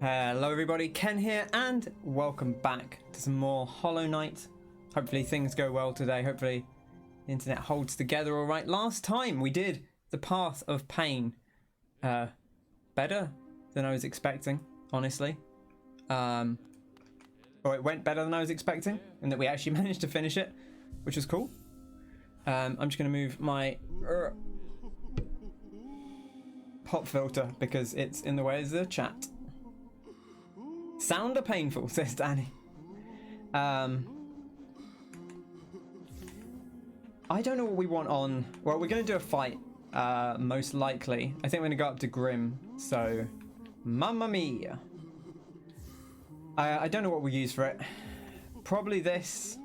Hello everybody, Ken here, and welcome back to some more Hollow Knight. Hopefully things go well today, hopefully the internet holds together alright. Last time we did the Path of Pain. Better than I was expecting, honestly. Or it went better than I was expecting, and that we actually managed to finish it, which was cool. I'm just going to move my pop filter because it's in the way of the chat. Sound are painful, says Danny. I don't know what we want on. Well, we're going to do a fight, most likely. I think we're going to go up to Grimm, so mamma mia. I don't know what we use for it. Probably this.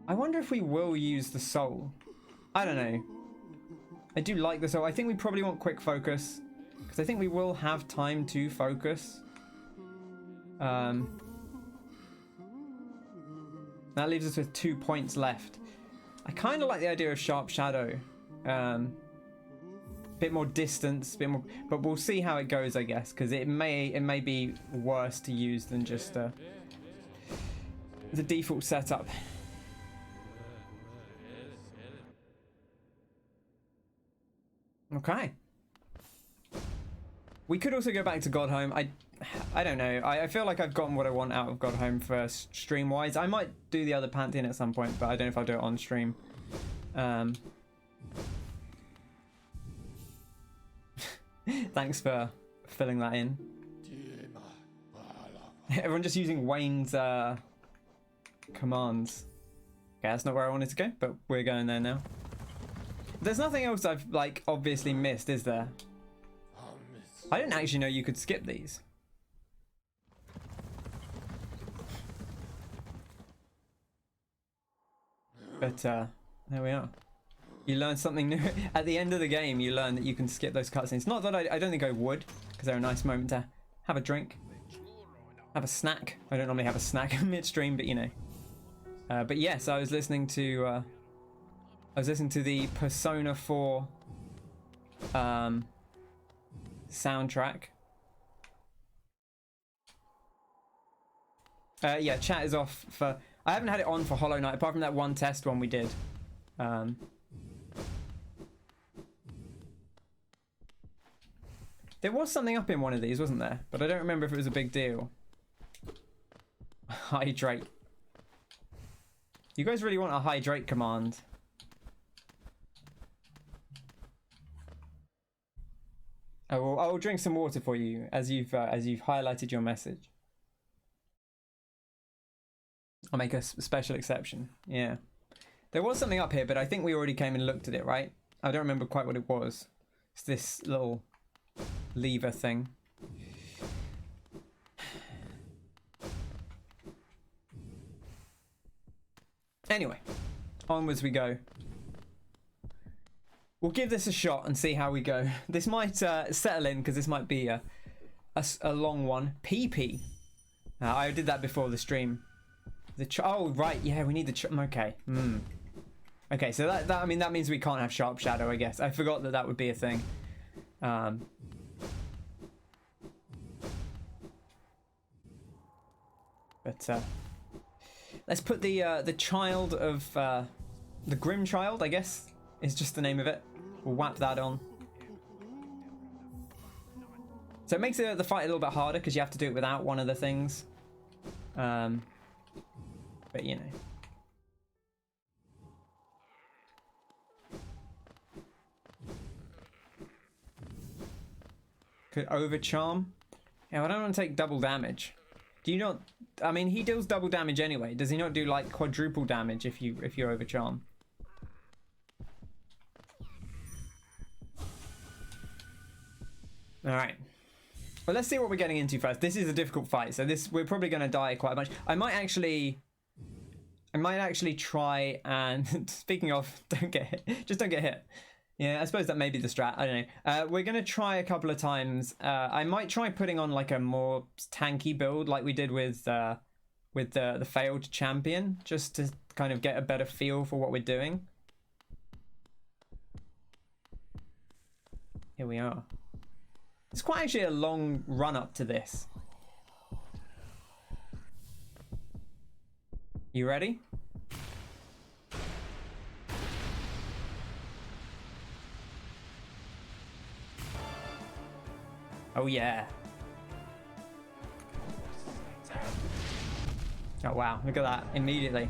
I wonder if we will use the soul. I don't know. I do like the soul. I think we probably want quick focus, because I think we will have time to focus. That leaves us with 2 points left. I kind of like the idea of sharp shadow. Bit more distance, bit more, but we'll see how it goes, I guess, because it may be worse to use than just the default setup. Okay. We could also go back to Godhome. I don't know. I feel like I've gotten what I want out of Godhome for stream-wise. I might do the other Pantheon at some point, but I don't know if I'll do it on stream. Thanks for filling that in. Everyone just using Wayne's commands. Okay, that's not where I wanted to go, but we're going there now. There's nothing else I've, like, obviously missed, is there? I didn't actually know you could skip these. But, there we are. You learn something new. At the end of the game, you learn that you can skip those cutscenes. Not that I don't think I would, because they're a nice moment to have a drink. Have a snack. I don't normally have a snack mid-stream, but you know. But yes, I was listening to the Persona 4 soundtrack. Yeah, chat is off for... I haven't had it on for Hollow Knight, apart from that one test one we did. There was something up in one of these, wasn't there? But I don't remember if it was a big deal. Hydrate. You guys really want a hydrate command? I will drink some water for you as you've highlighted your message. I'll make a special exception. Yeah, there was something up here, but I think we already came and looked at it, right? I don't remember quite what it was. It's this little lever thing. Anyway, onwards we go. We'll give this a shot and see how we go. This might settle in, because this might be a long one. PP. I did that before the stream. Oh right, yeah, we need the okay. Okay, so that I mean that means we can't have sharp shadow, I guess. I forgot that that would be a thing. But let's put the child of the Grimm child, I guess, is just the name of it. We'll whap that on. So it makes the fight a little bit harder because you have to do it without one of the things. But you know. Could overcharm. Yeah, I don't want to take double damage. Do you not? I mean, he deals double damage anyway. Does he not do like quadruple damage if you overcharm? All right. Well, let's see what we're getting into first. This is a difficult fight, so we're probably going to die quite much. I might actually try and speaking of, don't get hit. Just don't get hit. Yeah, I suppose that may be the strat. I don't know. We're going to try a couple of times. I might try putting on like a more tanky build like we did with the failed champion, just to kind of get a better feel for what we're doing. Here we are. It's quite actually a long run up to this. You ready? Oh yeah. Oh wow, look at that, immediately.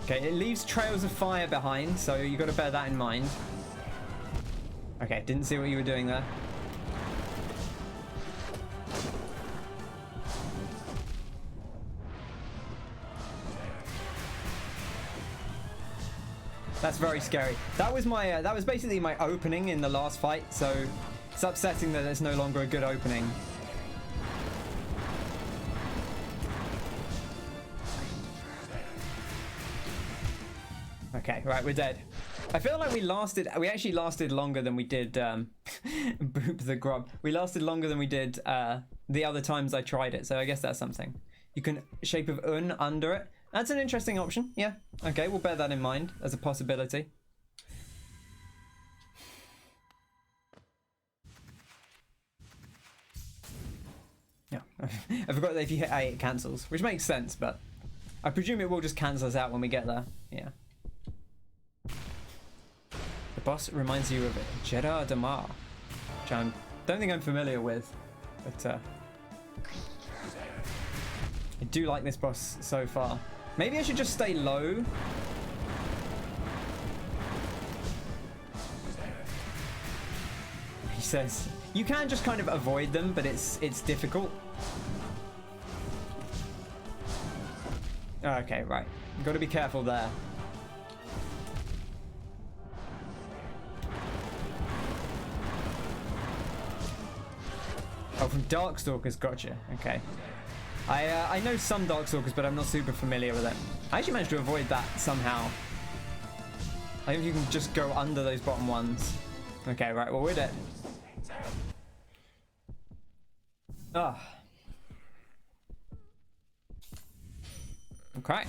Okay, it leaves trails of fire behind, so you got to bear that in mind. Okay, didn't see what you were doing there. That's very scary. That was my that was basically my opening in the last fight, so it's upsetting that it's no longer a good opening. Okay, right, we're dead. I feel like we actually lasted longer than we did Boop the Grub. We lasted longer than we did the other times I tried it, so I guess that's something. You can shape of Un under it. That's an interesting option, yeah. Okay, we'll bear that in mind as a possibility. Yeah, I forgot that if you hit A it cancels, which makes sense, but I presume it will just cancel us out when we get there, yeah. The boss reminds you of Jeddah Damar, which I don't think I'm familiar with, but I do like this boss so far. Maybe I should just stay low. He says you can just kind of avoid them, but it's difficult. Okay, right. You've got to be careful there. Oh, from Darkstalkers, gotcha. Okay. I know some Darkstalkers, but I'm not super familiar with it. I actually managed to avoid that somehow. I think you can just go under those bottom ones. Okay, right, well, we're dead. Ah. Okay.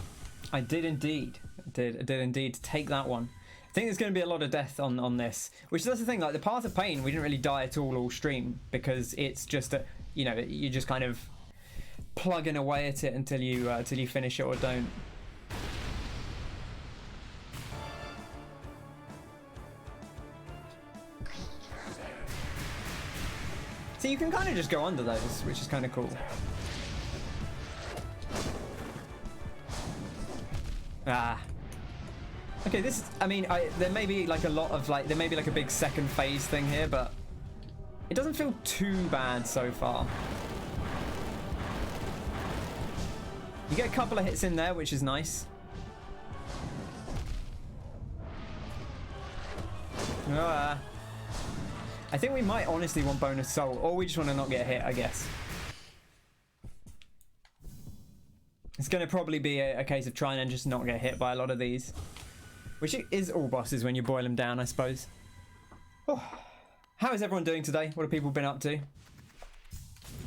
I did indeed. I did indeed take that one. I think there's going to be a lot of death on this, which that's the thing, like the Path of Pain, we didn't really die at all stream, because it's just a, you know, you just kind of plugging away at it until you finish it or don't. So you can kind of just go under those, which is kind of cool. Ah. Okay, this, I mean, there may be like a lot of there may be like a big second phase thing here, but it doesn't feel too bad so far. You get a couple of hits in there, which is nice. I think we might honestly want bonus soul, or we just want to not get hit, I guess. It's going to probably be a case of trying and just not get hit by a lot of these. Which is all bosses when you boil them down, I suppose. Oh. How is everyone doing today? What have people been up to?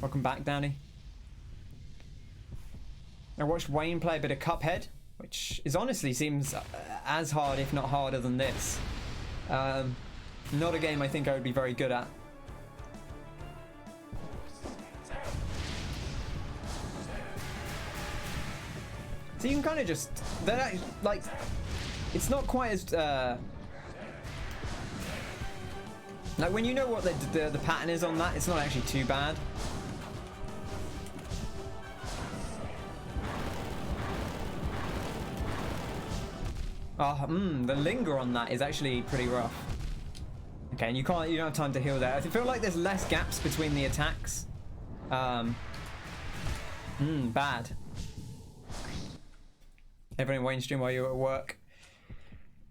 Welcome back, Danny. I watched Wayne play a bit of Cuphead, which is honestly seems as hard, if not harder than this. Not a game I think I would be very good at. So you can kind of just, like, it's not quite as like when you know what the pattern is on that, it's not actually too bad. The linger on that is actually pretty rough. Okay, and you don't have time to heal there. I feel like there's less gaps between the attacks. Bad. Everyone in Wayne's stream while you were at work.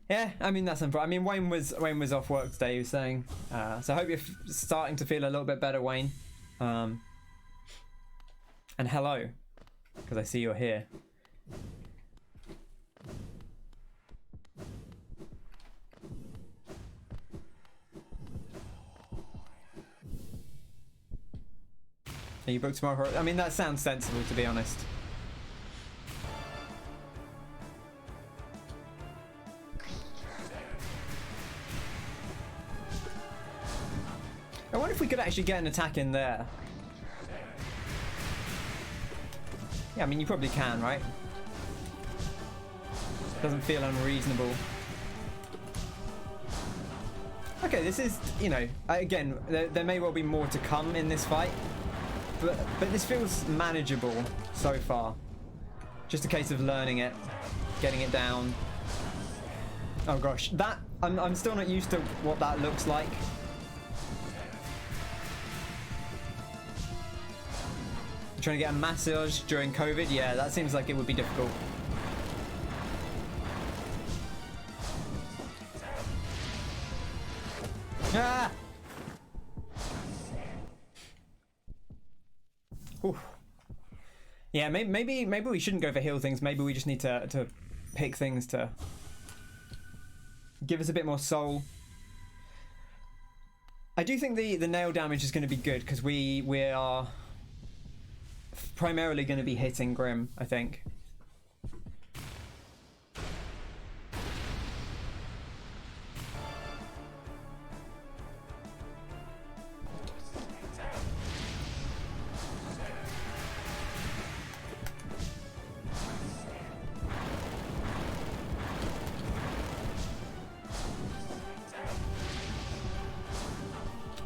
Yeah, I mean that's unfortunate. I mean Wayne was off work today, he was saying. So I hope you're starting to feel a little bit better, Wayne. And hello, because I see you're here. Are you booked tomorrow? I mean, that sounds sensible, to be honest. wonder if we could actually get an attack in there. Yeah, I mean, you probably can, right? Doesn't feel unreasonable. Okay, this is, you know, again, there may well be more to come in this fight, but this feels manageable so far. Just a case of learning it, getting it down. Oh gosh, that I'm still not used to what that looks like. Trying to get a massage during COVID, yeah, that seems like it would be difficult. Ah! Ooh. Yeah, maybe we shouldn't go for heal things. Maybe we just need to pick things to give us a bit more soul. I do think the nail damage is going to be good because we are primarily going to be hitting Grimm, I think.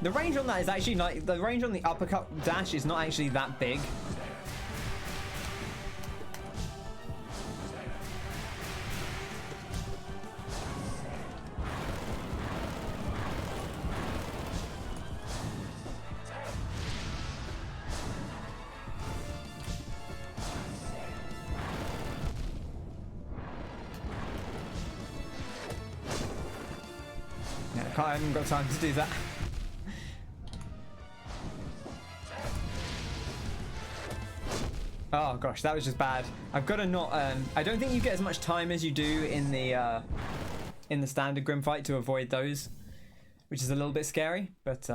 The range on that is actually like, the range on the uppercut dash is not actually that big. Yeah, I haven't got time to do that. Oh gosh, that was just bad. I've got to not. I don't think you get as much time as you do in the standard Grimm fight to avoid those, which is a little bit scary. But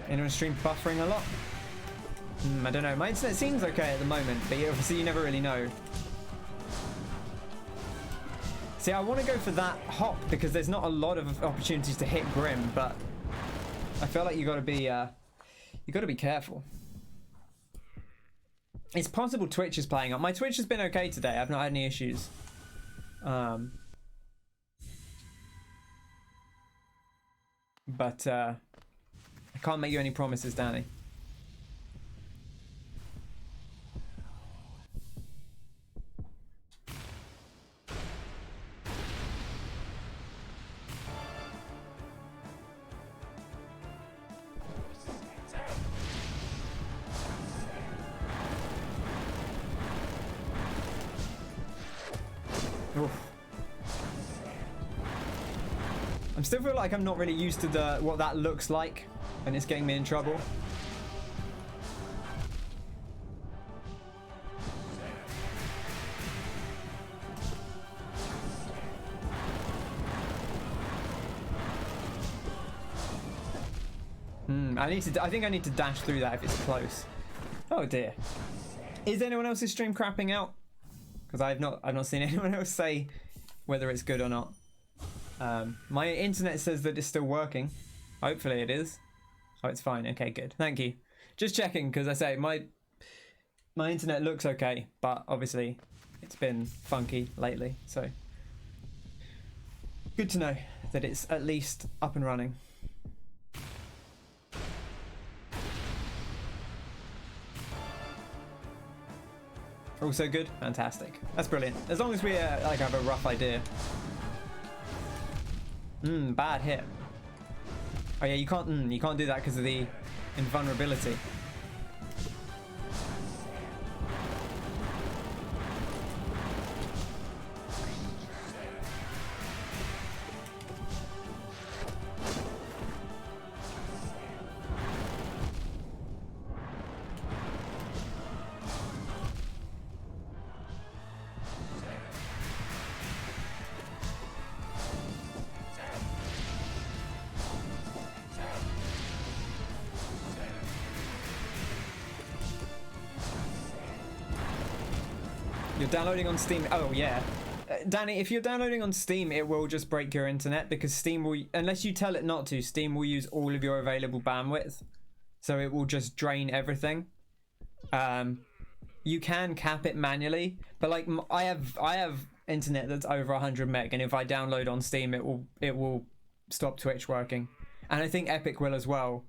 anyone stream buffering a lot? I don't know. My internet seems okay at the moment, but obviously you never really know. See, I want to go for that hop because there's not a lot of opportunities to hit Grimm, but I feel like you got to be careful. It's possible Twitch is playing up. My Twitch has been okay today. I've not had any issues. But I can't make you any promises, Danny. Oof. I'm still feel like I'm not really used to what that looks like, and it's getting me in trouble. I think I need to dash through that if it's close. Oh dear. Is anyone else's stream crapping out? Because I've not seen anyone else say whether it's good or not. My internet says that it's still working. Hopefully it is. Oh, it's fine. Okay, good. Thank you. Just checking, because I say my internet looks okay, but obviously it's been funky lately. So good to know that it's at least up and running. Also good? Fantastic. That's brilliant. As long as we like have a rough idea. Bad hit. Oh yeah, you can't do that because of the invulnerability. You're downloading on Steam. Oh, yeah. Danny, if you're downloading on Steam, it will just break your internet because Steam will, unless you tell it not to, Steam will use all of your available bandwidth. So it will just drain everything. You can cap it manually, but like I have internet that's over 100 meg, and if I download on Steam, it will stop Twitch working, and I think Epic will as well.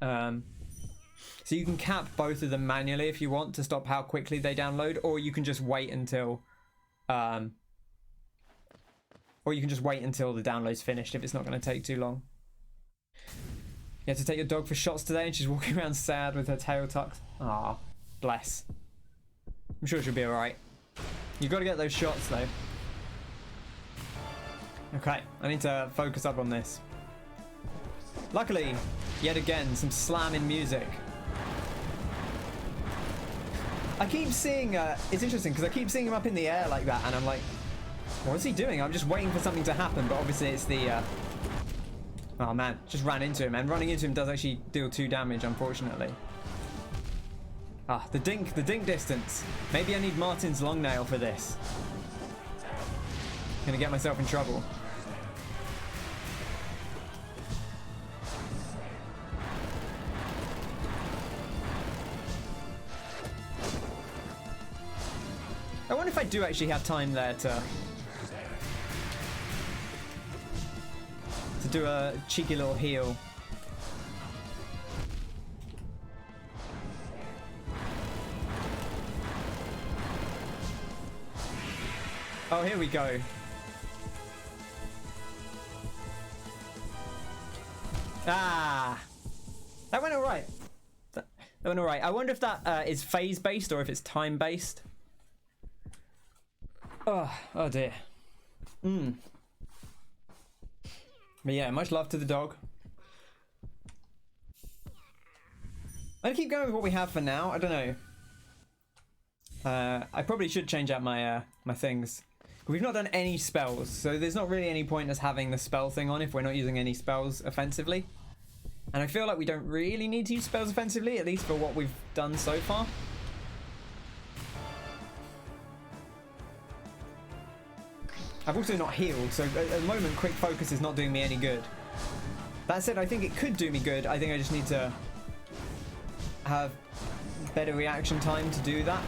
So you can cap both of them manually if you want to stop how quickly they download, or you can just wait until the download's finished if it's not going to take too long. You have to take your dog for shots today, and she's walking around sad with her tail tucked. Ah, bless. I'm sure she'll be alright. You've got to get those shots though. Okay, I need to focus up on this. Luckily, yet again, some slamming music. I keep seeing, it's interesting because I keep seeing him up in the air like that, and I'm like, what is he doing? I'm just waiting for something to happen, but obviously it's the, oh man, just ran into him, and running into him does actually deal 2 damage, unfortunately. Ah, the dink distance. Maybe I need Martin's long nail for this. Gonna get myself in trouble. I wonder if I do actually have time there to do a cheeky little heal. Oh, here we go. Ah, that went all right. That went all right. I wonder if that is phase based or if it's time based. Oh dear. But yeah, much love to the dog. I'm gonna keep going with what we have for now. I don't know. I probably should change out my my things. We've not done any spells, so there's not really any point us having the spell thing on if we're not using any spells offensively. And I feel like we don't really need to use spells offensively, at least for what we've done so far. I've also not healed, so at the moment quick focus is not doing me any good. That said, I think it could do me good. I think I just need to have better reaction time to do that.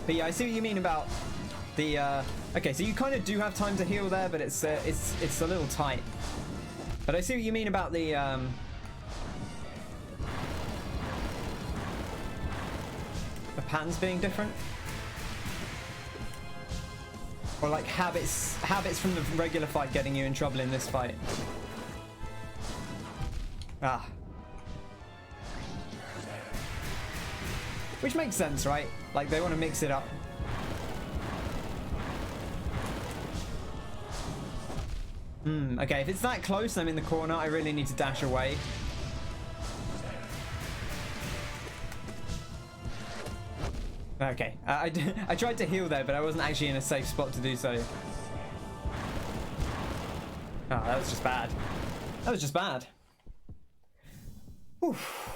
But yeah, I see what you mean about the, okay, so you kind of do have time to heal there, but it's a little tight. But I see what you mean about the pans being different. Or like habits from the regular fight getting you in trouble in this fight. Ah. Which makes sense, right? Like, they want to mix it up. Okay, if it's that close and I'm in the corner, I really need to dash away. Okay, I tried to heal there, but I wasn't actually in a safe spot to do so. Oh, that was just bad. That was just bad. Oof.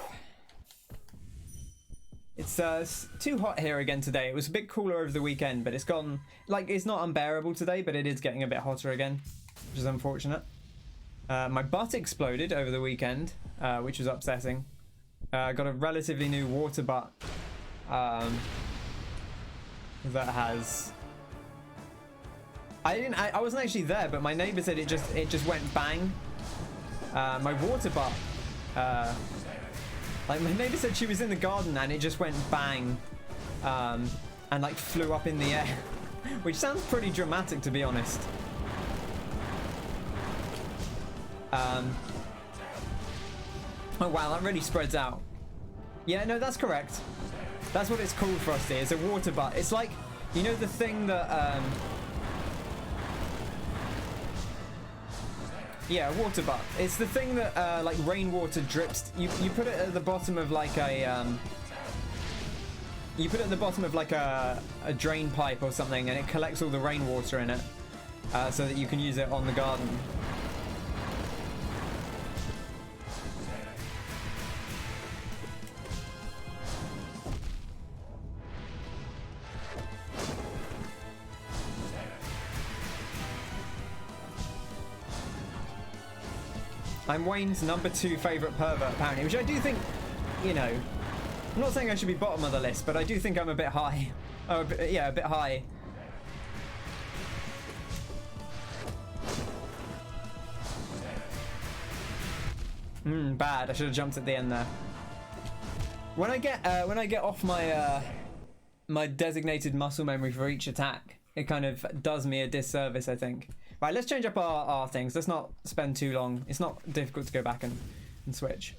It's too hot here again today. It was a bit cooler over the weekend, but it's gotten, like, it's not unbearable today, but it is getting a bit hotter again, which is unfortunate. My butt exploded over the weekend, which was upsetting. I got a relatively new water butt that has... I wasn't actually there, but my neighbor said it just went bang. My water butt... like, my neighbor said she was in the garden and it just went bang, and like flew up in the air, which sounds pretty dramatic, to be honest. Oh wow, that really spreads out. Yeah, no, that's correct. That's what it's called, Frosty. It's a water butt. It's like, you know, the thing that Yeah, water butt. It's the thing that like rainwater drips. You put it at the bottom of like a you put it at the bottom of like a drain pipe or something, and it collects all the rainwater in it, so that you can use it on the garden. I'm Wayne's #2 favourite pervert, apparently, which I do think, you know, I'm not saying I should be bottom of the list, but I do think I'm a bit high. Oh, yeah, a bit high. Bad. I should have jumped at the end there. When I get off my my designated muscle memory for each attack, it kind of does me a disservice, I think. Right, let's change up our things. Let's not spend too long. It's not difficult to go back and switch.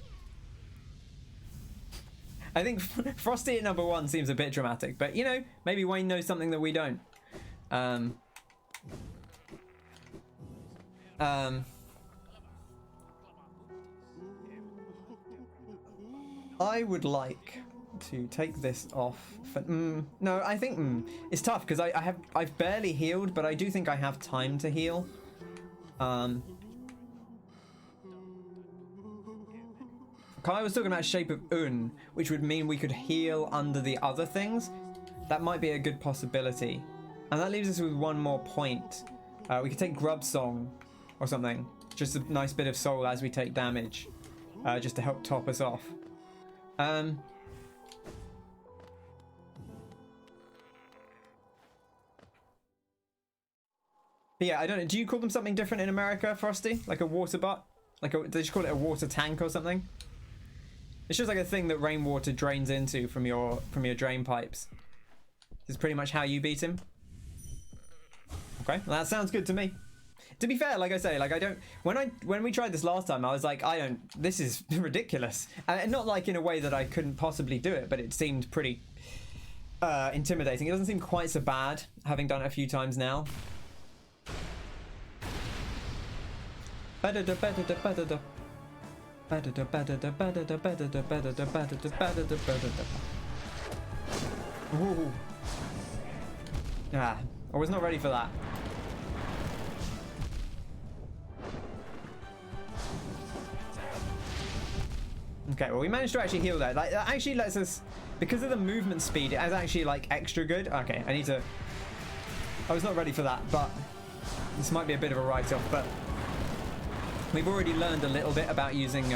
I think Frosty at #1 seems a bit dramatic, but you know, maybe Wayne knows something that we don't. I would like to take this off for, no, I think it's tough because I've barely healed, but I do think I have time to heal. Kai was talking about shape of Un, which would mean we could heal under the other things. That might be a good possibility, and that leaves us with one more point. We could take Grub Song or something, just a nice bit of soul as we take damage, just to help top us off. But yeah, I don't know. Do you call them something different in America, Frosty? Like a water butt? Like they just call it a water tank or something? It's just like a thing that rainwater drains into from your drain pipes. This is pretty much how you beat him. Okay, well, that sounds good to me. To be fair, like I say, like I don't. When we tried this last time, I was like, this is ridiculous, and not like in a way that I couldn't possibly do it, but it seemed pretty intimidating. It doesn't seem quite so bad having done it a few times now. Ooh. Ah, I was not ready for that. Okay, well we managed to actually heal that. Like, that actually lets us, because of the movement speed, it is actually like extra good. Okay, I was not ready for that, but this might be a bit of a write-off, but we've already learned a little bit about using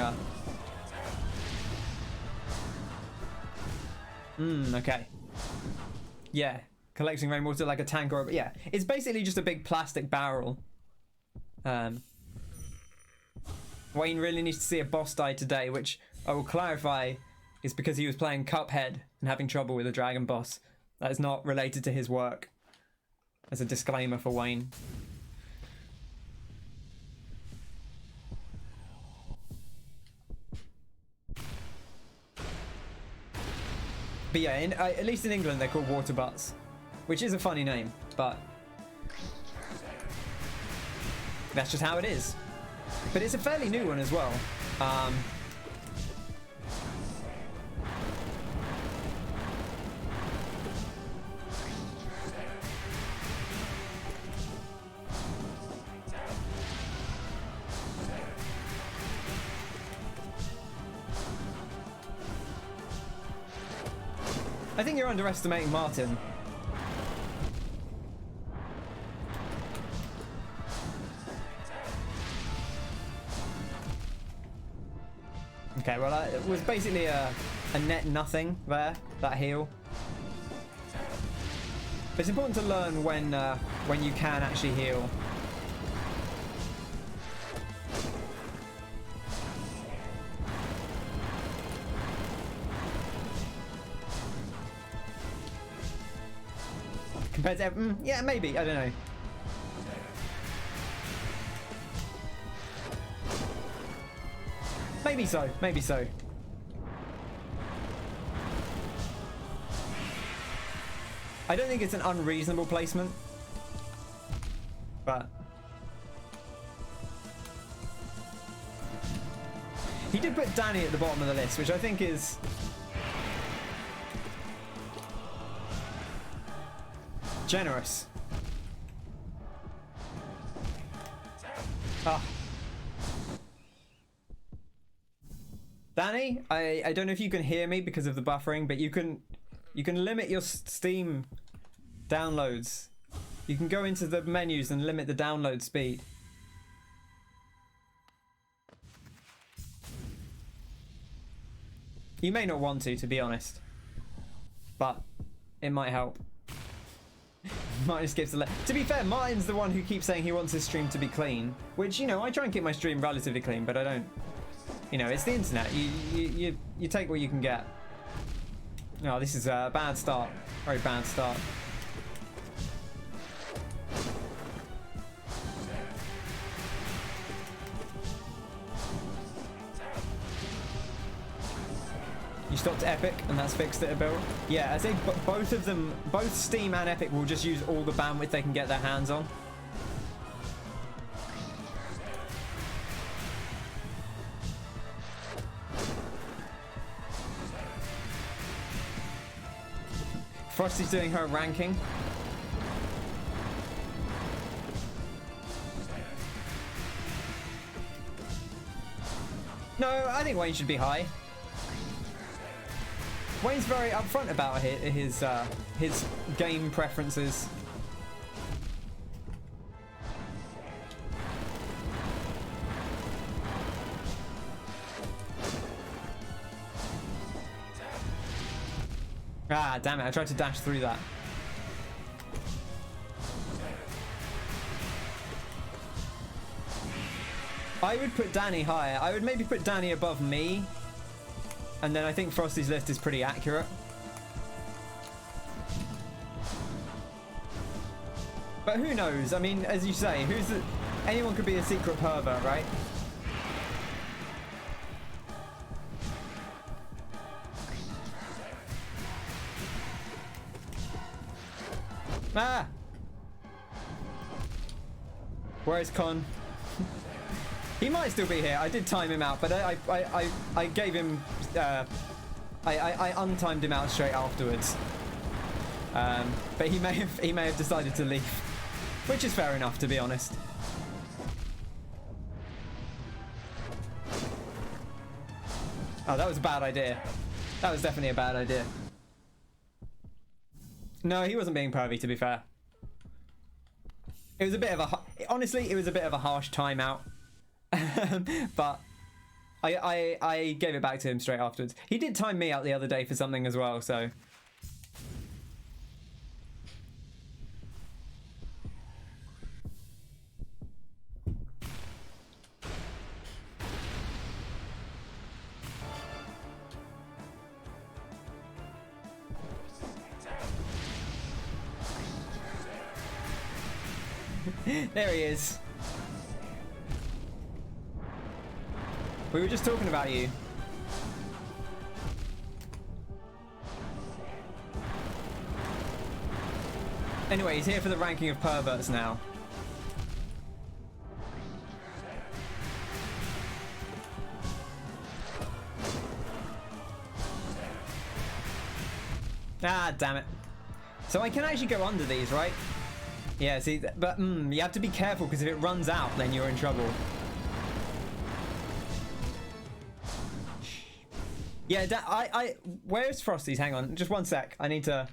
okay. Yeah, collecting rainwater like a tank or yeah. It's basically just a big plastic barrel. Wayne really needs to see a boss die today, which I will clarify is because he was playing Cuphead and having trouble with a dragon boss. That is not related to his work. As a disclaimer for Wayne. But yeah, at least in England they're called water butts, which is a funny name, but that's just how it is. But it's a fairly new one as well. I think you're underestimating Martin. Okay, well, it was basically a net nothing there, that heal. But it's important to learn when you can actually heal. Compared to, yeah, maybe, I don't know. Maybe so, maybe so. I don't think it's an unreasonable placement, but He did put Danny at the bottom of the list, which I think is... generous. Ah. Danny, I don't know if you can hear me because of the buffering, but you can limit your Steam downloads. You can go into the menus and limit the download speed. You may not want to be honest, but it might help. Martin skips the to be fair, Martin's the one who keeps saying he wants his stream to be clean, which, you know, I try and keep my stream relatively clean, but I don't. You know, it's the internet. You take what you can get. Oh, this is a bad start. Very bad start. You stopped Epic, and that's fixed it a bit. Yeah, I think both of them, both Steam and Epic, will just use all the bandwidth they can get their hands on. Frosty's doing her ranking. No, I think Wayne should be high. Wayne's very upfront about his game preferences. Ah, damn it, I tried to dash through that. I would put Danny higher. I would maybe put Danny above me. And then I think Frosty's list is pretty accurate. But who knows? I mean, as you say, anyone could be a secret pervert, right? Ah! Where's Con? He might still be here. I did time him out, but I gave him I untimed him out straight afterwards. But he may have decided to leave, which is fair enough, to be honest. Oh, that was a bad idea. That was definitely a bad idea. No, he wasn't being pervy, to be fair. It was a bit of a... Honestly, it was a bit of a harsh timeout. But I gave it back to him straight afterwards. He did time me out the other day for something as well, so... There he is. We were just talking about you. Anyway, he's here for the ranking of perverts now. Ah, damn it. So I can actually go under these, right? Yeah, see, but you have to be careful, because if it runs out, then you're in trouble. Yeah, where's Frosty's? Hang on, just one sec. I need to...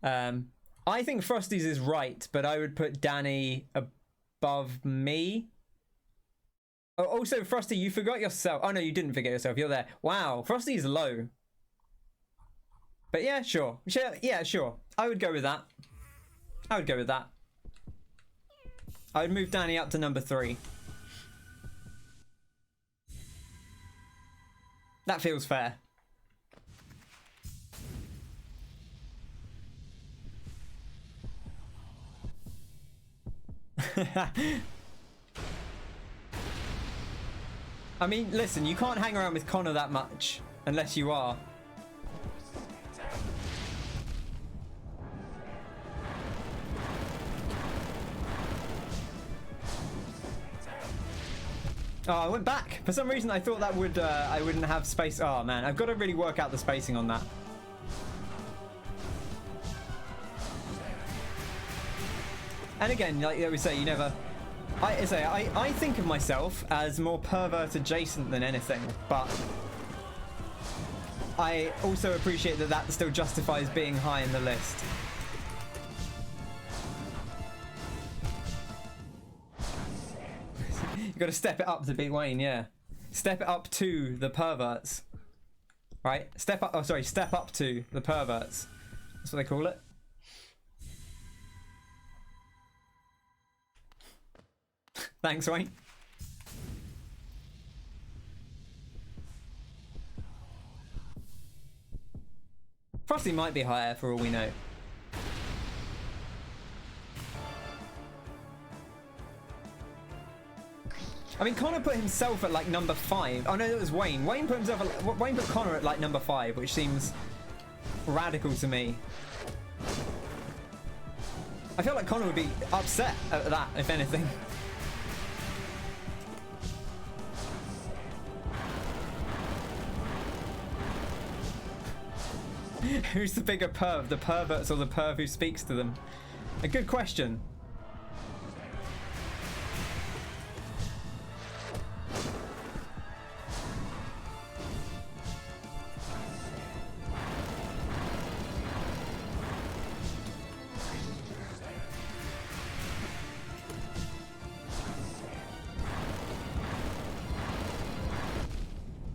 I think Frosty's is right, but I would put Danny above me. Oh, also, Frosty, you forgot yourself. Oh, no, you didn't forget yourself. You're there. Wow, Frosty's low. But yeah, sure. Yeah, sure. I would go with that. I would go with that. I would move Danny up to number 3. That feels fair. I mean, listen, you can't hang around with Connor that much unless you are. Oh, I went back. For some reason, I thought that would I wouldn't have space. Oh man, I've got to really work out the spacing on that. And again, like we say, you never. I think of myself as more pervert adjacent than anything, but I also appreciate that that still justifies being high in the list. You got to step it up to beat Wayne, yeah. Step it up to the perverts, right? Step up. Oh, sorry. Step up to the perverts. That's what they call it. Thanks, Wayne. Frosty might be higher for all we know. I mean, Connor put himself at like number 5. Oh no, it was Wayne. Wayne put Connor at like number 5, which seems radical to me. I feel like Connor would be upset at that, if anything. Who's the bigger perv, the perverts or the perv who speaks to them? A good question.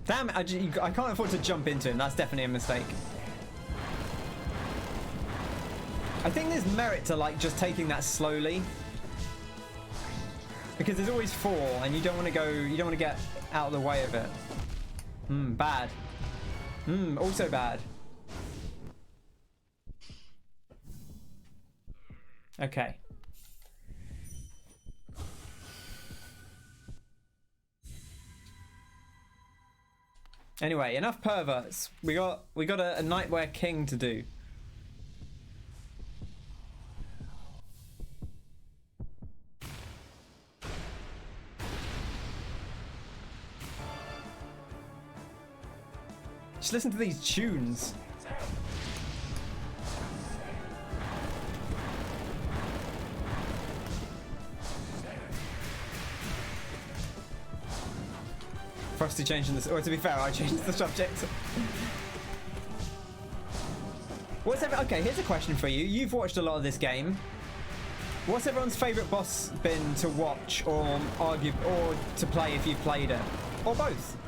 Damn it, I can't afford to jump into him. That's definitely a mistake. I think there's merit to like just taking that slowly, because there's always 4 and you don't want to get out of the way of it. Bad. Also bad. Okay. Anyway, enough perverts. We got a Nightwear King to do. Just listen to these tunes. Frosty changing this. Or to be fair, I changed the subject. Okay, here's a question for you. You've watched a lot of this game. What's everyone's favourite boss been to watch or argue or to play if you've played it? Or both?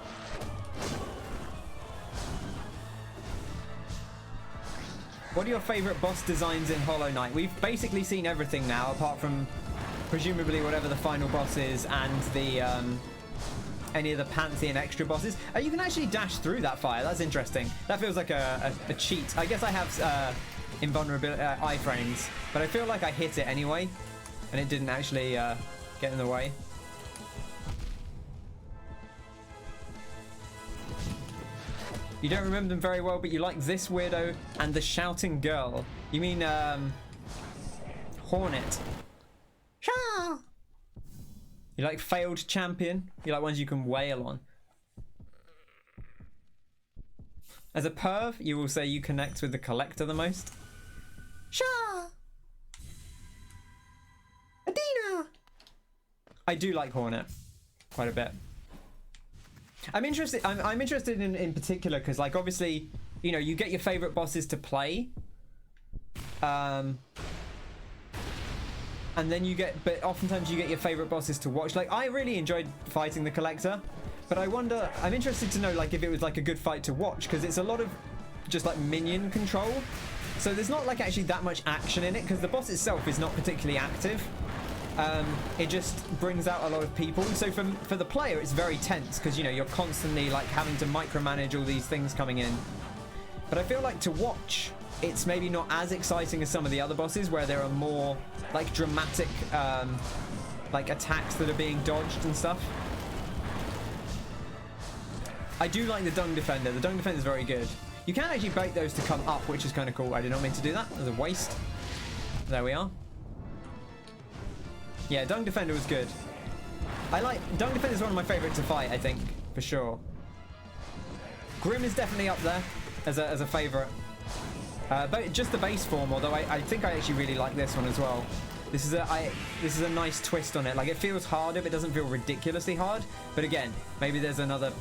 What are your favourite boss designs in Hollow Knight? We've basically seen everything now, apart from presumably whatever the final boss is and the any of the Pantheon extra bosses. You can actually dash through that fire. That's interesting. That feels like a cheat. I guess I have invulnerability iframes, but I feel like I hit it anyway, and it didn't actually get in the way. You don't remember them very well, but you like this weirdo and the shouting girl. You mean, Hornet. Sha! You like failed champion? You like ones you can wail on? As a perv, you will say you connect with the collector the most. Sha! Adina! I do like Hornet quite a bit. I'm interested in particular because, like, obviously, you know, you get your favorite bosses to play, and then but oftentimes you get your favorite bosses to watch. Like, I really enjoyed fighting the collector, but I'm interested to know, like, if it was like a good fight to watch, because it's a lot of just like minion control, so there's not like actually that much action in it, because the boss itself is not particularly active. It just brings out a lot of people, so for the player it's very tense, because, you know, you're constantly like having to micromanage all these things coming in. But I feel like to watch, it's maybe not as exciting as some of the other bosses, where there are more like dramatic like attacks that are being dodged and stuff. I do like the Dung Defender. The Dung Defender is very good. You can actually bait those to come up, which is kind of cool. I did not mean to do that. It was a waste. There we are. Yeah, Dung Defender was good. Dung Defender is one of my favourite to fight, I think, for sure. Grimm is definitely up there as a favourite. But just the base form, although I think I actually really like this one as well. This is a nice twist on it. Like, it feels harder, but it doesn't feel ridiculously hard. But again, maybe there's another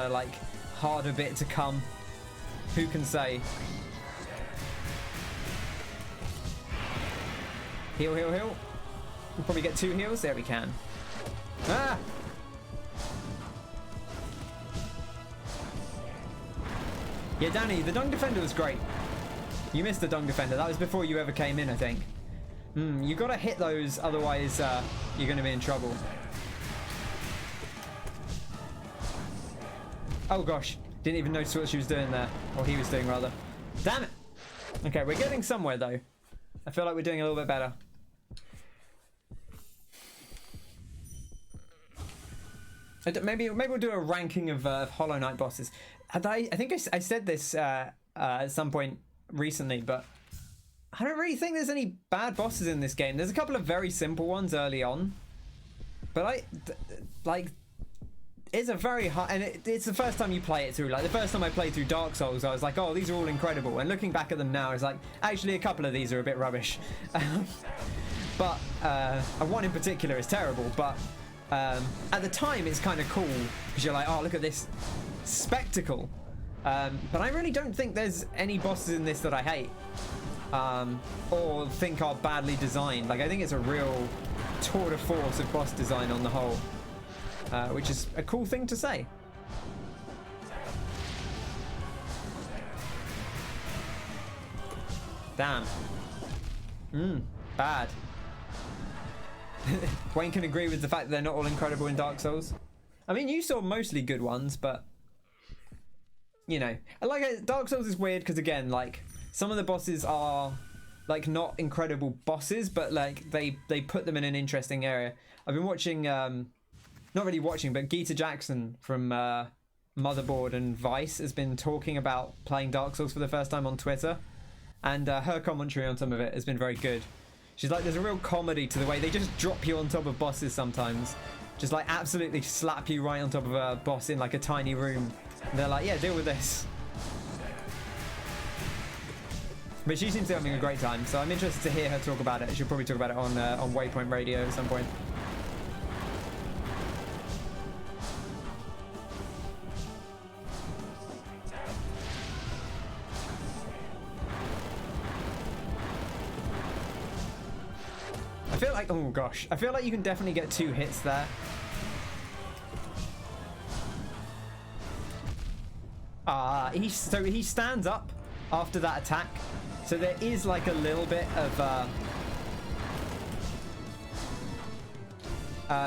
like harder bit to come. Who can say? Heal, heal, heal. We'll probably get 2 heals. There we can. Ah! Yeah, Danny, the Dung Defender was great. You missed the Dung Defender. That was before you ever came in, I think. You gotta hit those, otherwise you're gonna be in trouble. Oh gosh, didn't even notice what she was doing there. Or he was doing, rather. Damn it! Okay, we're getting somewhere, though. I feel like we're doing a little bit better. Maybe we'll do a ranking of Hollow Knight bosses. I think I said this at some point recently, but I don't really think there's any bad bosses in this game. There's a couple of very simple ones early on, but it's a very hard, and it's the first time you play it through. Like, the first time I played through Dark Souls, I was like, oh, these are all incredible. And looking back at them now, it's like, actually, a couple of these are a bit rubbish. But one in particular is terrible, but at the time it's kind of cool because you're like, oh, look at this spectacle. But I really don't think there's any bosses in this that I hate or think are badly designed. Like, I think it's a real tour de force of boss design on the whole, which is a cool thing to say. Damn. Bad. Wayne can agree with the fact that they're not all incredible in Dark Souls. I mean, you saw mostly good ones, but you know, Dark Souls is weird because, again, like, some of the bosses are like not incredible bosses, but like they put them in an interesting area. I've been watching, not really watching, but Geeta Jackson from Motherboard and Vice has been talking about playing Dark Souls for the first time on Twitter, and her commentary on some of it has been very good. She's like, there's a real comedy to the way they just drop you on top of bosses sometimes. Just like absolutely slap you right on top of a boss in like a tiny room. And they're like, yeah, deal with this. But she seems to be having a great time, so I'm interested to hear her talk about it. She'll probably talk about it on Waypoint Radio at some point. I feel like, oh gosh, I feel like you can definitely get 2 hits there. So he stands up after that attack. So there is like a little bit of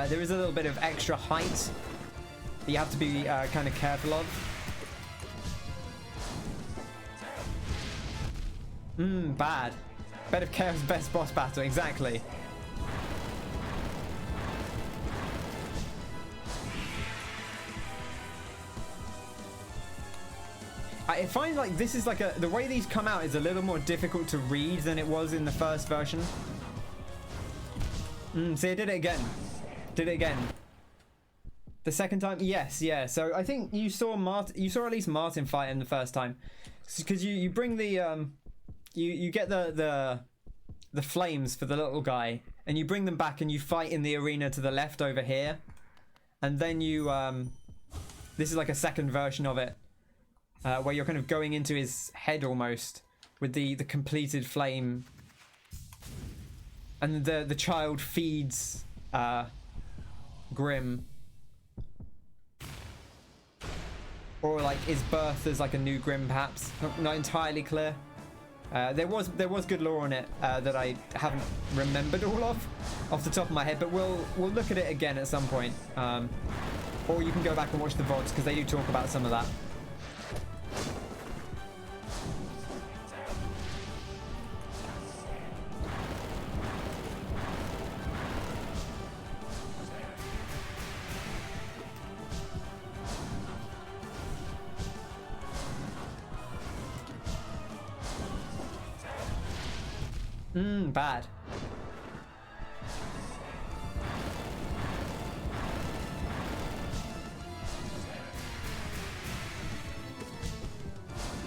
there is a little bit of extra height that you have to be kind of careful of. Bad. Bed of Chaos, best boss battle, exactly. I find like this is like the way these come out is a little more difficult to read than it was in the first version. See, I did it again. Did it again. The second time, yes, yeah. So I think you saw at least Martin fight him the first time, because you bring the you get the flames for the little guy, and you bring them back and you fight in the arena to the left over here, and then you this is like a second version of it. Where you're kind of going into his head almost with the completed flame, and the child feeds Grimm, or like is birthed as like a new Grimm, perhaps. Not entirely clear. There was good lore on it that I haven't remembered all off the top of my head, but we'll look at it again at some point, or you can go back and watch the VODs because they do talk about some of that. Bad.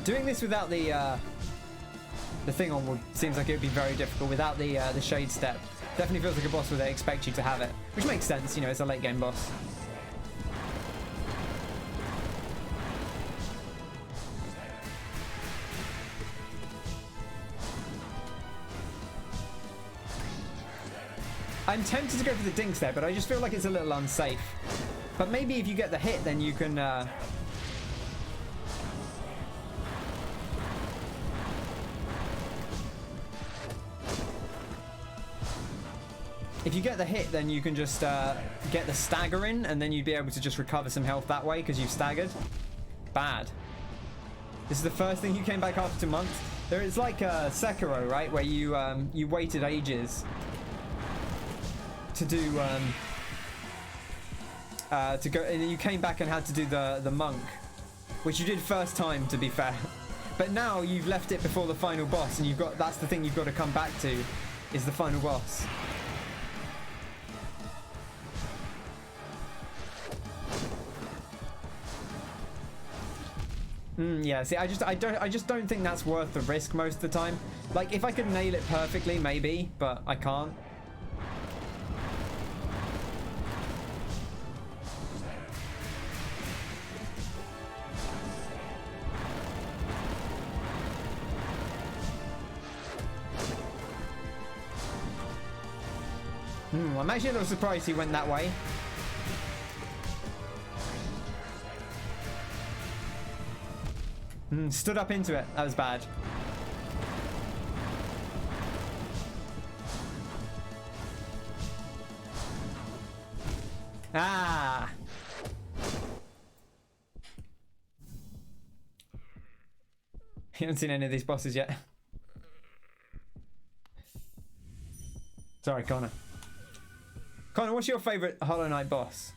Doing this without the thing on would seems like it would be very difficult without the shade step. Definitely feels like a boss where they expect you to have it, which makes sense. You know, it's a late game boss. I'm tempted to go for the dinks there, but I just feel like it's a little unsafe. But maybe if you get the hit, then you can... If you get the hit, then you can just get the stagger in, and then you'd be able to just recover some health that way, because you've staggered. Bad. This is the first thing you came back after 2 months. There is like Sekiro, right, where you you waited ages to do to go, and then you came back and had to do the monk, which you did first time, to be fair. But now you've left it before the final boss, and that's the thing you've got to come back to, is the final boss. Yeah, see, I just don't think that's worth the risk most of the time. Like, if I could nail it perfectly, maybe, but I can't. I'm actually a little surprised he went that way. Stood up into it. That was bad. Ah! You haven't seen any of these bosses yet. Sorry, Connor. Connor, what's your favourite Hollow Knight boss?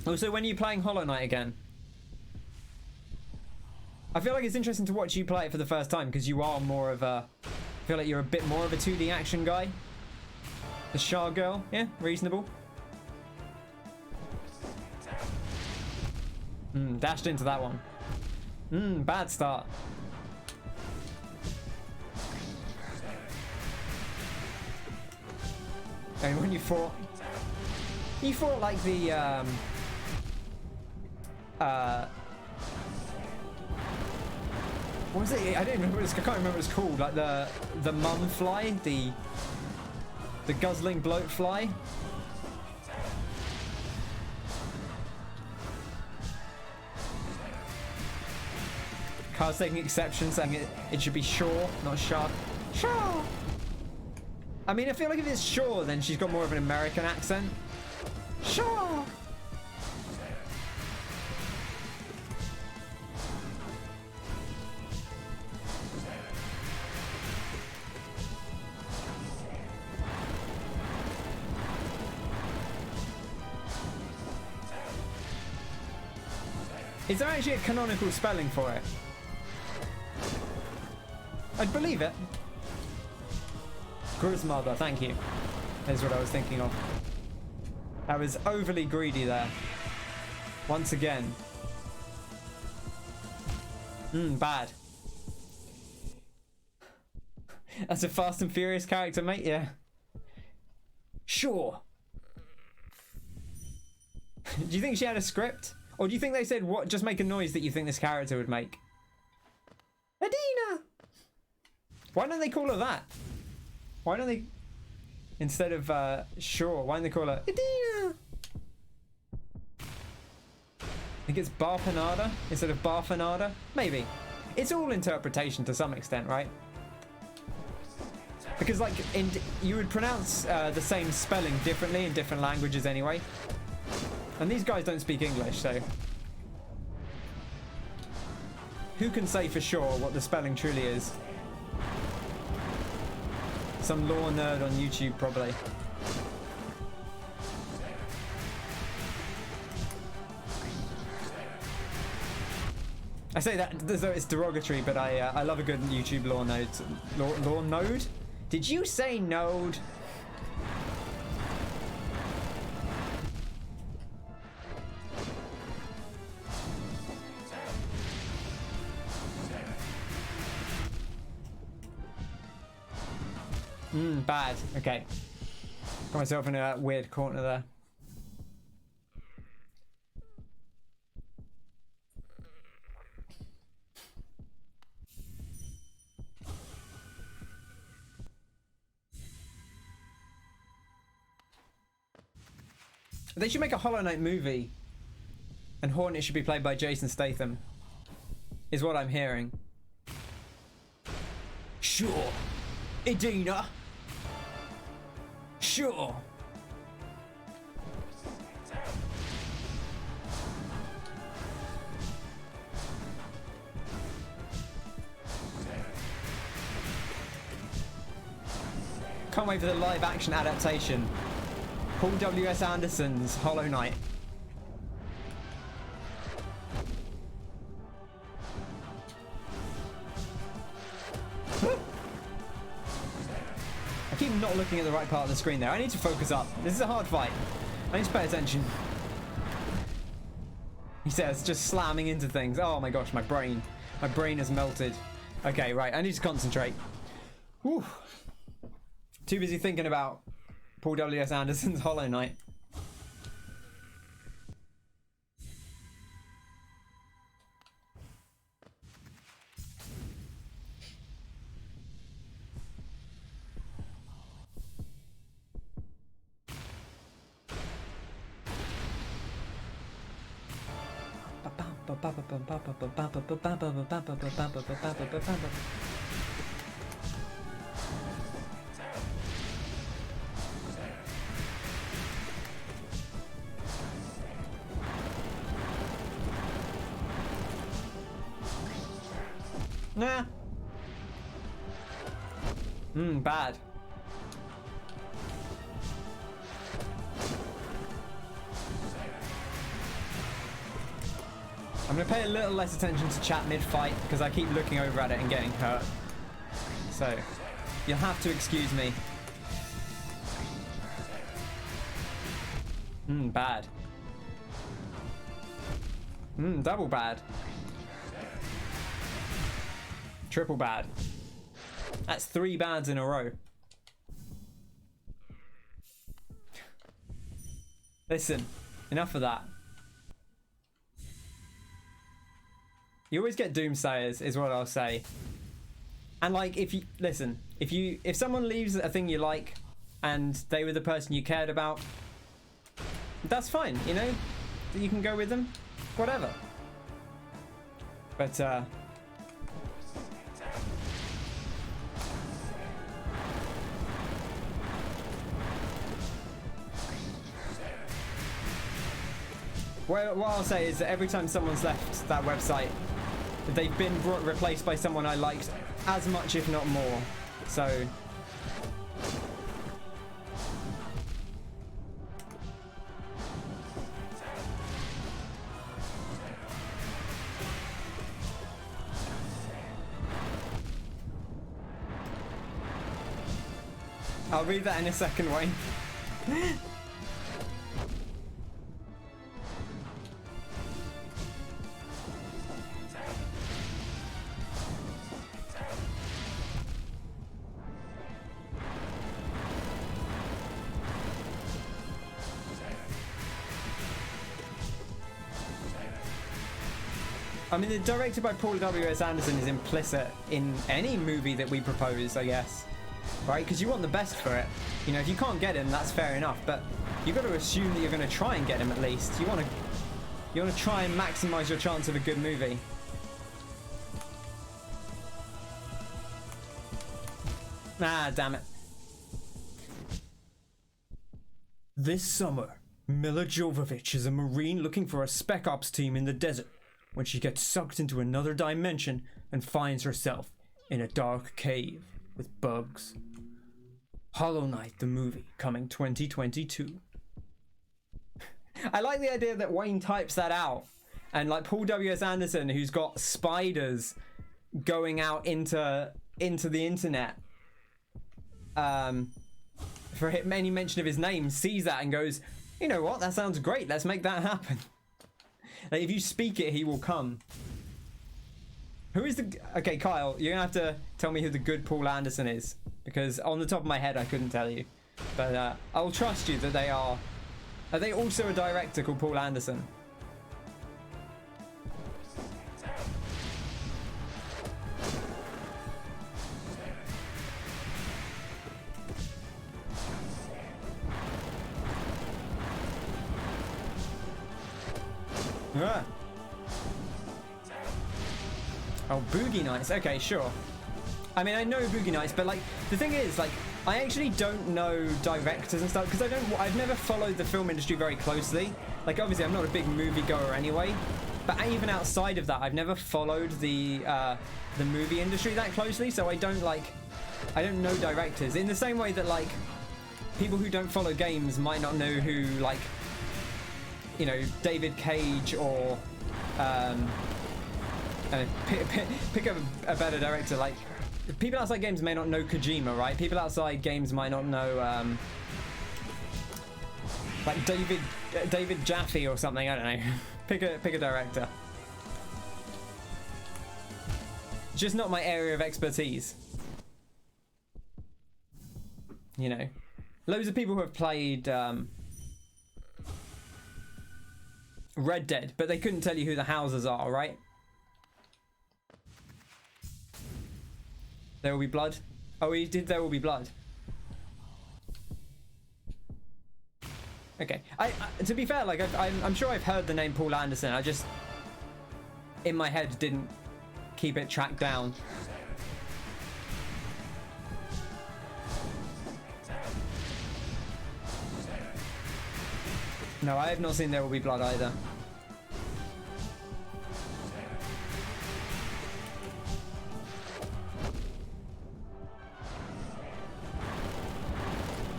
Also, when are you playing Hollow Knight again? I feel like it's interesting to watch you play it for the first time, because you are more of a... I feel like you're a bit more of a 2D action guy. The Shah Girl, yeah, reasonable. Dashed into that one. Bad start. And when you fought like the what was it? I don't remember. I can't remember what it's called. Like the mum fly, the guzzling bloat fly. Car's taking exception, saying it should be Shaw, not Shaw. Shaw. I mean, I feel like if it's Shaw, then she's got more of an American accent. Shaw. Is there actually a canonical spelling for it? I'd believe it. Gruzmother, thank you. Is what I was thinking of. I was overly greedy there. Once again. Bad. That's a Fast and Furious character, mate, yeah. Sure. Do you think she had a script? Or do you think they said, what? Just make a noise that you think this character would make? Adina! Why don't they call her that? Why don't they... Instead of, Sure, why don't they call her Adina? I think it's Barfanada instead of Barfanada? Maybe. It's all interpretation to some extent, right? Because, like, you would pronounce the same spelling differently in different languages anyway. And these guys don't speak English, so... Who can say for sure what the spelling truly is? Some lore nerd on YouTube, probably. I say that as though it's derogatory, but I love a good YouTube lore node. Lore node? Did you say node? Bad. Okay. Got myself in a weird corner there. They should make a Hollow Knight movie, and Hornet should be played by Jason Statham, is what I'm hearing. Sure, Edina. Sure. Can't wait for the live action adaptation. Paul W.S. Anderson's Hollow Knight. I keep not looking at the right part of the screen there. I need to focus up. This is a hard fight. I need to pay attention. He says, just slamming into things. Oh my gosh, my brain. My brain has melted. Okay, right. I need to concentrate. Whew. Too busy thinking about Paul W.S. Anderson's Hollow Knight. Nah. Bad. I'm going to pay a little less attention to chat mid-fight because I keep looking over at it and getting hurt. So, you'll have to excuse me. Bad. Double bad. Triple bad. That's 3 bads in a row. Listen, enough of that. You always get doomsayers, is what I'll say. And like, if you listen, if someone leaves a thing you like, and they were the person you cared about, that's fine. You know, you can go with them, whatever. But what I'll say is that every time someone's left that website, they've been replaced by someone I liked as much, if not more. So I'll read that in a second, Wayne. I mean, the directed by Paul W.S. Anderson is implicit in any movie that we propose, I guess. Right? Because you want the best for it. You know, if you can't get him, that's fair enough. But you've got to assume that you're going to try and get him at least. You want to try and maximize your chance of a good movie. Ah, damn it. This summer, Mila Jovovich is a Marine looking for a Spec Ops team in the desert when she gets sucked into another dimension and finds herself in a dark cave with bugs. Hollow Knight the movie, coming 2022. I like the idea that Wayne types that out, and like Paul W.S. Anderson, who's got spiders going out into the internet, for any mention of his name, sees that and goes, you know what, that sounds great, let's make that happen. Like, if you speak it, he will come. Who is the... Okay, Kyle, you're gonna have to tell me who the good Paul Anderson is. because on the top of my head I couldn't tell you. But I'll trust you that they are. Are they also a director called Paul Anderson? Ah. Oh, Boogie Nights. Okay, sure. I mean, I know Boogie Nights, but like the thing is, like, I actually don't know directors and stuff because I've never followed the film industry very closely. Like, obviously, I'm not a big movie goer anyway, but even outside of that, I've never followed the movie industry that closely. So I don't know directors in the same way that like people who don't follow games might not know who, like, you know, David Cage or pick up a better director. Like, people outside games may not know Kojima, right? People outside games might not know like David Jaffe or something. I don't know. pick a director. Just not my area of expertise. You know, loads of people who have played Red Dead, but they couldn't tell you who the houses are, right? There Will Be Blood. Oh, he did There Will Be Blood. Okay. I to be fair, like I'm sure I've heard the name Paul Anderson. I just in my head didn't keep it tracked down. No, I have not seen There Will Be Blood either.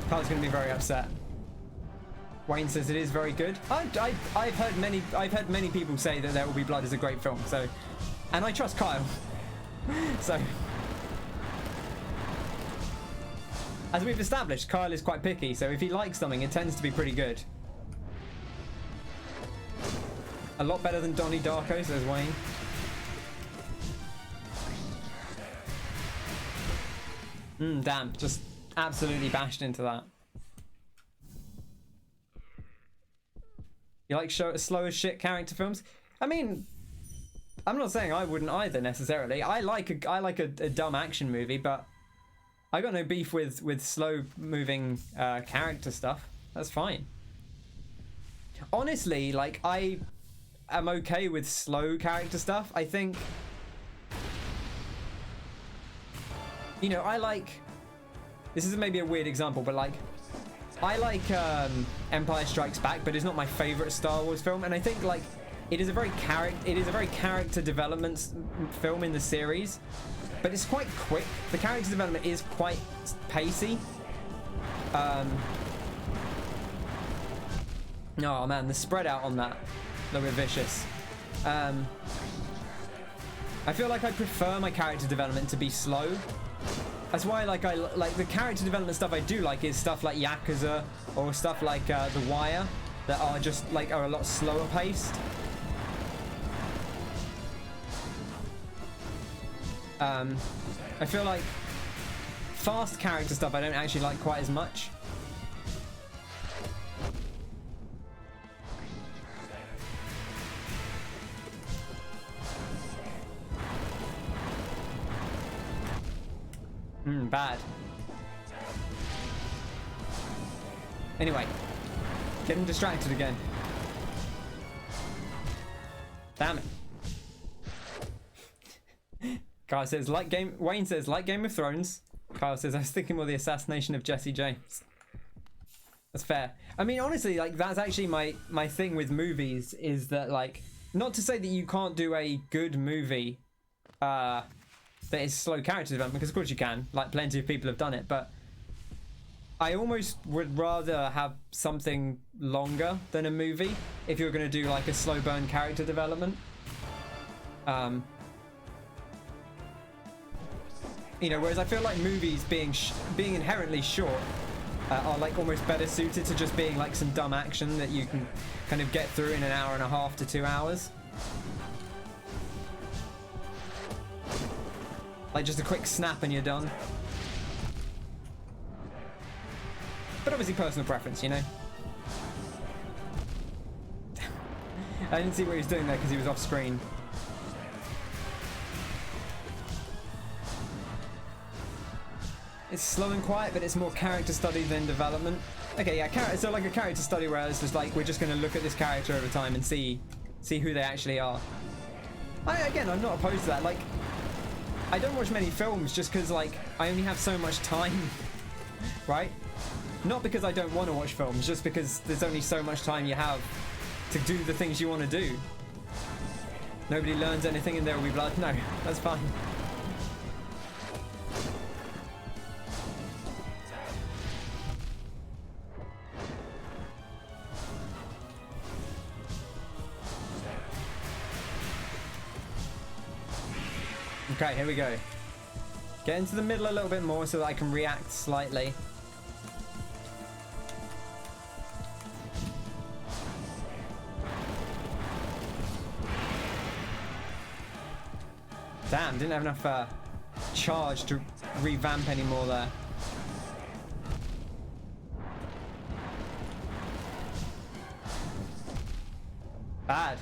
Carl's going to be very upset. Wayne says it is very good. I've heard many people say that There Will Be Blood is a great film. So, and I trust Kyle. So, as we've established, Kyle is quite picky. So if he likes something, it tends to be pretty good. A lot better than Donnie Darko, says Wayne. Damn, just absolutely bashed into that. You like slow as shit character films? I mean, I'm not saying I wouldn't either necessarily. I like a dumb action movie, but I got no beef with slow moving character stuff. That's fine. Honestly, like I'm okay with slow character stuff. I think, you know, I like, this is maybe a weird example, but like, I like Empire Strikes Back, but it's not my favorite Star Wars film. And I think like it is a very character development film in the series, but it's quite quick. The character development is quite pacey. Oh man, the spread out on that, a little bit vicious. I feel like I prefer my character development to be slow. That's why I like the character development stuff I do like is stuff like Yakuza or stuff like The Wire that are just like are a lot slower paced. I feel like fast character stuff I don't actually like quite as much. Bad. Anyway, getting distracted again. Damn it. Kyle says, like game. Wayne says, like Game of Thrones. Kyle says, I was thinking more the assassination of Jesse James. That's fair. I mean, honestly, like that's actually my thing with movies is that, like, not to say that you can't do a good movie that is slow character development, because of course you can, like plenty of people have done it, but I almost would rather have something longer than a movie if you're going to do like a slow burn character development. You know, whereas I feel like movies being inherently short are like almost better suited to just being like some dumb action that you can kind of get through in an hour and a half to 2 hours. Like just a quick snap and you're done. But obviously personal preference, you know? I didn't see what he was doing there because he was off screen. It's slow and quiet, but it's more character study than development. Okay, yeah, so like a character study where it's just like, we're just going to look at this character over time and see who they actually are. Again, I'm not opposed to that. Like, I don't watch many films just because, like, I only have so much time, right? Not because I don't want to watch films, just because there's only so much time you have to do the things you want to do. Nobody learns anything and there will be blood. No, that's fine. Okay, here we go. Get into the middle a little bit more so that I can react slightly. Damn, didn't have enough charge to revamp anymore there. Bad.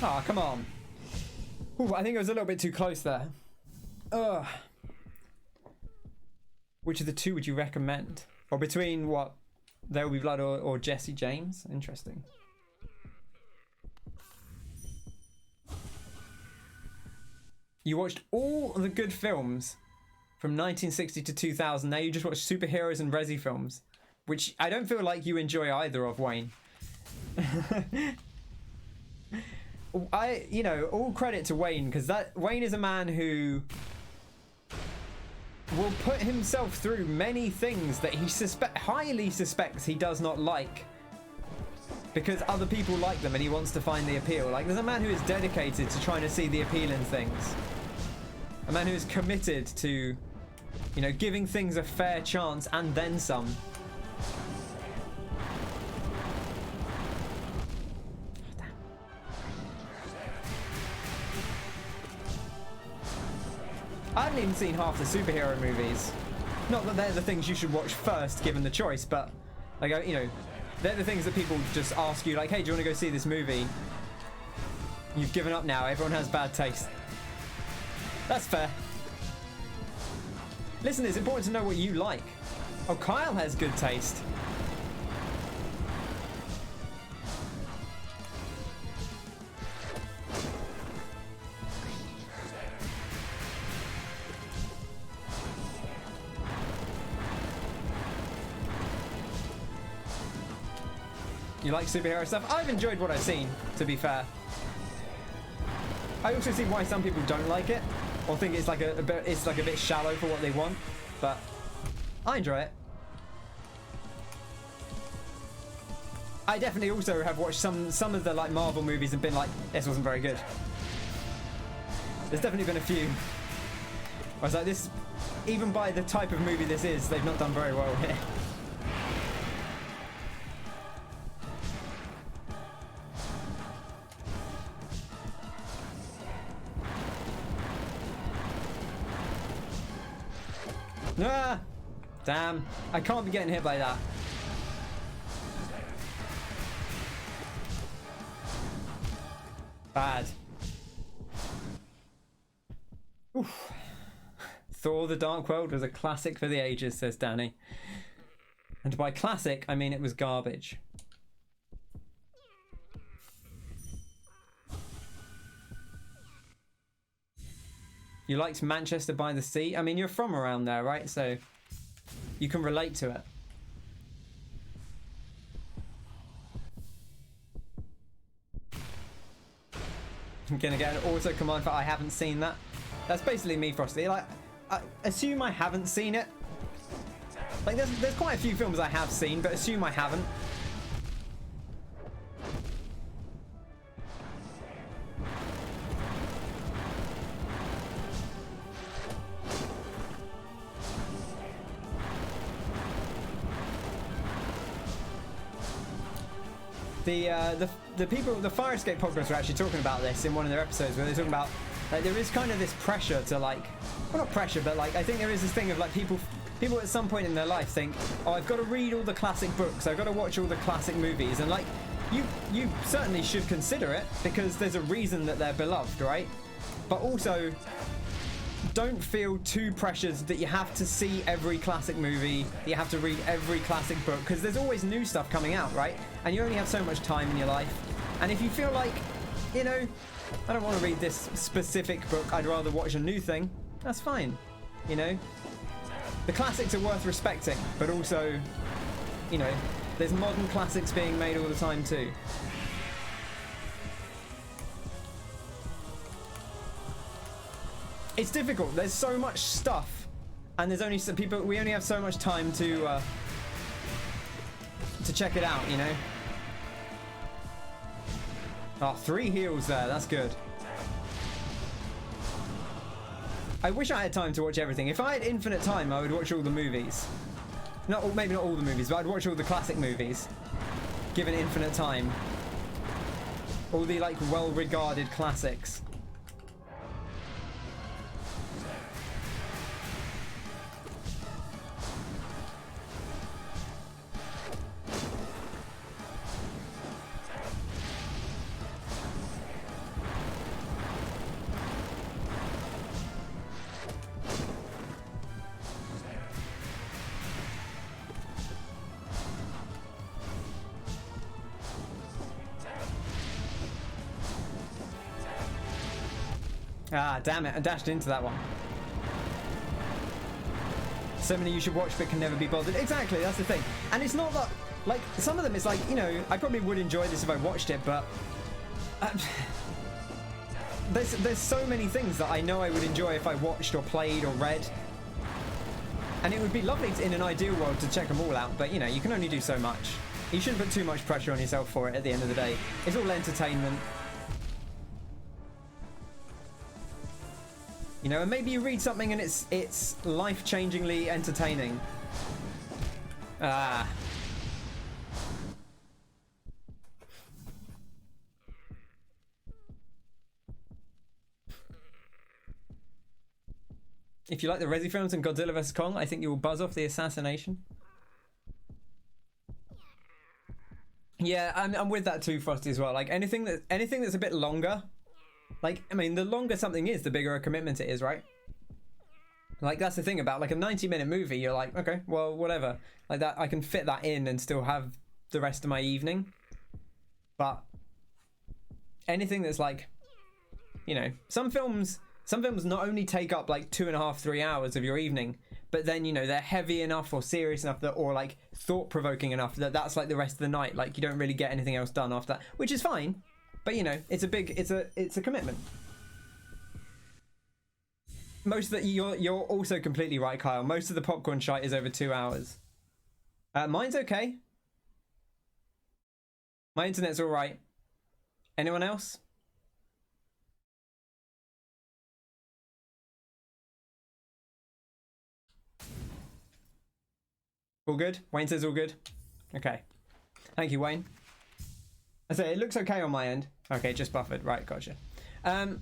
Oh, come on. Ooh, I think it was a little bit too close there. Ugh. Which of the two would you recommend? Or between what? There Will Be Blood or Jesse James? Interesting. You watched all the good films from 1960 to 2000. Now you just watch superheroes and Resi films. Which I don't feel like you enjoy either of, Wayne. You know, all credit to Wayne, because Wayne is a man who will put himself through many things that he highly suspects he does not like, because other people like them and he wants to find the appeal. Like, there's a man who is dedicated to trying to see the appeal in things. A man who is committed to, you know, giving things a fair chance and then some. I haven't even seen half the superhero movies. Not that they're the things you should watch first, given the choice, but, like, you know, they're the things that people just ask you, like, hey, do you want to go see this movie? You've given up now. Everyone has bad taste. That's fair. Listen, it's important to know what you like. Oh, Kyle has good taste. You like superhero stuff? I've enjoyed what I've seen, to be fair. I also see why some people don't like it, or think it's like a bit shallow for what they want, but I enjoy it. I definitely also have watched some of the like Marvel movies and been like, this wasn't very good. There's definitely been a few. I was like, this, even by the type of movie this is, they've not done very well here. Ah! Damn. I can't be getting hit by that. Bad. Oof. Thor: The Dark World was a classic for the ages, says Danny. And by classic, I mean it was garbage. You liked Manchester by the Sea? I mean, you're from around there, right? So you can relate to it. I'm gonna get an auto command for I haven't seen that. That's basically me, Frosty. Like, I assume I haven't seen it. Like, there's quite a few films I have seen, but assume I haven't. The people, the Fire Escape podcast were actually talking about this in one of their episodes where they're talking about Like, there is kind of this pressure to, like, well, not pressure, but, like, I think there is this thing of, like, people at some point in their life think, oh, I've got to read all the classic books, I've got to watch all the classic movies, and, like, you certainly should consider it, because there's a reason that they're beloved, right? But also, don't feel too pressured that you have to see every classic movie, that you have to read every classic book, because there's always new stuff coming out, right? And you only have so much time in your life. And if you feel like, you know, I don't want to read this specific book, I'd rather watch a new thing, that's fine, you know? The classics are worth respecting, but also, you know, there's modern classics being made all the time too. It's difficult, there's so much stuff, and there's only some people, we only have so much time to check it out, you know? Oh, 3 heals there, that's good. I wish I had time to watch everything. If I had infinite time, I would watch all the movies. Maybe not all the movies, but I'd watch all the classic movies. Given infinite time. All the, like, well-regarded classics. Ah, damn it, I dashed into that one. So many you should watch but can never be bothered. Exactly, that's the thing. And it's not that, like, some of them it's like, you know, I probably would enjoy this if I watched it, but there's so many things that I know I would enjoy if I watched or played or read. And it would be lovely in an ideal world to check them all out, but, you know, you can only do so much. You shouldn't put too much pressure on yourself for it at the end of the day. It's all entertainment. You know, and maybe you read something and it's life-changingly entertaining. Ah. If you like the Resi films and Godzilla vs. Kong, I think you will buzz off the assassination. Yeah, I'm with that too, Frosty, as well. Like, anything that's a bit longer. Like, I mean, the longer something is, the bigger a commitment it is, right? Like, that's the thing about, like, a 90-minute movie, you're like, okay, well, whatever. Like, that, I can fit that in and still have the rest of my evening. But anything that's, like, you know, some films not only take up, like, 2.5, 3 hours of your evening, but then, you know, they're heavy enough or serious enough that, or, like, thought-provoking enough that that's, like, the rest of the night. Like, you don't really get anything else done after that, which is fine. But, you know, it's a commitment. Most of the, you're also completely right, Kyle. Most of the popcorn shite is over 2 hours. Mine's okay. My internet's all right. Anyone else? All good? Wayne says all good. Okay. Thank you, Wayne. I say it looks okay on my end. Okay, just buffered. Right, gotcha. But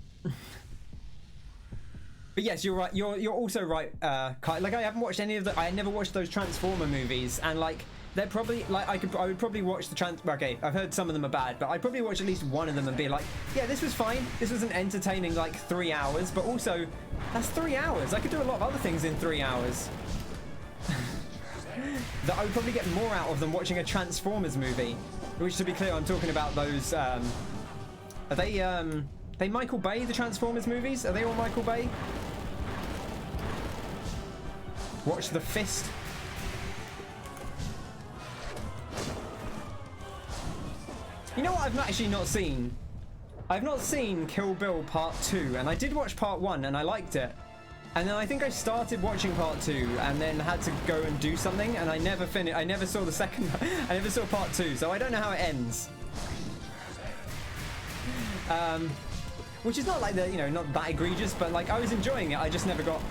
yes, you're right. You're also right, Kai. Like, I haven't watched any of the. I never watched those Transformer movies, and like they're probably like I would probably watch the Okay, I've heard some of them are bad, but I'd probably watch at least one of them and be like, yeah, this was fine. This was an entertaining like 3 hours, but also that's 3 hours. I could do a lot of other things in 3 hours. That I would probably get more out of than watching a Transformers movie. Which, to be clear, I'm talking about those. Are they Michael Bay, the Transformers movies? Are they all Michael Bay? Watch The Fist. You know what I've actually not seen? I've not seen Kill Bill Part 2, and I did watch Part 1 and I liked it. And then I think I started watching Part 2 and then had to go and do something, and I never finished. I never saw the second. I never saw Part 2, so I don't know how it ends. Which is not like the, you know, not that egregious, but like I was enjoying it. I just never got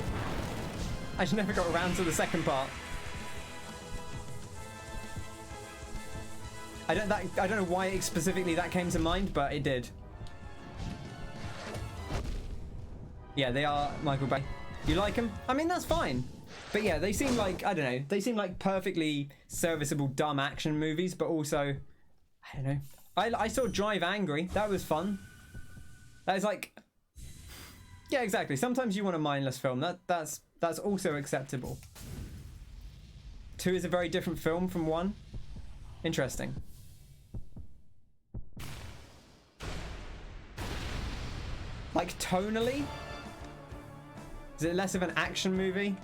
around to the second part. I don't know why specifically that came to mind, but it did. Yeah, they are Michael Bay. You like them? I mean, that's fine. But yeah, they seem like, I don't know, they seem like perfectly serviceable dumb action movies, but also, I don't know. I saw Drive Angry. That was fun. That is like, yeah, exactly. Sometimes you want a mindless film. That's also acceptable. 2 is a very different film from 1. Interesting. Like tonally? Is it less of an action movie?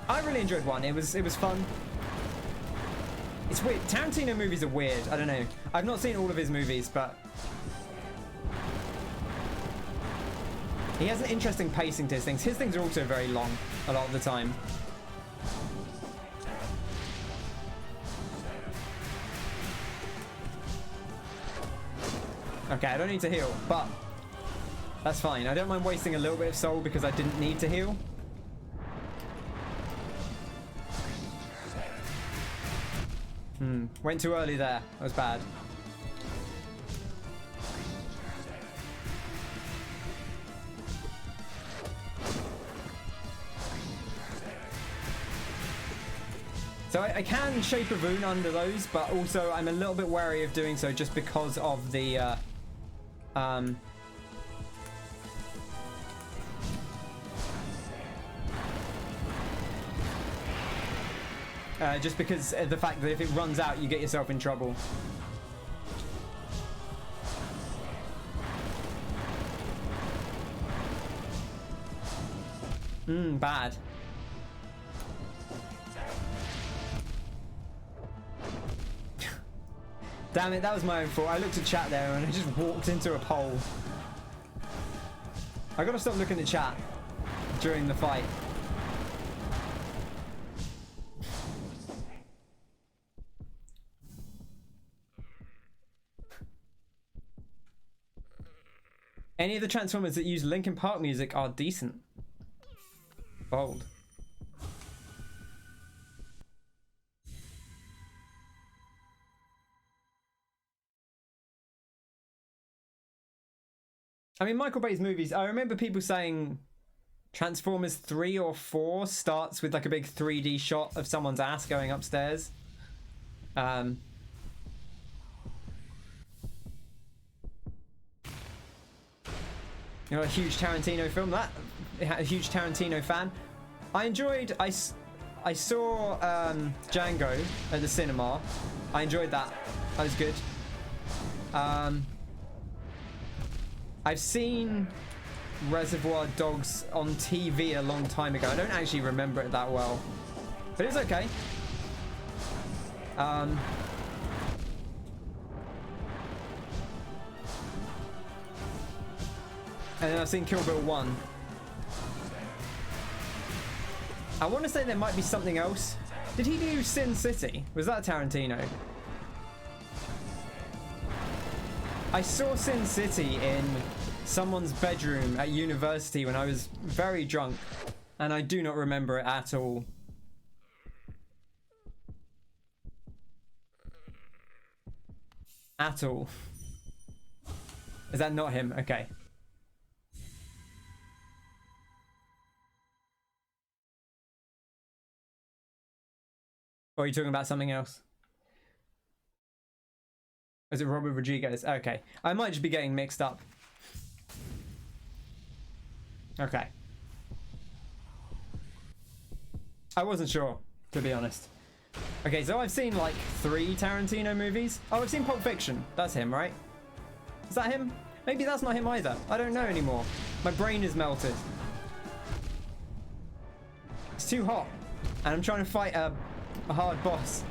I really enjoyed 1. It was fun. It's weird. Tarantino movies are weird. I don't know. I've not seen all of his movies, but he has an interesting pacing to his things. His things are also very long a lot of the time. Okay, I don't need to heal, but that's fine. I don't mind wasting a little bit of soul because I didn't need to heal. Went too early there. That was bad. So I can shape a rune under those, but also I'm a little bit wary of doing so just because of the just because of the fact that if it runs out, you get yourself in trouble. Bad. Damn it, that was my own fault. I looked at chat there and I just walked into a pole. I gotta stop looking at chat during the fight. Any of the Transformers that use Linkin Park music are decent. Bold. I mean, Michael Bay's movies, I remember people saying Transformers 3 or 4 starts with like a big 3D shot of someone's ass going upstairs. You know, a huge Tarantino film. A huge Tarantino fan. I saw Django at the cinema. I enjoyed that. That was good. I've seen Reservoir Dogs on TV a long time ago. I don't actually remember it that well, but it's okay. And then I've seen Kill Bill 1. I want to say there might be something else. Did he do Sin City? Was that Tarantino? I saw Sin City in someone's bedroom at university when I was very drunk, and I do not remember it at all. At all. Is that not him? Okay. Or are you talking about something else? Is it Robert Rodriguez? Okay. I might just be getting mixed up. Okay. I wasn't sure, to be honest. Okay, so I've seen like 3 Tarantino movies. Oh, I've seen Pulp Fiction. That's him, right? Is that him? Maybe that's not him either. I don't know anymore. My brain is melted. It's too hot. And I'm trying to fight a hard boss.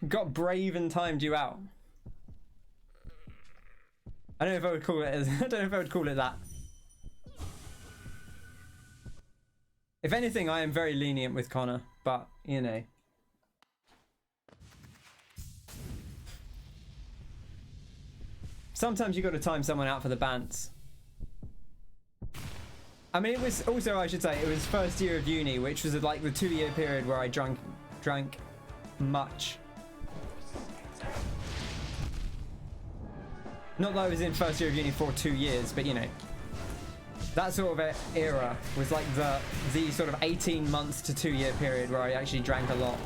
Got brave and timed you out. I don't know if I would call it I don't know if I would call it that. If anything, I am very lenient with Connor, but you know. Sometimes you got to time someone out for the bants. I mean, it was also, I should say, it was first year of uni, which was like the 2-year period where I drank much. Not that I was in first year of uni for 2 years, but you know, that sort of era was like the sort of 18 months to 2-year period where I actually drank a lot.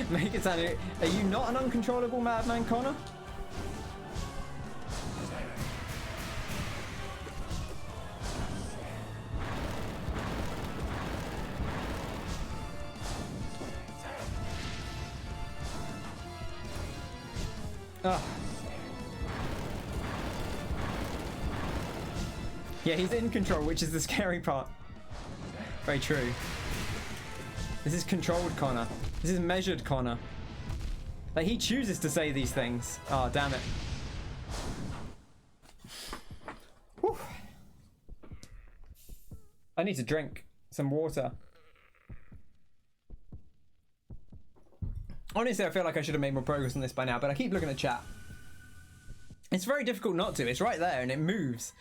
Make it sound. Are you not an uncontrollable madman, Connor? Oh. Yeah, he's in control, which is the scary part. Very true. This is controlled Connor. This is measured Connor. Like, he chooses to say these things. Oh, damn it. Whew. I need to drink some water. Honestly, I feel like I should have made more progress on this by now, but I keep looking at chat. It's very difficult not to. It's right there and it moves.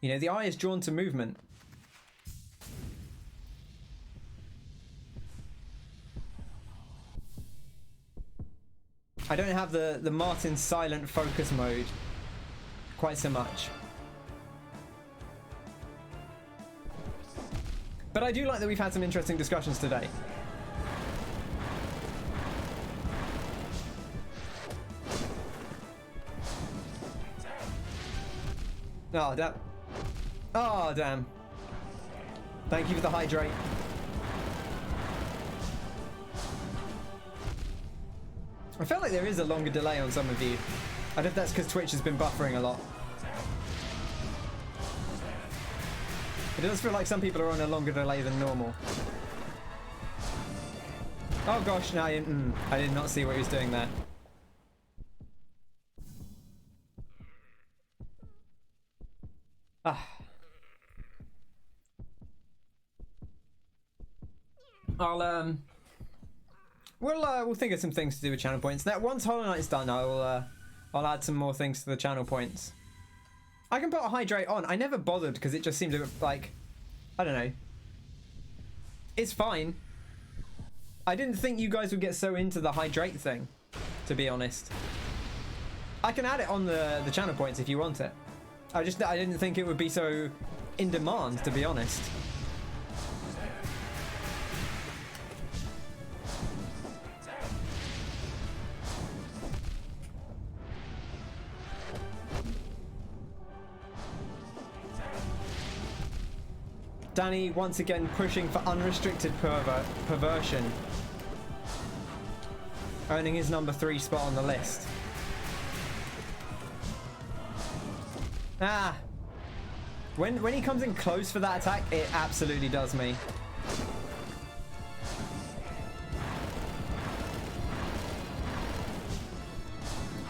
You know, the eye is drawn to movement. I don't have the Martin silent focus mode quite so much. But I do like that we've had some interesting discussions today. Oh, damn. Oh, damn. Thank you for the hydrate. I feel like there is a longer delay on some of you. I don't know if that's because Twitch has been buffering a lot. It does feel like some people are on a longer delay than normal. Oh gosh, no, I did not see what he was doing there. Ah. We'll think of some things to do with channel points. Now, once Hollow Knight is done, I'll add some more things to the channel points. I can put a hydrate on. I never bothered because it just seemed like, I don't know. It's fine. I didn't think you guys would get so into the hydrate thing, to be honest. I can add it on the channel points if you want it. I didn't think it would be so in demand, to be honest. Danny once again pushing for unrestricted perversion, earning his number 3 spot on the list. Ah, when he comes in close for that attack, it absolutely does me.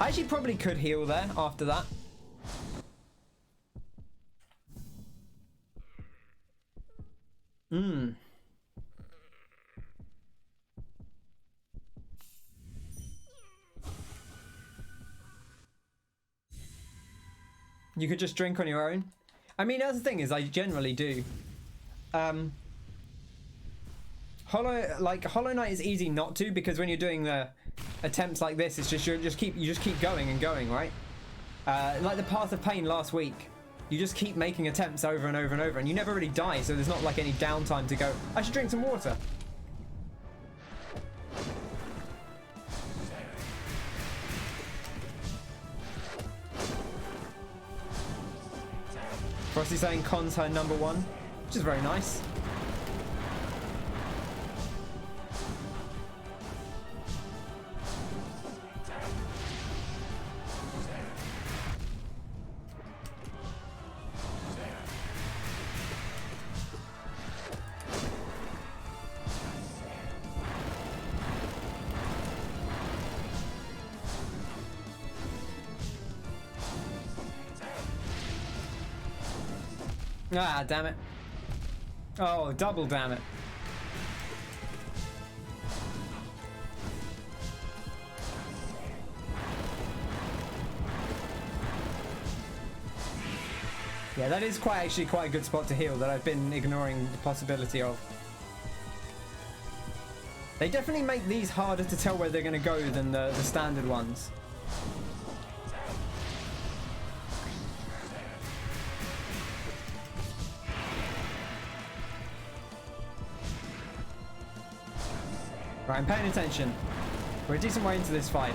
I actually probably could heal there after that. You could just drink on your own. I mean, that's the thing is, I generally do. Hollow Knight is easy not to, because when you're doing the attempts like this, it's just you just keep going and going, right? Like the Path of Pain last week, you just keep making attempts over and over and over, and you never really die, so there's not like any downtime to go, I should drink some water. Frosty saying Con's her number 1, which is very nice. Ah, damn it. Oh, double damn it. Yeah, that is actually quite a good spot to heal that I've been ignoring the possibility of. They definitely make these harder to tell where they're going to go than the standard ones. Right, I'm paying attention. We're a decent way into this fight.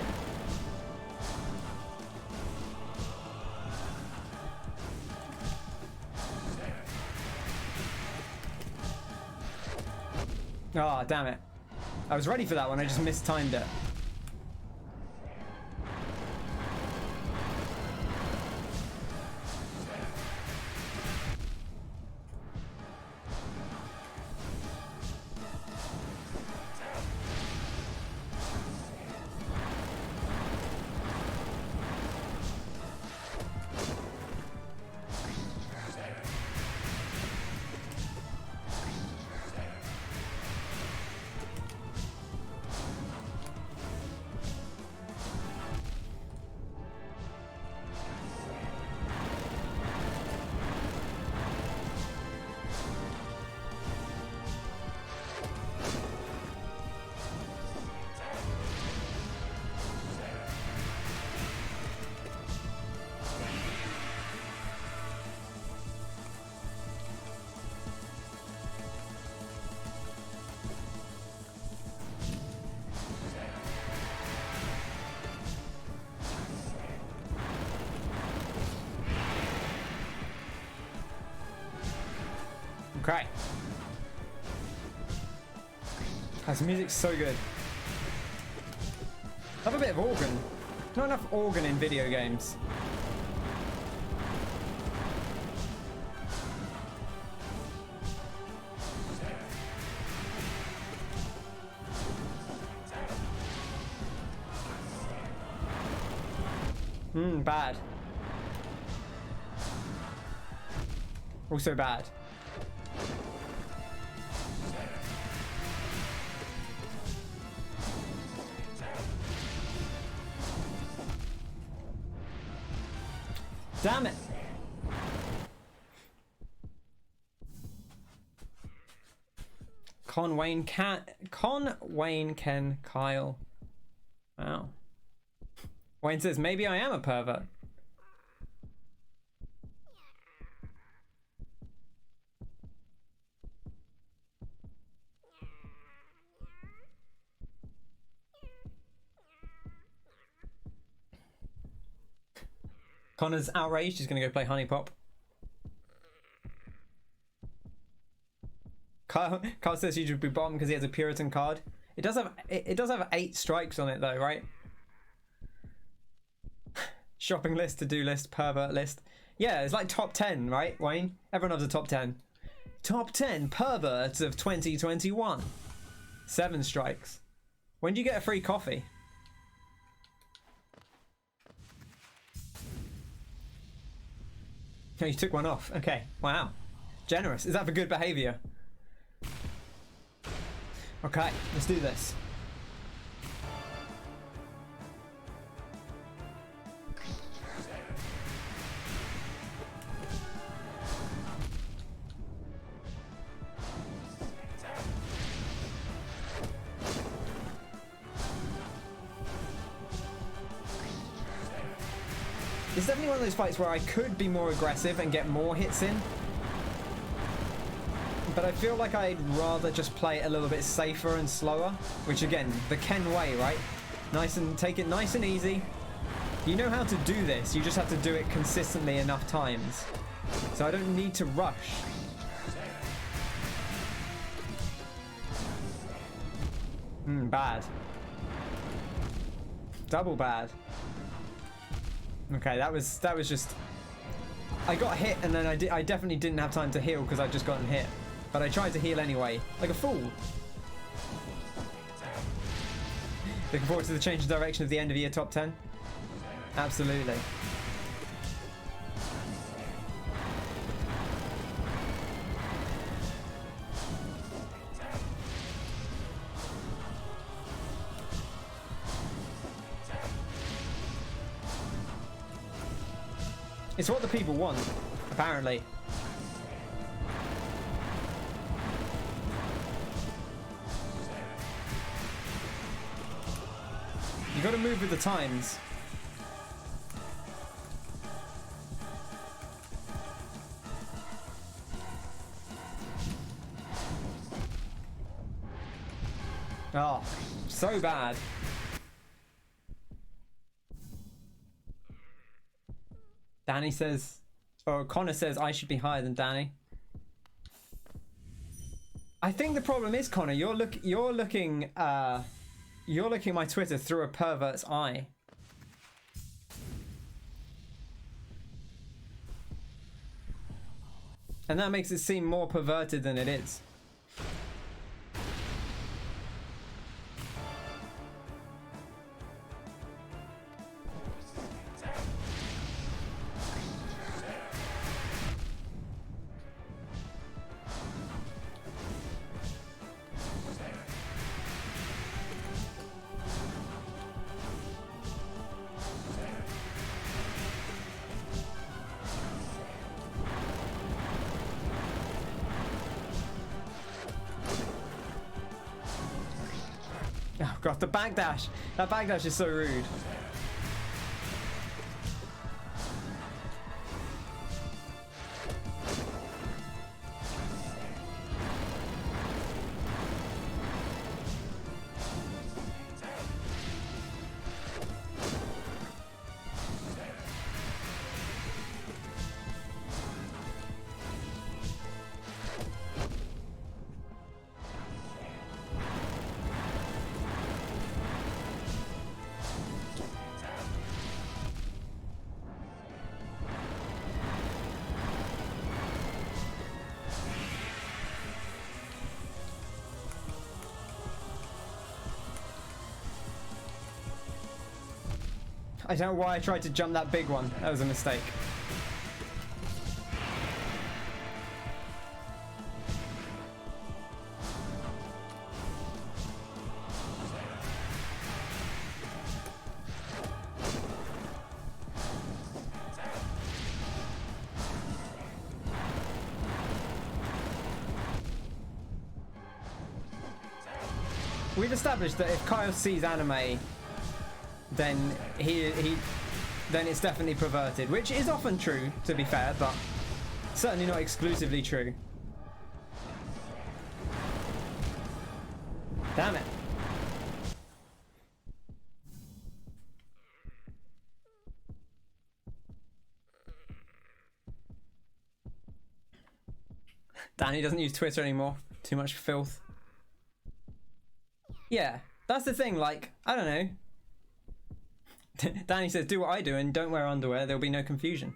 Oh, damn it. I was ready for that one, I just mistimed it. Okay. This music's so good. Have a bit of organ. Not enough organ in video games. Bad. Also bad. Damn it. Con, Wayne, Ken, Kyle. Wow. Wayne says, maybe I am a pervert. Connor's outraged. He's going to go play Honey Pop. Kyle says he should be bottom because he has a Puritan card. It does have 8 strikes on it though, right? Shopping list, to-do list, pervert list. Yeah, it's like top 10, right, Wayne? Everyone loves a top 10. Top 10 perverts of 2021. 7 strikes. When do you get a free coffee? Oh, you took one off. Okay. Wow. Generous. Is that for good behavior? Okay, let's do this. It's definitely one of those fights where I could be more aggressive and get more hits in. But I feel like I'd rather just play it a little bit safer and slower. Which again, the Ken way, right? Take it nice and easy. You know how to do this, you just have to do it consistently enough times. So I don't need to rush. Bad. Double bad. Okay, that was just... I got hit and then I definitely didn't have time to heal because I'd just gotten hit. But I tried to heal anyway, like a fool. Looking forward to the change of direction of the end of year top 10? Absolutely. It's what the people want, apparently. You gotta move with the times. Oh, so bad. Danny says, or Connor says, I should be higher than Danny. I think the problem is, Connor, you're looking my Twitter through a pervert's eye. And that makes it seem more perverted than it is. Oh god, the backdash! That backdash is so rude. I don't know why I tried to jump that big one. That was a mistake. We've established that if Kyle sees anime, then then it's definitely perverted, which is often true, to be fair, but certainly not exclusively true. Damn it. Danny doesn't use Twitter anymore. Too much filth. Yeah, that's the thing, like, I don't know. Danny says, do what I do and don't wear underwear, there'll be no confusion.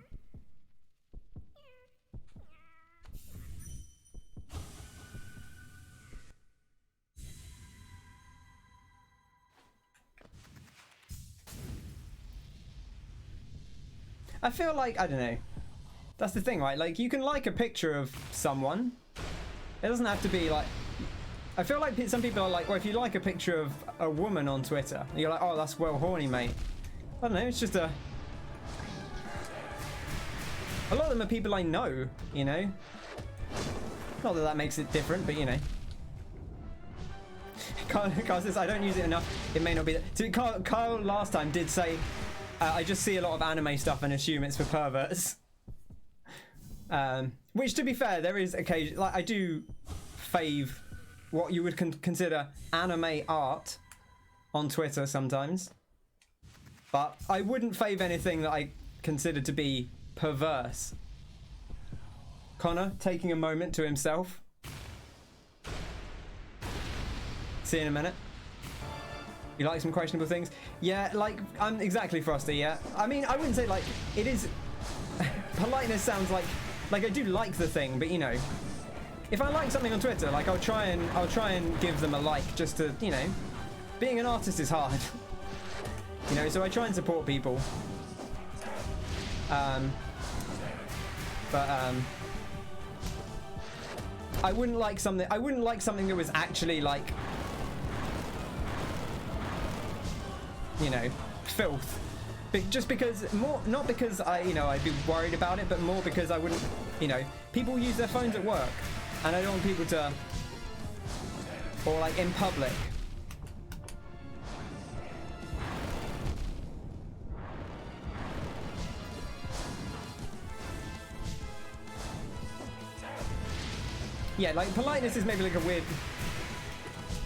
I feel like, I don't know. That's the thing, right? Like, you can like a picture of someone. It doesn't have to be like... I feel like some people are like, well, if you like a picture of a woman on Twitter, you're like, oh, that's well horny, mate. I don't know, it's just a lot of them are people I know, you know? Not that that makes it different, but you know. Carl says, I don't use it enough, it may not be that. So Carl last time did say, I just see a lot of anime stuff and assume it's for perverts. Which, to be fair, there is occasion, like, I do fave what you would consider anime art on Twitter sometimes. But I wouldn't fave anything that I consider to be perverse. Connor, taking a moment to himself. See you in a minute. You like some questionable things? Yeah, like, I'm exactly Frosty, yeah. I mean, I wouldn't say, like, it is... politeness sounds like I do like the thing, but, you know, if I like something on Twitter, like, I'll try and give them a like, just to, you know, being an artist is hard. You know, so I try and support people. I wouldn't like something that was actually like, you know, filth. just because not because I'd be worried about it, but more because I wouldn't, people use their phones at work, and I don't want people to, or like in public. Yeah, like politeness is maybe like a weird.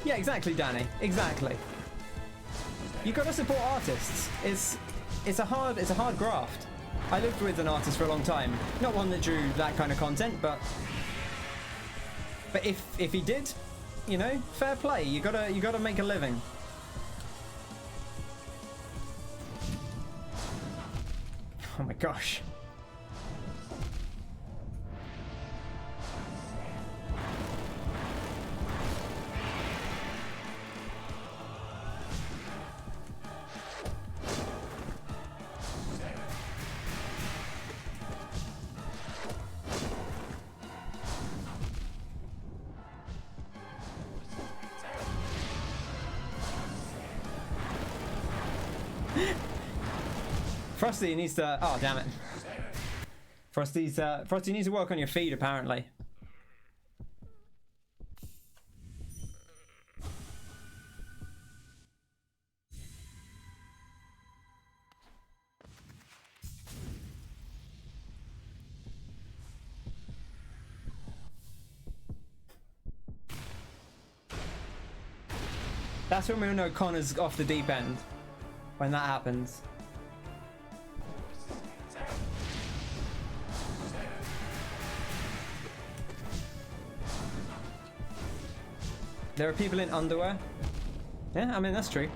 Yeah, exactly, Danny. Exactly. You gotta support artists. It's a hard graft. I lived with an artist for a long time. Not one that drew that kind of content, but if he did, fair play. You gotta make a living. Oh my gosh. Frosty needs to. Oh, damn it. Frosty needs to work on your feed, apparently. That's when we'll know Connor's off the deep end. When that happens. There are people in underwear. Yeah, I mean, that's true.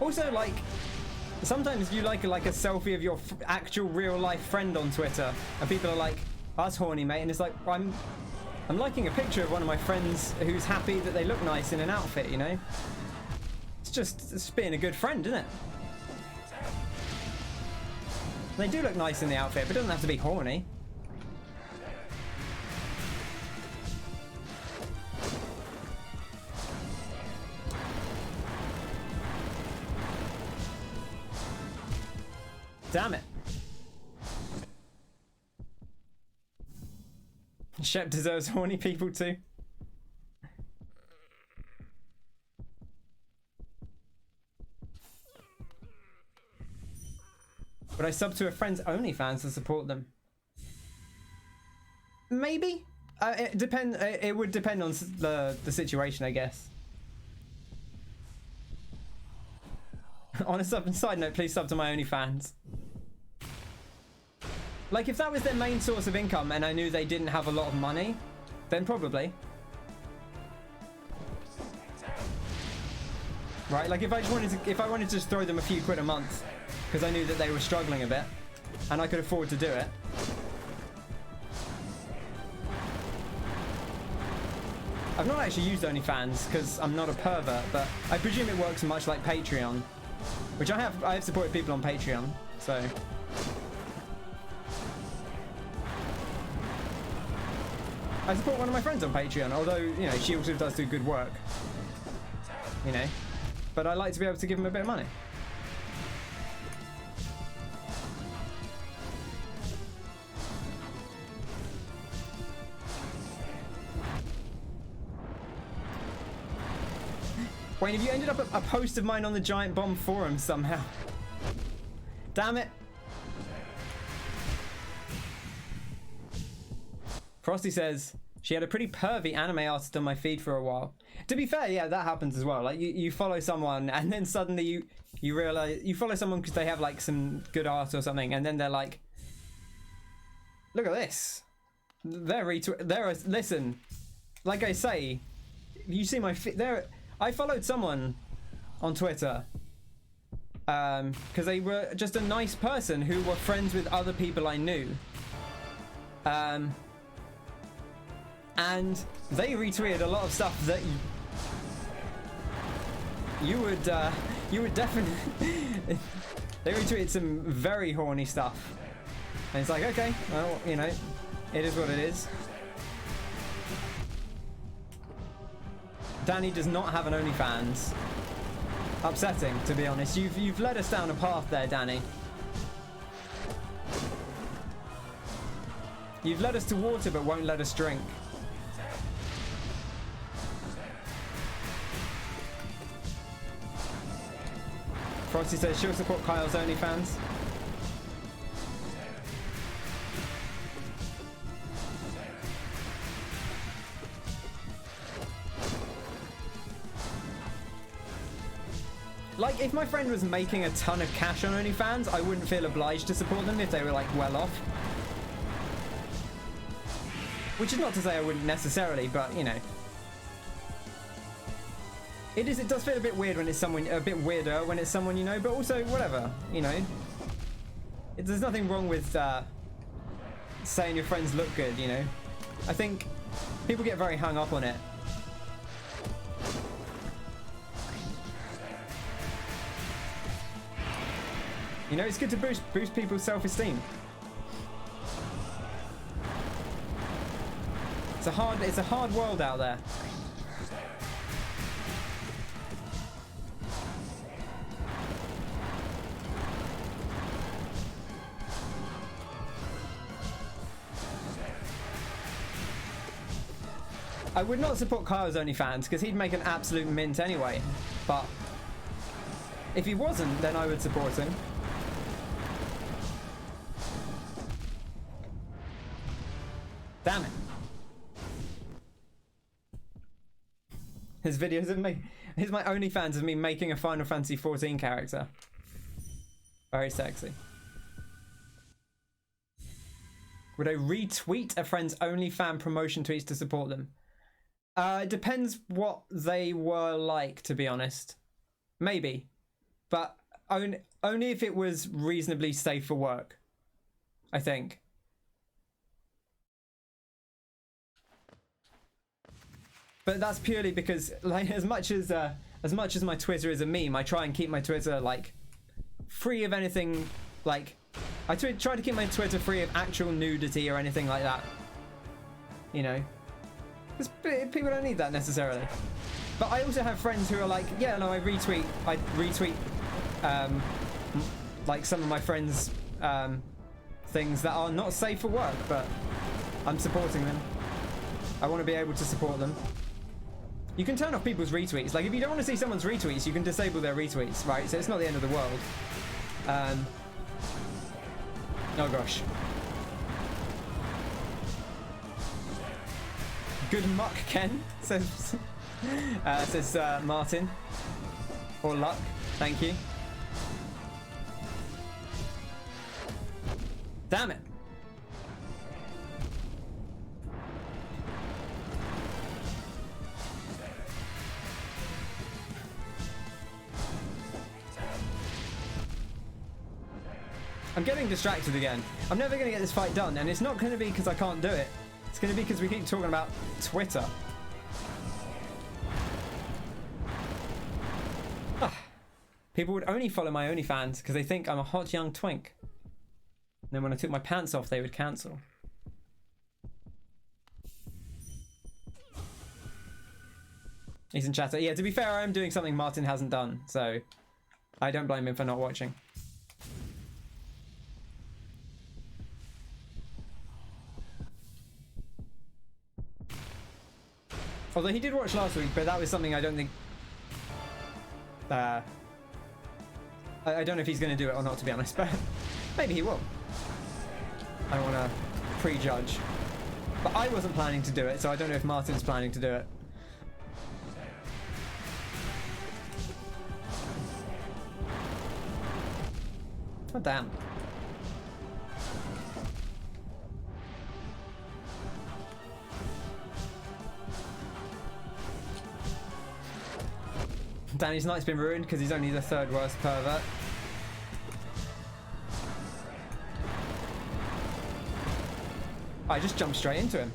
Also, like, sometimes you like a selfie of your actual real life friend on Twitter, and people are like, oh, "That's horny, mate," and it's like, I'm liking a picture of one of my friends who's happy that they look nice in an outfit, It's just being a good friend, isn't it? They do look nice in the outfit, but it doesn't have to be horny. Damn it. Shep deserves horny people too. Would I sub to a friend's OnlyFans to support them? Maybe. It would depend on the situation, I guess. On a side note, please sub to my OnlyFans. Like, if that was their main source of income and I knew they didn't have a lot of money, then probably. Right? Like, if I wanted to just throw them a few quid a month because I knew that they were struggling a bit and I could afford to do it. I've not actually used OnlyFans because I'm not a pervert, but I presume it works much like Patreon, which I have supported people on Patreon, so. I support one of my friends on Patreon, although, she also does do good work. But I like to be able to give him a bit of money. Wayne, have you ended up a post of mine on the Giant Bomb forum somehow? Damn it. Frosty says, she had a pretty pervy anime artist on my feed for a while. To be fair, yeah, that happens as well. Like, you follow someone and then suddenly you realize, you follow someone because they have like some good art or something, and then they're like, look at this. Listen, like I say, you see my feed, I followed someone on Twitter because they were just a nice person who were friends with other people I knew. And they retweeted a lot of stuff that you would definitely. They retweeted some very horny stuff, and it's like, okay, well, it is what it is. Danny does not have an OnlyFans. Upsetting, to be honest. You've led us down a path there, Danny. You've led us to water, but won't let us drink. Frosty says she'll support Kyle's OnlyFans. Like, if my friend was making a ton of cash on OnlyFans, I wouldn't feel obliged to support them if they were, like, well off. Which is not to say I wouldn't necessarily, but, you know. It does feel a bit weird when it's someone, a bit weirder when it's someone you know, but also, whatever, you know. There's nothing wrong with saying your friends look good, you know. I think people get very hung up on it. You know, it's good to boost people's self-esteem. It's a hard world out there. I would not support Kyle's OnlyFans because he'd make an absolute mint anyway. But if he wasn't, then I would support him. Damn it. His videos of me. Here's my OnlyFans of me making a Final Fantasy 14 character. Very sexy. Would I retweet a friend's OnlyFans promotion tweets to support them? It depends what they were like, to be honest. Maybe. But only if it was reasonably safe for work, I think. But that's purely because, like, as much as my Twitter is a meme, I try and keep my Twitter, like, free of anything, like, I try to keep my Twitter free of actual nudity or anything like that. You know? Because people don't need that necessarily. But I also have friends who are like, yeah, no, I retweet, like, some of my friends' things that are not safe for work, but I'm supporting them. I want to be able to support them. You can turn off people's retweets. Like, if you don't want to see someone's retweets, you can disable their retweets, right? So it's not the end of the world. Oh gosh. Good muck, Ken, says Martin. Or luck, thank you. Damn it. I'm getting distracted again. I'm never going to get this fight done, and it's not going to be because I can't do it. It's going to be because we keep talking about Twitter. People would only follow my OnlyFans because they think I'm a hot young twink. And then when I took my pants off, they would cancel. He's in chatter. Yeah, to be fair, I am doing something Martin hasn't done, so I don't blame him for not watching. Although he did watch last week, but that was something I don't think... I don't know if he's going to do it or not, to be honest, but maybe he will. I don't want to prejudge. But I wasn't planning to do it, so I don't know if Martin's planning to do it. Oh, damn. Danny's night's been ruined because he's only the third worst pervert. I just jumped straight into him.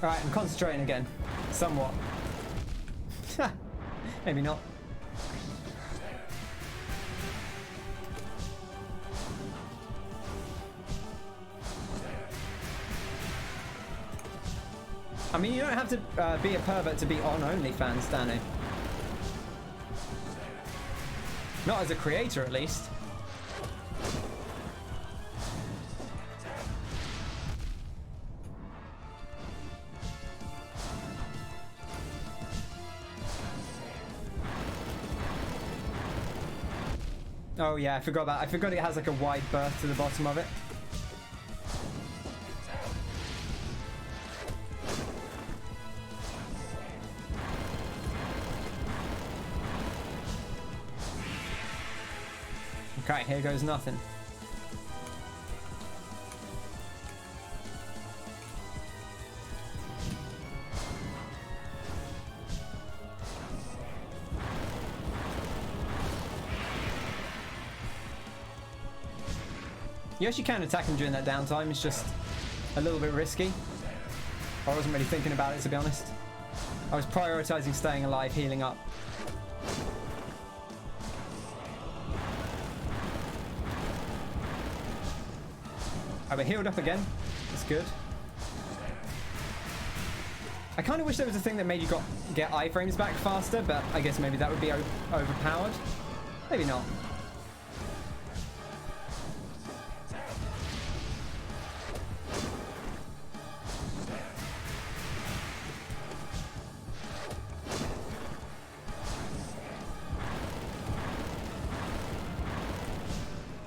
Alright, I'm concentrating again. Somewhat. Maybe not. I mean, you don't have to be a pervert to be on OnlyFans, Danny. Not as a creator, at least. Oh yeah, I forgot that. I forgot it has like a wide berth to the bottom of it. Okay, here goes nothing. You actually can attack him during that downtime, it's just a little bit risky. I wasn't really thinking about it, to be honest. I was prioritizing staying alive, healing up. We're healed up again. That's good. I kind of wish there was a thing that made you get iframes back faster, but I guess maybe that would be overpowered. Maybe not.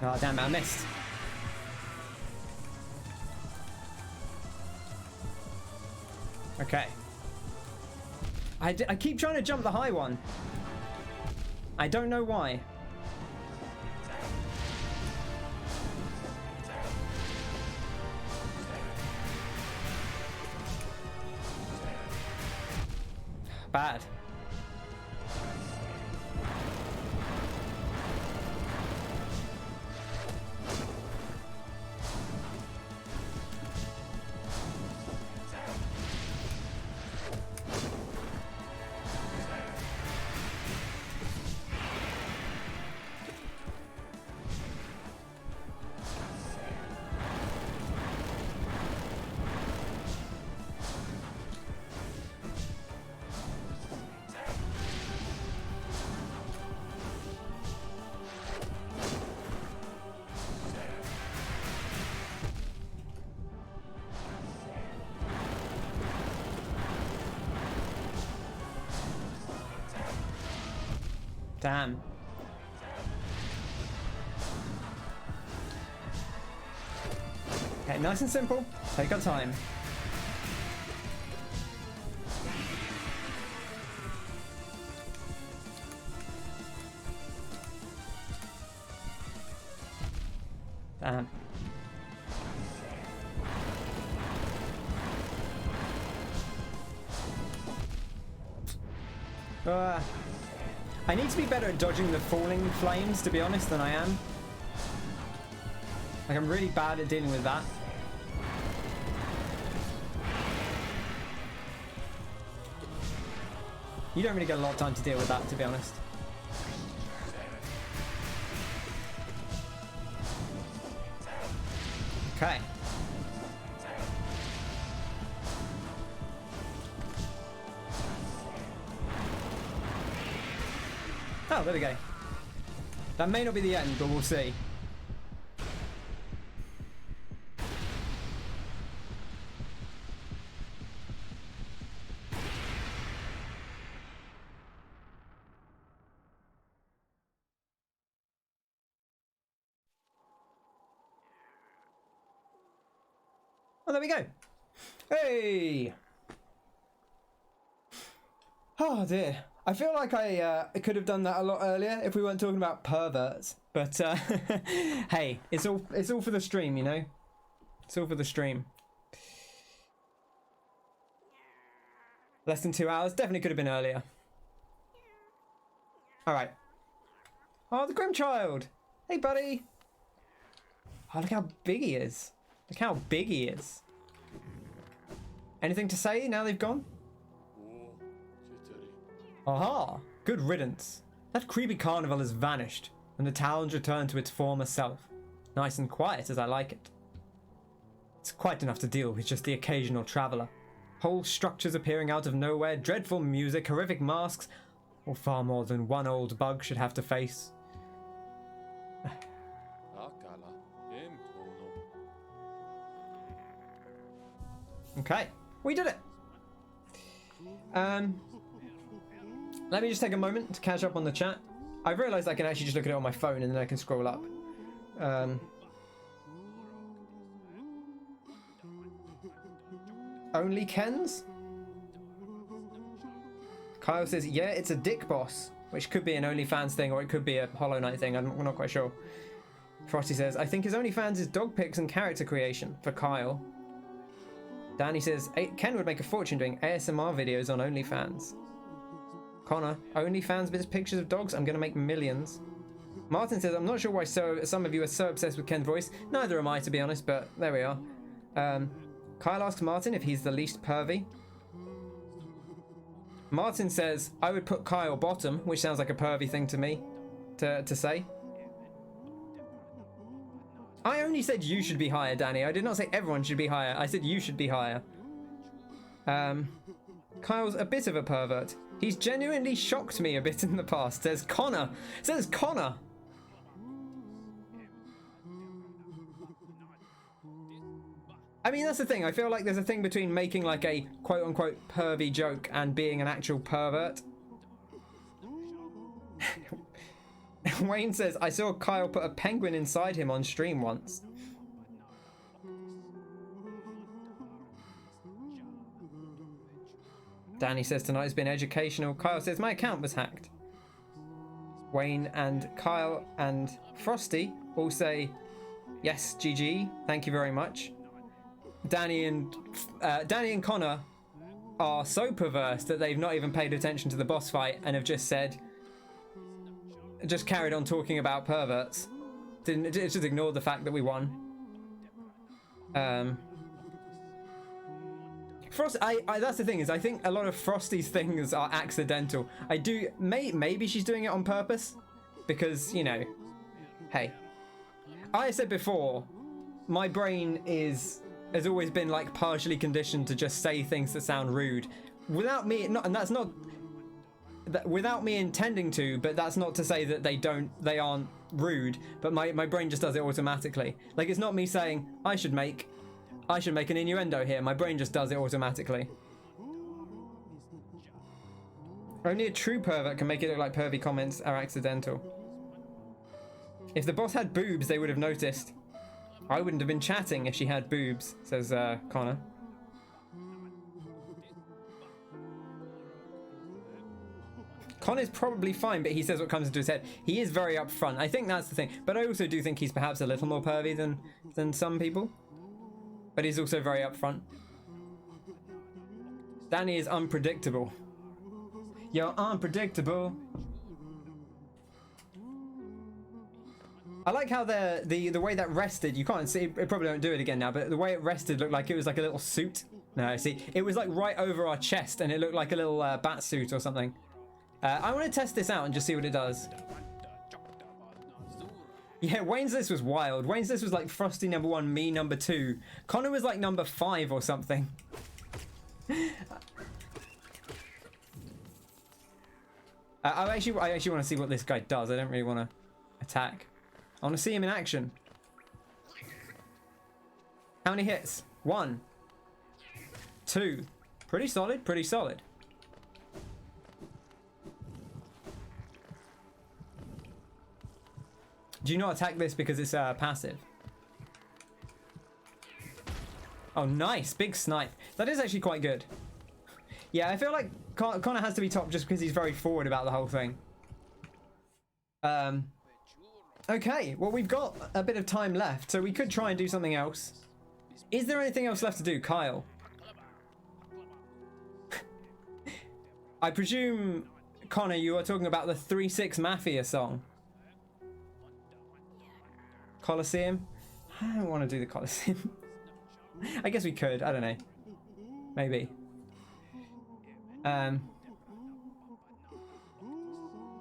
Oh, damn it, I missed. Okay. I keep trying to jump the high one. I don't know why. Bad. Damn. Okay, nice and simple. Take our time. Damn. I need to be better at dodging the falling flames, to be honest, than I am. Like, I'm really bad at dealing with that. You don't really get a lot of time to deal with that, to be honest. Okay. Oh, there we go. That may not be the end, but we'll see. Oh, there we go. Hey! Oh dear. I feel like I could have done that a lot earlier if we weren't talking about perverts. But hey, it's all for the stream, you know? It's all for the stream. Less than 2 hours. Definitely could have been earlier. Alright. Oh, the Grimm child. Hey, buddy. Oh, look how big he is. Look how big he is. Anything to say now they've gone? Aha! Good riddance. That creepy carnival has vanished, and the town's returned to its former self. Nice and quiet as I like it. It's quite enough to deal with just the occasional traveller. Whole structures appearing out of nowhere, dreadful music, horrific masks, or far more than one old bug should have to face. Okay, we did it. Let me just take a moment to catch up on the chat. I've realised I can actually just look at it on my phone and then I can scroll up. Only Ken's? Kyle says, yeah, it's a dick boss, which could be an OnlyFans thing or it could be a Hollow Knight thing. We're not quite sure. Frosty says, I think his OnlyFans is dog pics and character creation for Kyle. Danny says, Ken would make a fortune doing ASMR videos on OnlyFans. Connor, OnlyFans with pictures of dogs? I'm going to make millions. Martin says, I'm not sure why some of you are so obsessed with Ken's voice. Neither am I, to be honest, but there we are. Kyle asks Martin if he's the least pervy. Martin says, I would put Kyle bottom, which sounds like a pervy thing to me to say. I only said you should be higher, Danny. I did not say everyone should be higher. I said you should be higher. Kyle's a bit of a pervert. He's genuinely shocked me a bit in the past, says Connor. Says Connor. I mean, that's the thing. I feel like there's a thing between making like a quote-unquote pervy joke and being an actual pervert. Wayne says, I saw Kyle put a penguin inside him on stream once. Danny says, tonight's been educational. Kyle says, my account was hacked. Wayne and Kyle and Frosty all say, yes, GG, thank you very much. Danny and Connor are so perverse that they've not even paid attention to the boss fight and have just carried on talking about perverts. Just ignored the fact that we won. Frost, that's the thing, is I think a lot of Frosty's things are accidental. Maybe she's doing it on purpose, because, you know, hey, I said before, my brain has always been like partially conditioned to just say things that sound rude, without me without me intending to, but that's not to say that they aren't rude, but my brain just does it automatically. Like, it's not me saying I should make an innuendo here. My brain just does it automatically. Only a true pervert can make it look like pervy comments are accidental. If the boss had boobs, they would have noticed. I wouldn't have been chatting if she had boobs, says Connor. Connor's probably fine, but he says what comes into his head. He is very upfront. I think that's the thing. But I also do think he's perhaps a little more pervy than some people. But he's also very upfront. Danny is unpredictable. You're unpredictable. I like how the way that rested, you can't see, it probably won't do it again now, but the way it rested looked like it was like a little suit. No, see, it was like right over our chest and it looked like a little bat suit or something. I want to test this out and just see what it does. Yeah, Wayne's list was wild. Wayne's list was like Frosty number 1, me number 2. Connor was like number 5 or something. I actually want to see what this guy does. I don't really want to attack. I want to see him in action. How many hits? 1. 2. Pretty solid, pretty solid. Do you not attack this because it's passive? Oh, nice. Big snipe. That is actually quite good. Yeah, I feel like Connor has to be top just because he's very forward about the whole thing. Okay, well, we've got a bit of time left, so we could try and do something else. Is there anything else left to do, Kyle? I presume, Connor, you are talking about the 3-6 Mafia song. Colosseum? I don't want to do the Colosseum. I guess we could, I don't know. maybe.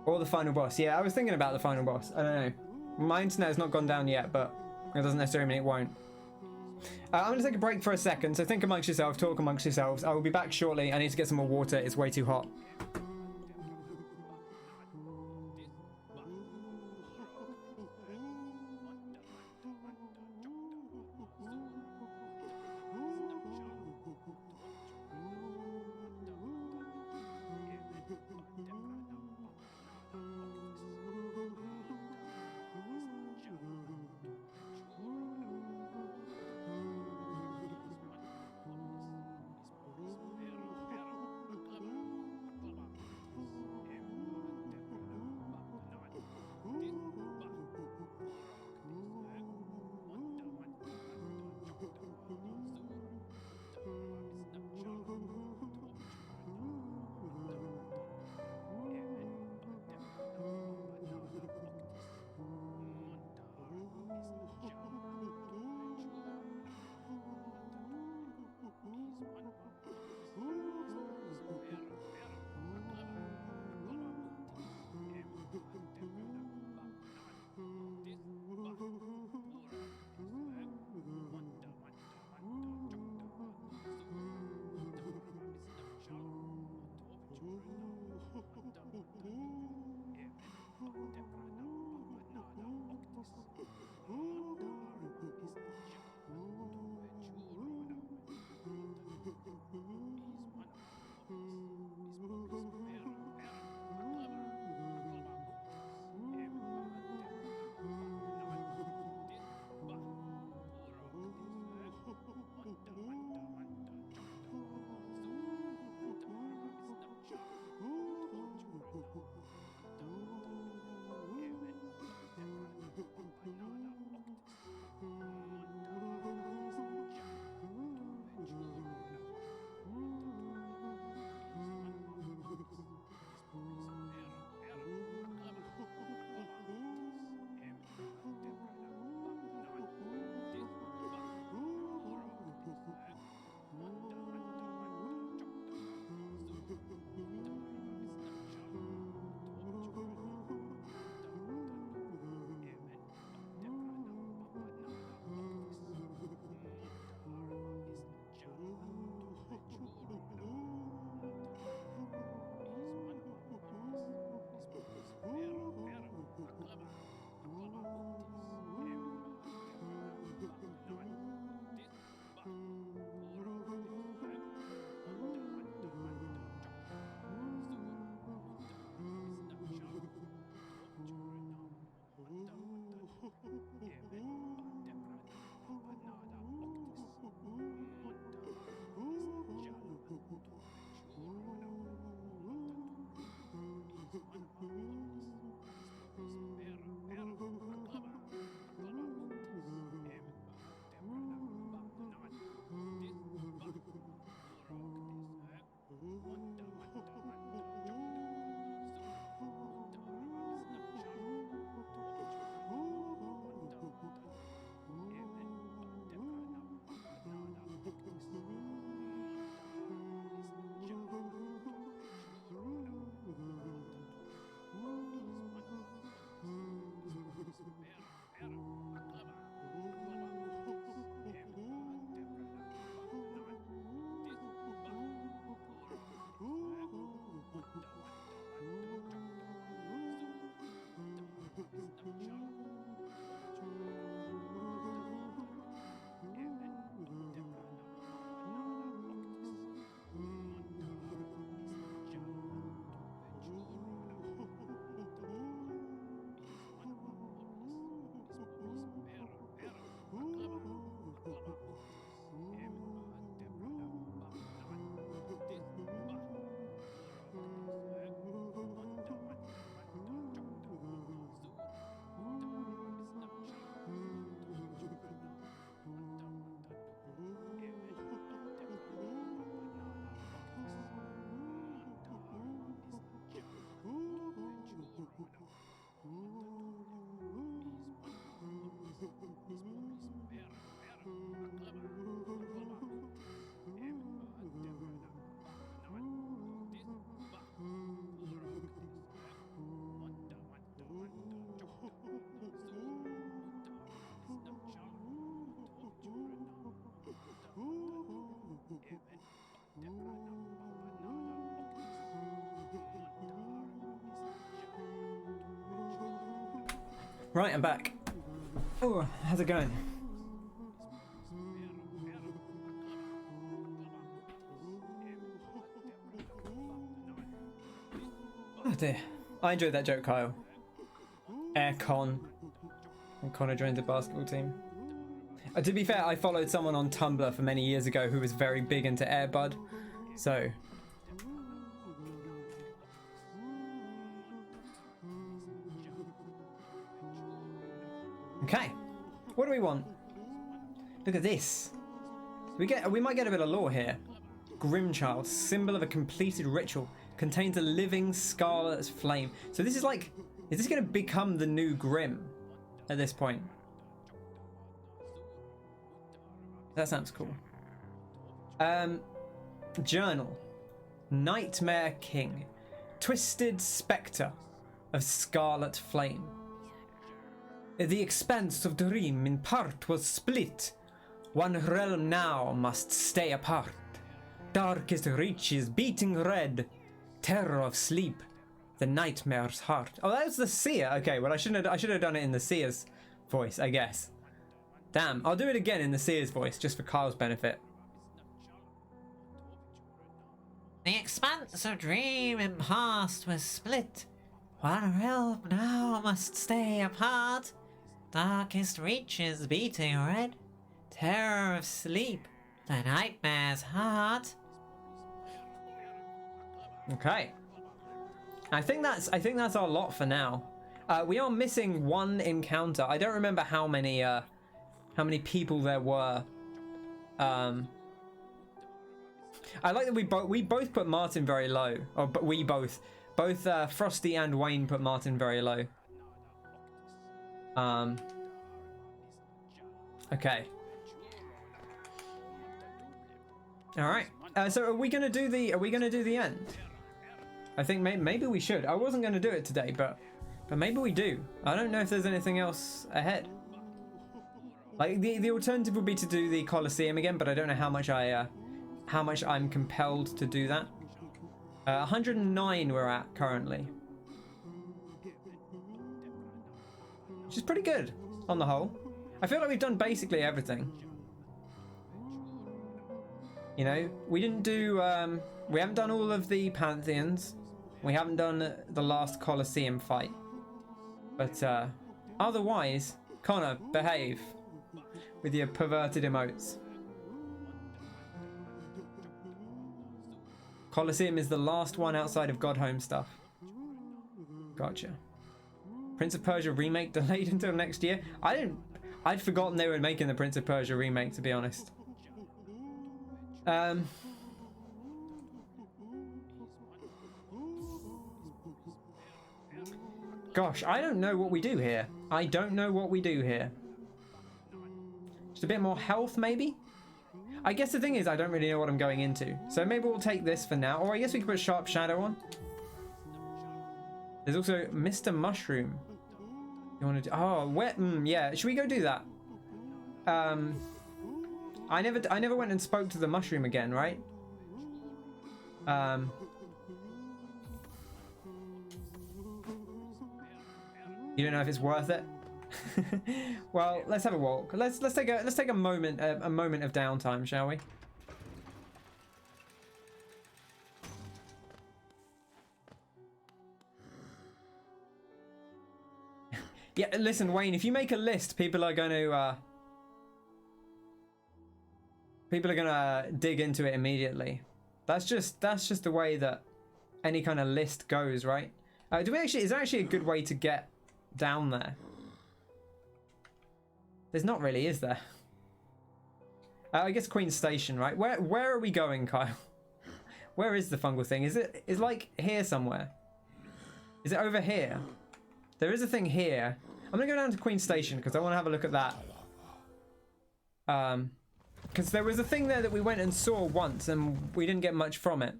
Or the final boss. Yeah, I was thinking about the final boss. I don't know. My internet has not gone down yet, but it doesn't necessarily mean it won't. I'm going to take a break for a second, so think amongst yourselves, talk amongst yourselves. I will be back shortly. I need to get some more water. It's way too hot. Right, I'm back. Oh, how's it going? Oh dear. I enjoyed that joke, Kyle. Aircon. And Connor joined the basketball team. To be fair, I followed someone on Tumblr for many years ago who was very big into Airbud. So... Okay. What do we want? Look at this. We might get a bit of lore here. Grimmchild, symbol of a completed ritual, contains a living scarlet flame. So this is like... Is this going to become the new Grimm at this point? That sounds cool. Journal. Nightmare King. Twisted spectre of scarlet flame. The expanse of dream in part was split. One realm now must stay apart. Darkest reaches beating red. Terror of sleep. The nightmare's heart. Oh, that was the seer. Okay, well I should have done it in the seer's voice, I guess. Damn, I'll do it again in the seer's voice, just for Kyle's benefit. The expanse of dream in past was split. One realm now must stay apart. Darkest reaches beating red. Terror of sleep. The nightmare's heart. Okay. I think that's our lot for now. We are missing one encounter. I don't remember how many people there were. I like that we both put Martin very low. Or but we both Frosty and Wayne put Martin very low. Okay. All right. So are we gonna do the end? I think maybe we should. I wasn't gonna do it today, but maybe we do. I don't know if there's anything else ahead. Like the alternative would be to do the Colosseum again, but I don't know how much I'm compelled to do that. 109 we're at currently, which is pretty good on the whole. I feel like we've done basically everything. You know, we didn't do. We haven't done all of the Pantheons. We haven't done the last Colosseum fight. But otherwise, Connor, behave with your perverted emotes. Colosseum is the last one outside of Godhome stuff. Gotcha. Prince of Persia remake delayed until next year. I'd forgotten they were making the Prince of Persia remake, to be honest. Gosh, I don't know what we do here. Just a bit more health, maybe? I guess the thing is, I don't really know what I'm going into. So maybe we'll take this for now. Or I guess we could put Sharp Shadow on. There's also Mr. Mushroom. You want to do... Oh, where... yeah, should we go do that? I never went and spoke to the mushroom again, right? You don't know if it's worth it? Well, let's have a walk. Let's take a moment of downtime, shall we? Yeah, listen, Wayne, if you make a list, people are going to dig into it immediately. That's just the way that any kind of list goes, right? Is there actually a good way to get down there? There's not really, is there? I guess Queen's Station, right? Where are we going, Kyle? Where is the fungal thing? Is like here somewhere? Is it over here? There is a thing here. I'm gonna go down to Queen's Station because I want to have a look at that. Because there was a thing there that we went and saw once and we didn't get much from it.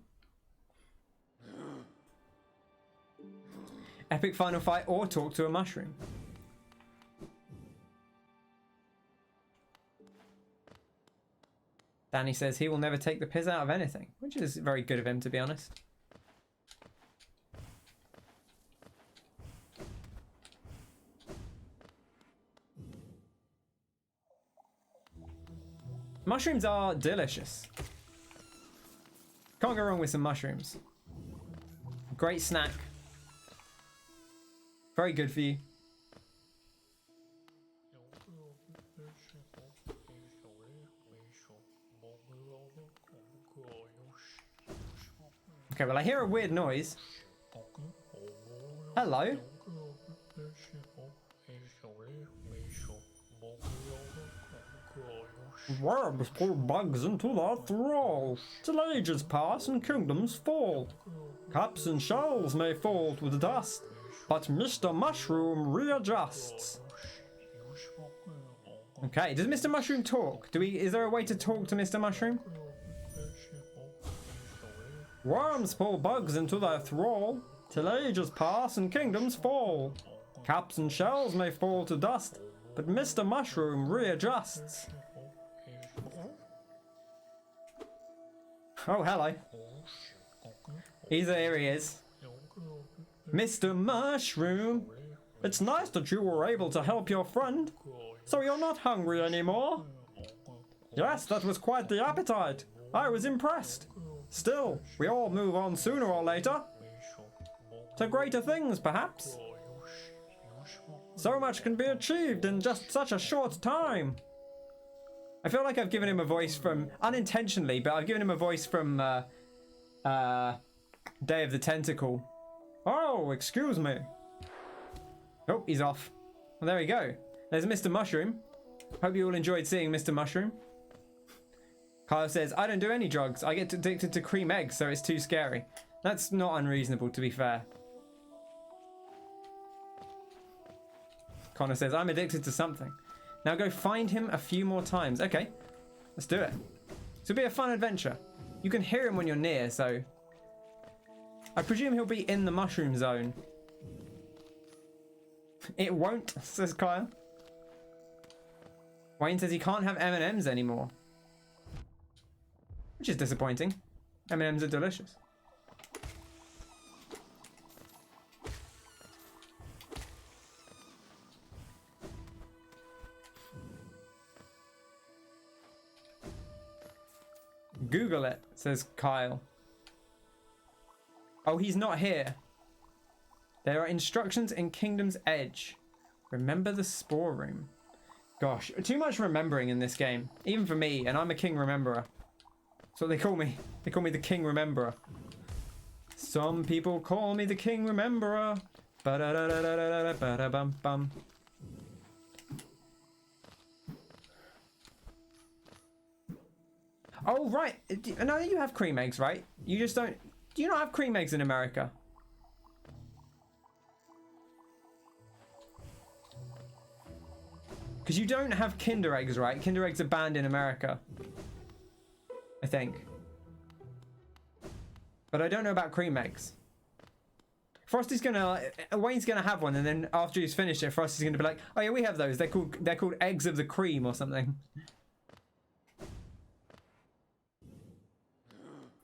Epic final fight or talk to a mushroom. Danny says he will never take the piss out of anything, which is very good of him, to be honest. Mushrooms are delicious. Can't go wrong with some mushrooms. Great snack. Very good for you. Okay, well I hear a weird noise. Hello. Worms pull bugs into their thrall, till ages pass and kingdoms fall. Cups and shells may fall to the dust, but Mr. Mushroom readjusts. Okay, does Mr. Mushroom talk? Is there a way to talk to Mr. Mushroom? Worms pull bugs into their thrall, till ages pass and kingdoms fall. Cups and shells may fall to dust, but Mr. Mushroom readjusts. Oh, hello. Here he is. Mr. Mushroom, it's nice that you were able to help your friend. So you're not hungry anymore? Yes, that was quite the appetite. I was impressed. Still, we all move on sooner or later. To greater things, perhaps. So much can be achieved in just such a short time. I feel like I've given him a voice from, unintentionally, but I've given him a voice from Day of the Tentacle. Oh, excuse me. Oh, he's off. Well, there we go. There's Mr. Mushroom. Hope you all enjoyed seeing Mr. Mushroom. Kyle says, I don't do any drugs. I get addicted to cream eggs, so it's too scary. That's not unreasonable, to be fair. Connor says, I'm addicted to something. Now go find him a few more times. Okay, let's do it. This will be a fun adventure. You can hear him when you're near, so... I presume he'll be in the mushroom zone. It won't, says Kyle. Wayne says he can't have M&Ms anymore. Which is disappointing. M&Ms are delicious. Google it, says Kyle. Oh, he's not here. There are instructions in Kingdom's Edge. Remember the spore room. Gosh, too much remembering in this game. Even for me, and I'm a king rememberer. That's what they call me. They call me the king rememberer. Some people call me the king rememberer. Ba-da-da-da-da-da-da-ba-da-bum-bum. Oh, right. No, you have cream eggs, right? You just don't... Do you not have cream eggs in America? Because you don't have Kinder eggs, right? Kinder eggs are banned in America. I think. But I don't know about cream eggs. Frosty's gonna... Wayne's gonna have one, and then after he's finished it, Frosty's gonna be like, oh yeah, we have those. They're called eggs of the cream or something.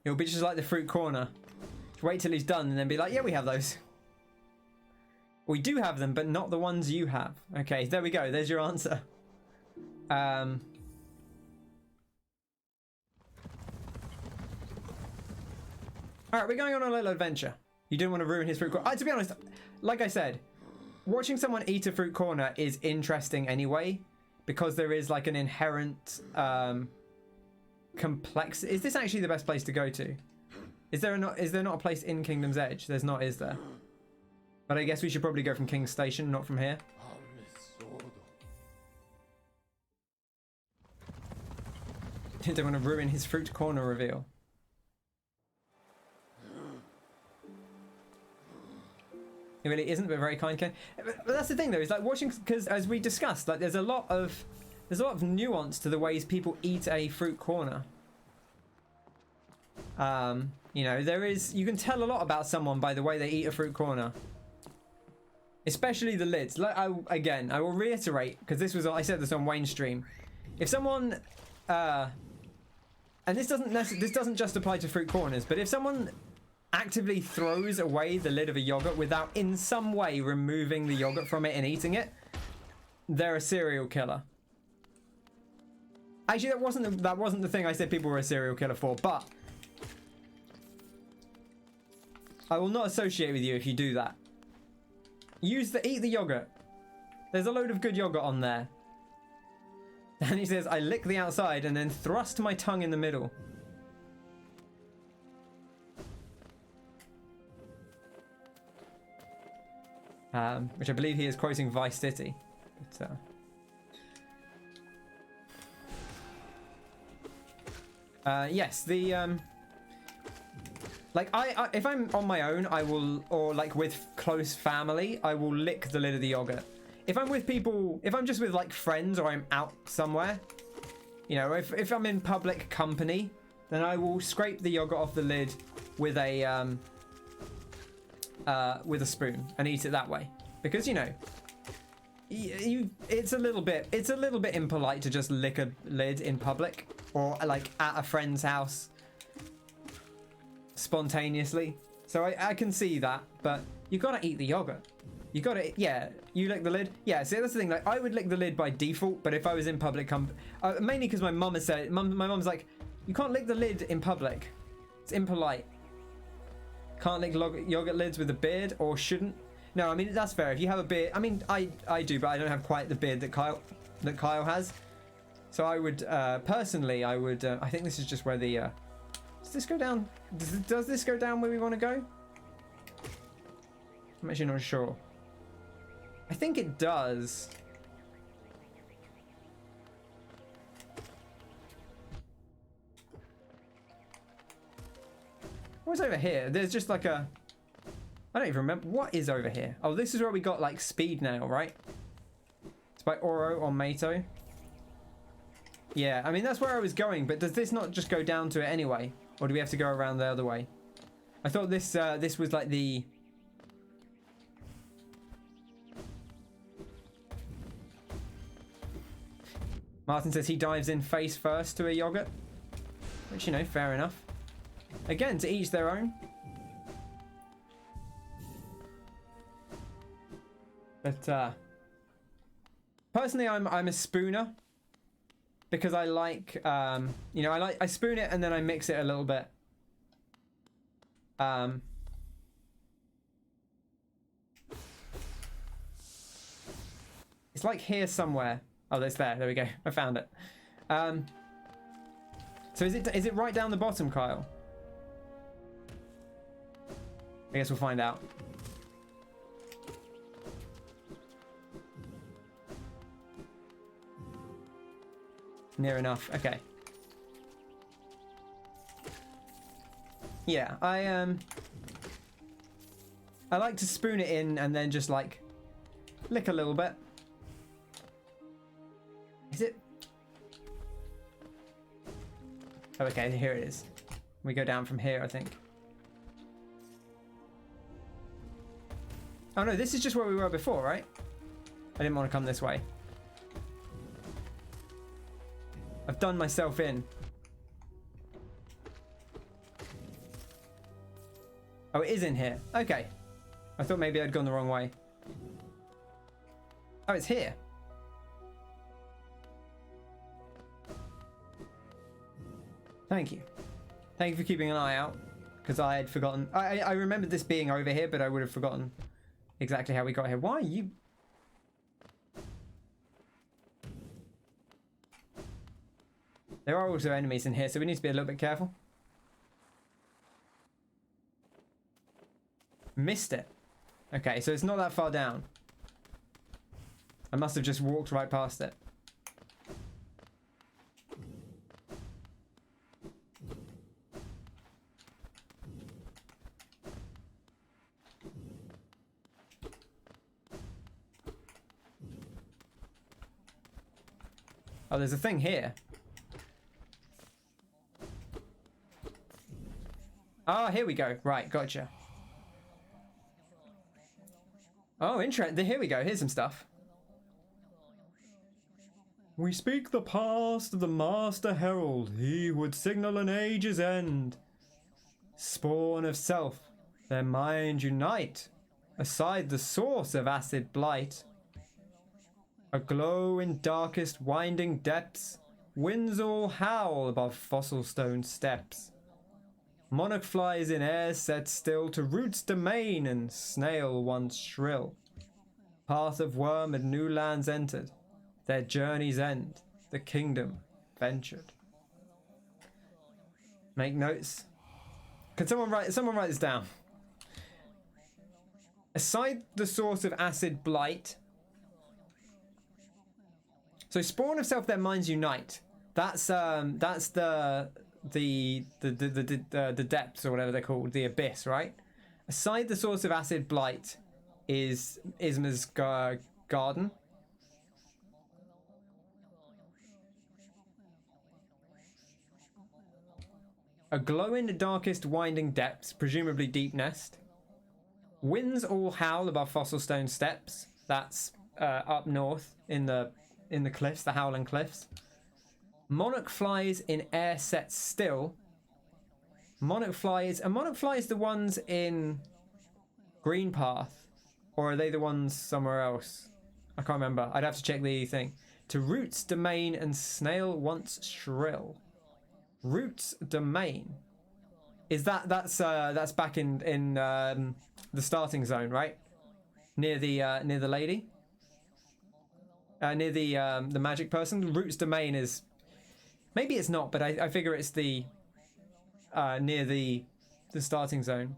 It'll be just like the fruit corner. Just wait till he's done and then be like, yeah, we have those. We do have them, but not the ones you have. Okay, there we go. There's your answer. Alright, we're going on a little adventure. You didn't want to ruin his fruit corner. To be honest, like I said, watching someone eat a fruit corner is interesting anyway, because there is like an inherent... complex. Is this actually the best place to go to? Is there not a place in Kingdom's Edge? There's not, is there? But I guess we should probably go from King's Station, not from here. Don't want to ruin his fruit corner reveal. It really isn't, but very kind, Ken. But that's the thing, though. Is like watching, because as we discussed, like there's a lot of nuance to the ways people eat a fruit corner. You know, you can tell a lot about someone by the way they eat a fruit corner. Especially the lids. Like, I will reiterate, because I said this on Wayne's stream. If someone, and this doesn't just apply to fruit corners, but if someone actively throws away the lid of a yogurt without in some way removing the yogurt from it and eating it, they're a serial killer. Actually, that wasn't the thing I said people were a serial killer for, but I will not associate with you if you do that. Eat the yogurt. There's a load of good yogurt on there. And he says, I lick the outside and then thrust my tongue in the middle. Which I believe he is quoting Vice City. But, yes, the like if I'm on my own, I will, or like with close family, I will lick the lid of the yogurt. If I'm with people, if I'm just with like friends or I'm out somewhere, you know, if I'm in public company, then I will scrape the yogurt off the lid with a spoon and eat it that way. Because, you know, it's a little bit impolite to just lick a lid in public or like at a friend's house spontaneously. So I can see that, but you gotta eat the yogurt. You gotta, yeah, you lick the lid. Yeah, see, that's the thing. Like, I would lick the lid by default, but if I was in public, mainly because my mum has said, my mum's like, you can't lick the lid in public. It's impolite. Can't lick yogurt lids with a beard, or shouldn't. No, I mean, that's fair. If you have a beard, I mean, I do, but I don't have quite the beard that Kyle has. So I would, personally, I think this is just where the, does this go down? Does this go down where we want to go? I'm actually not sure. I think it does. What's over here? There's just like a... I don't even remember. What is over here? Oh, this is where we got like speed nail, right? It's by Oro or Mato. Yeah, I mean, that's where I was going, but does this not just go down to it anyway? Or do we have to go around the other way? I thought this this was like the... Martin says he dives in face first to a yogurt. Which, you know, fair enough. Again, to each their own. But, personally, I'm a spooner. Because I like, you know, I spoon it and then I mix it a little bit. It's like here somewhere. Oh, it's there. There we go. I found it. So is it right down the bottom, Kyle? I guess we'll find out. Near enough. Okay. Yeah, I like to spoon it in and then just like lick a little bit. Is it? Oh, okay, here it is. We go down from here, I think. Oh no, this is just where we were before, right? I didn't want to come this way. I've done myself in. Oh, it is in here. Okay. I thought maybe I'd gone the wrong way. Oh, it's here. Thank you. Thank you for keeping an eye out. Because I had forgotten. I remembered this being over here, but I would have forgotten exactly how we got here. Why are you... There are also enemies in here, so we need to be a little bit careful. Missed it. Okay, so it's not that far down. I must have just walked right past it. Oh, there's a thing here. Ah, here we go. Right, gotcha. Oh, interesting. Here we go. Here's some stuff. We speak the past of the Master Herald, he would signal an age's end. Spawn of self, their mind unite, aside the source of acid blight. Aglow in darkest winding depths, Winds all howl above fossil stone steps. Monarch flies in air set still to roots domain and snail once shrill. Path of worm and new lands entered. Their journey's end, the kingdom ventured. Make notes. Can someone write this down? Aside the source of acid blight. So spawn of self their minds unite. That's the depths or whatever they're called, the abyss, right? Aside the source of acid blight is Isma's garden. A glow in the darkest winding depths, presumably deep nest. Winds all howl above fossil stone steps. That's up north in the cliffs, the howling cliffs. Monarch flies in air set still. Monarch flies the ones in Green Path, or are they the ones somewhere else? I can't remember. I'd have to check the thing. To roots domain and snail once shrill. Roots domain. Is that's back in the starting zone, right? Near the lady. Near the magic person. Roots domain is, maybe it's not, but I figure it's the near the starting zone.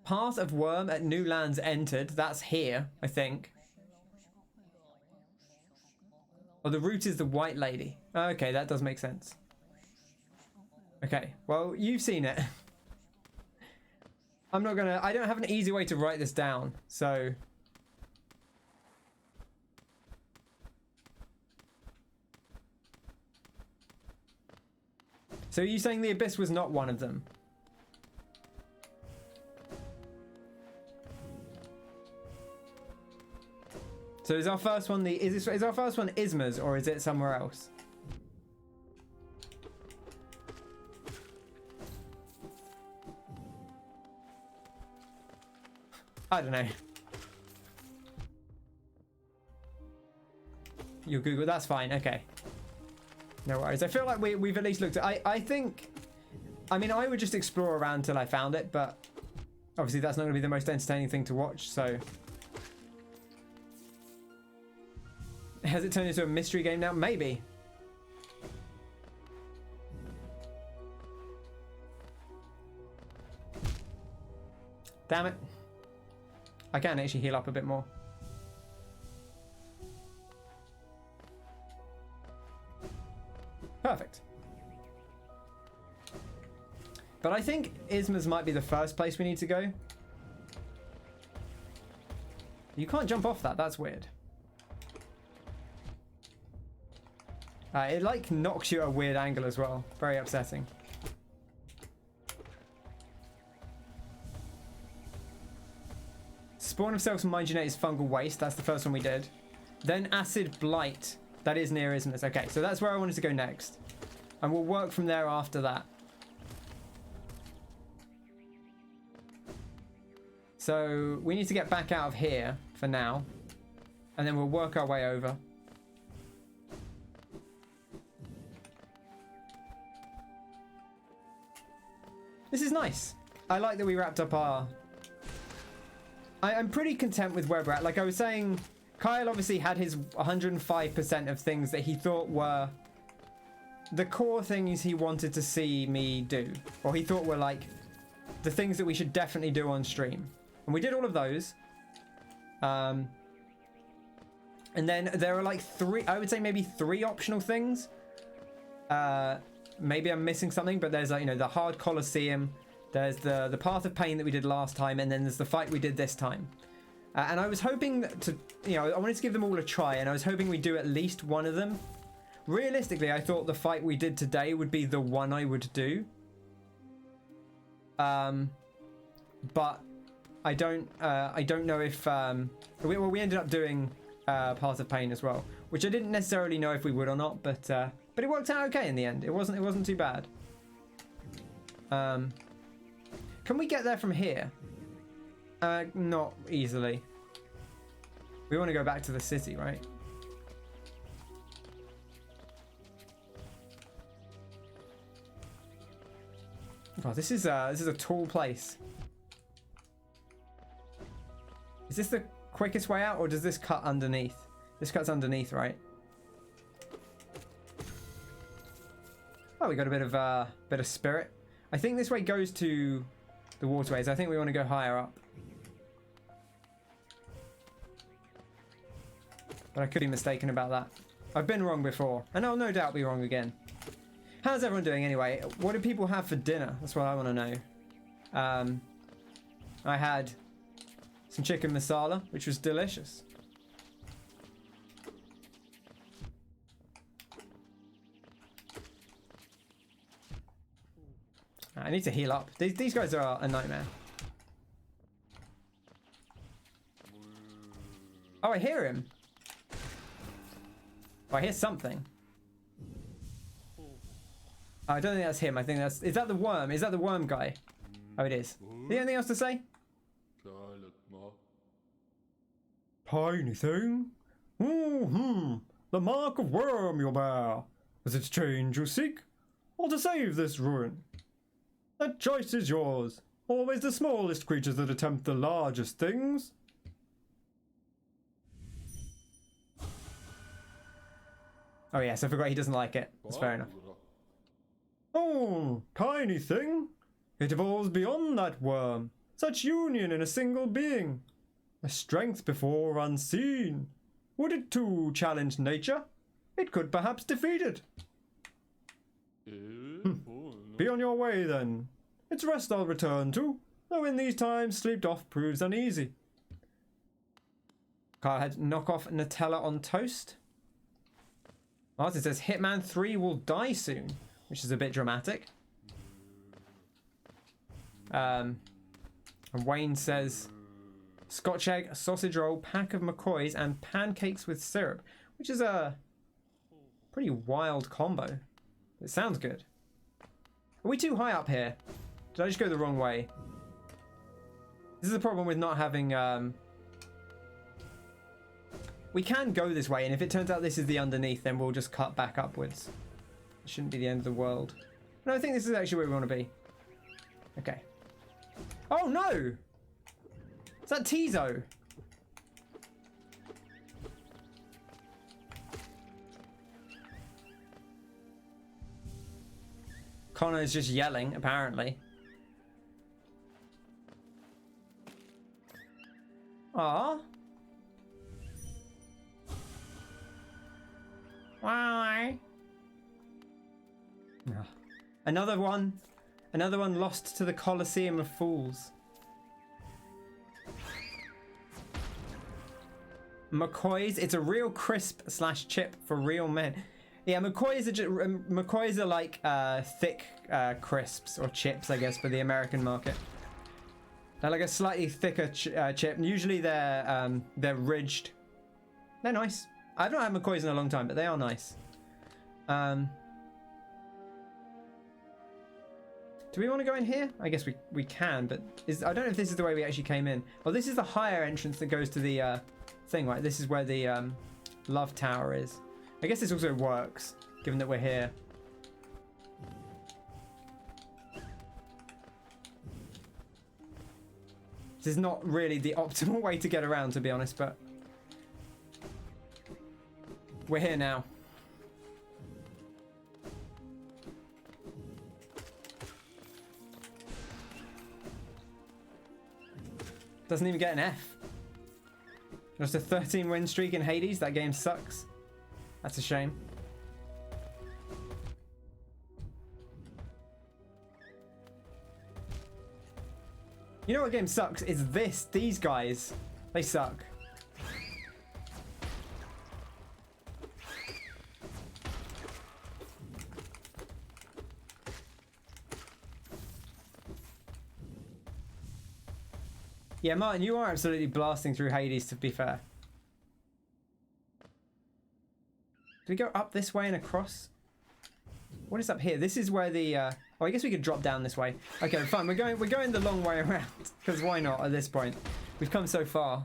Path of worm at new lands entered. That's here, I think. Oh, the root is the white lady. Okay, that does make sense. Okay, well, you've seen it. I don't have an easy way to write this down, so. So are you saying the abyss was not one of them? So is our first one is our first one Isma's, or is it somewhere else? I don't know. You Google, that's fine, okay. No worries. I feel like we've at least looked at, I think, I mean, I would just explore around till I found it, but obviously that's not going to be the most entertaining thing to watch, so. Has it turned into a mystery game now? Maybe. Damn it. I can actually heal up a bit more. Perfect. But I think Isma's might be the first place we need to go. You can't jump off that. That's weird. It like knocks you at a weird angle as well. Very upsetting. Spawn of selves and mind unite is fungal waste. That's the first one we did. Then acid blight. That is near Isma's. Okay, so that's where I wanted to go next. And we'll work from there after that. So we need to get back out of here for now. And then we'll work our way over. This is nice. I like that we wrapped up our... I'm pretty content with where we're at. Like I was saying, Kyle obviously had his 105% of things that he thought were the core things he wanted to see me do. Or he thought were like the things that we should definitely do on stream. And we did all of those. And then there are like I would say maybe three optional things. Maybe I'm missing something, but there's like, you know, the hard Colosseum, there's the Path of Pain that we did last time, and then there's the fight we did this time. And I was hoping to, you know, I wanted to give them all a try, and I was hoping we'd do at least one of them. Realistically, I thought the fight we did today would be the one I would do. But I don't know if we ended up doing Path of Pain as well, which I didn't necessarily know if we would or not, but it worked out okay in the end. It wasn't too bad. Can we get there from here? Not easily. We want to go back to the city, right? Oh, this is a tall place. Is this the quickest way out, or does this cut underneath? This cuts underneath, right? Oh, we got a bit of spirit. I think this way goes to the waterways. I think we want to go higher up. But I could be mistaken about that. I've been wrong before, and I'll no doubt be wrong again. How's everyone doing anyway? What do people have for dinner? That's what I want to know. I had some chicken masala, which was delicious. I need to heal up. These guys are a nightmare. Oh, I hear him. Oh, I hear something. Oh, I don't think that's him. I think that's... Is that the worm? Is that the worm guy? Oh, it is. Anything else to say? Tiny thing? The mark of worm you bear. Is it change you seek? Or to save this ruin? That choice is yours. Always the smallest creatures that attempt the largest things. Oh yes, I forgot he doesn't like it. That's fair enough. Oh, tiny thing. It evolves beyond that worm. Such union in a single being. A strength before unseen. Would it too challenge nature? It could perhaps defeat it. Be on your way then. It's rest I'll return to, though in these times sleep doth proves uneasy. Carl had knock off Nutella on toast. Martin says Hitman 3 will die soon, which is a bit dramatic. And Wayne says Scotch egg, sausage roll, pack of McCoys, and pancakes with syrup, which is a pretty wild combo. It sounds good. Are we too high up here? Did I just go the wrong way? This is the problem with not having... We can go this way, and if it turns out this is the underneath, then we'll just cut back upwards. It shouldn't be the end of the world. No, I think this is actually where we want to be. Okay. Oh, no! Is that Tizo? Connor is just yelling, apparently. Ah. Why? Another one lost to the Colosseum of Fools. McCoy's, it's a real crisp / chip for real men. Yeah, McCoy's are like thick crisps or chips, I guess, for the American market. They're like a slightly thicker chip. Usually they're ridged. They're nice. I've not had McCoy's in a long time, but they are nice. Do we want to go in here? I guess we can, but I don't know if this is the way we actually came in. Well, this is the higher entrance that goes to the thing, right? This is where the love tower is. I guess this also works, given that we're here. This is not really the optimal way to get around, to be honest, but we're here now. Doesn't even get an F. Just a 13 win streak in Hades. That game sucks. That's a shame. You know what game sucks? It's this. These guys. They suck. Yeah, Martin, you are absolutely blasting through Hades, to be fair. Do we go up this way and across? What is up here? This is where the... Oh, I guess we could drop down this way. Okay, fine. We're going the long way around. Because why not at this point? We've come so far.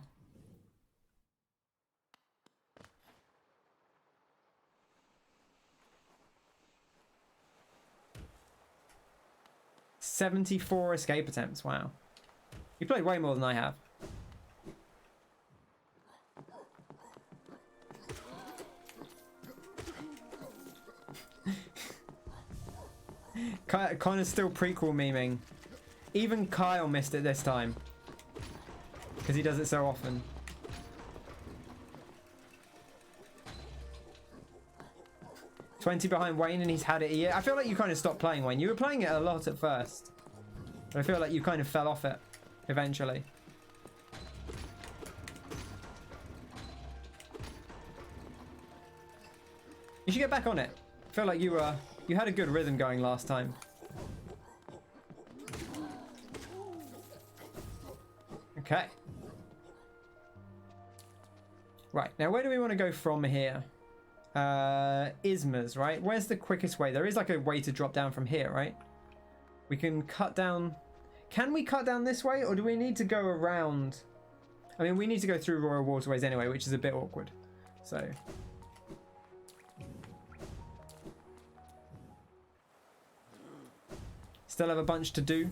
74 escape attempts. Wow. You played way more than I have. Connor's still prequel memeing. Even Kyle missed it this time. Because he does it so often. $20 behind Wayne and he's had it a year. I feel like you kind of stopped playing, Wayne. You were playing it a lot at first. But I feel like you kind of fell off it eventually. You should get back on it. I feel like you had a good rhythm going last time. Okay. Right, now where do we want to go from here? Ismas, right? Where's the quickest way? There is like a way to drop down from here, right? We can cut down... Can we cut down this way, or do we need to go around? I mean, we need to go through Royal Waterways anyway, which is a bit awkward. So... Still have a bunch to do.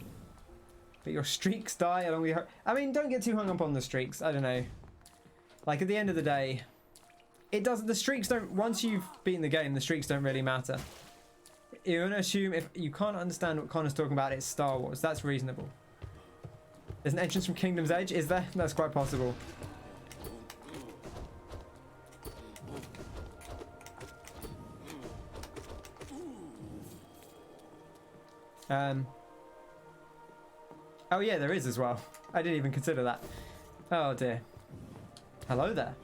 But your streaks die along the... I mean, don't get too hung up on the streaks. I don't know. Like, at the end of the day... It doesn't... The streaks don't... Once you've beaten the game, the streaks don't really matter. You're going to assume if you can't understand what Connor's talking about, it's Star Wars. That's reasonable. There's an entrance from Kingdom's Edge, is there? That's quite possible. Oh yeah, there is as well. I didn't even consider that. Oh dear. Hello there.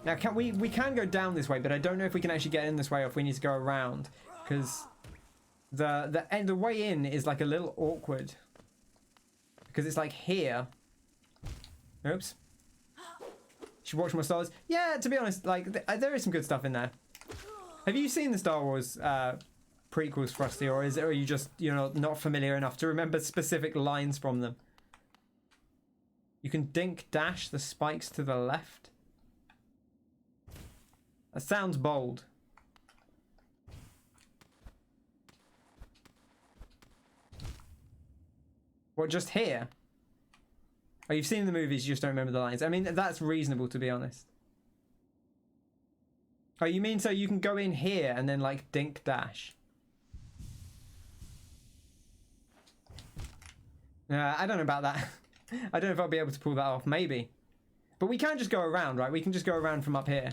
Now we can go down this way, but I don't know if we can actually get in this way or if we need to go around, because the way in is like a little awkward, because it's like here. Oops. Should watch more Star Wars. Yeah, to be honest, like there is some good stuff in there. Have you seen the Star Wars prequels, Frosty, or are you just not familiar enough to remember specific lines from them? You can dink dash the spikes to the left. That sounds bold. What, just here? Oh, you've seen the movies, you just don't remember the lines. I mean, that's reasonable, to be honest. Oh, you mean so you can go in here and then, like, dink dash? I don't know about that. I don't know if I'll be able to pull that off. Maybe. But we can just go around, right? We can just go around from up here.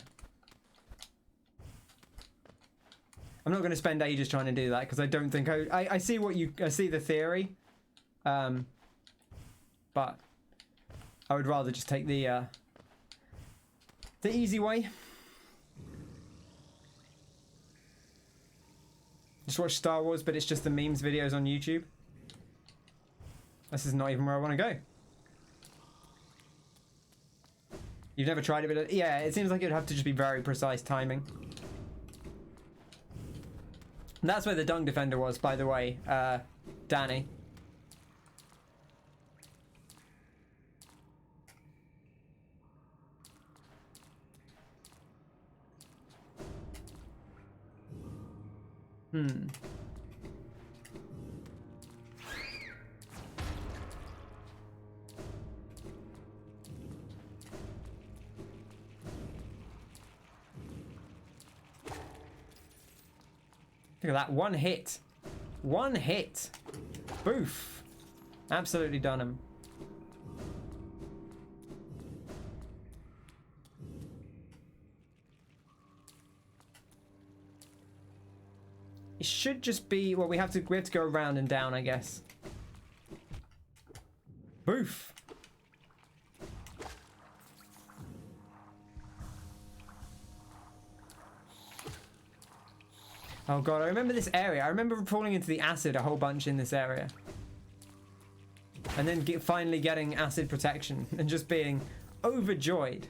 I'm not going to spend ages trying to do that because I don't think I see what I see the theory, but I would rather just take the easy way. Just watch Star Wars, but it's just the memes videos on YouTube. This is not even where I want to go. You've never tried it, but yeah, it seems like it would have to just be very precise timing. And that's where the dung defender was, by the way, Danny. Look at that, one hit. One hit. Boof. Absolutely done him. It should just be, well, we have to go around and down, I guess. Boof. Oh god, I remember this area. I remember falling into the acid a whole bunch in this area. And then finally getting acid protection and just being overjoyed.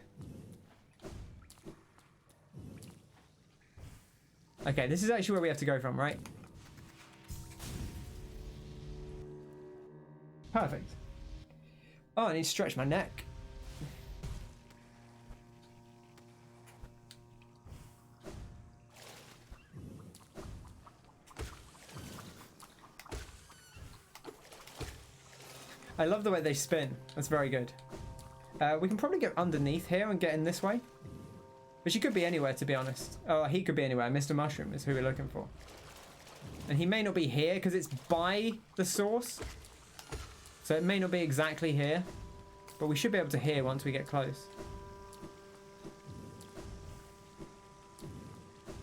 Okay, this is actually where we have to go from, right? Perfect. Oh, I need to stretch my neck. I love the way they spin. That's very good. We can probably get underneath here and get in this way. But she could be anywhere, to be honest. Oh, he could be anywhere. Mr. Mushroom is who we're looking for. And he may not be here because it's by the source. So it may not be exactly here. But we should be able to hear once we get close.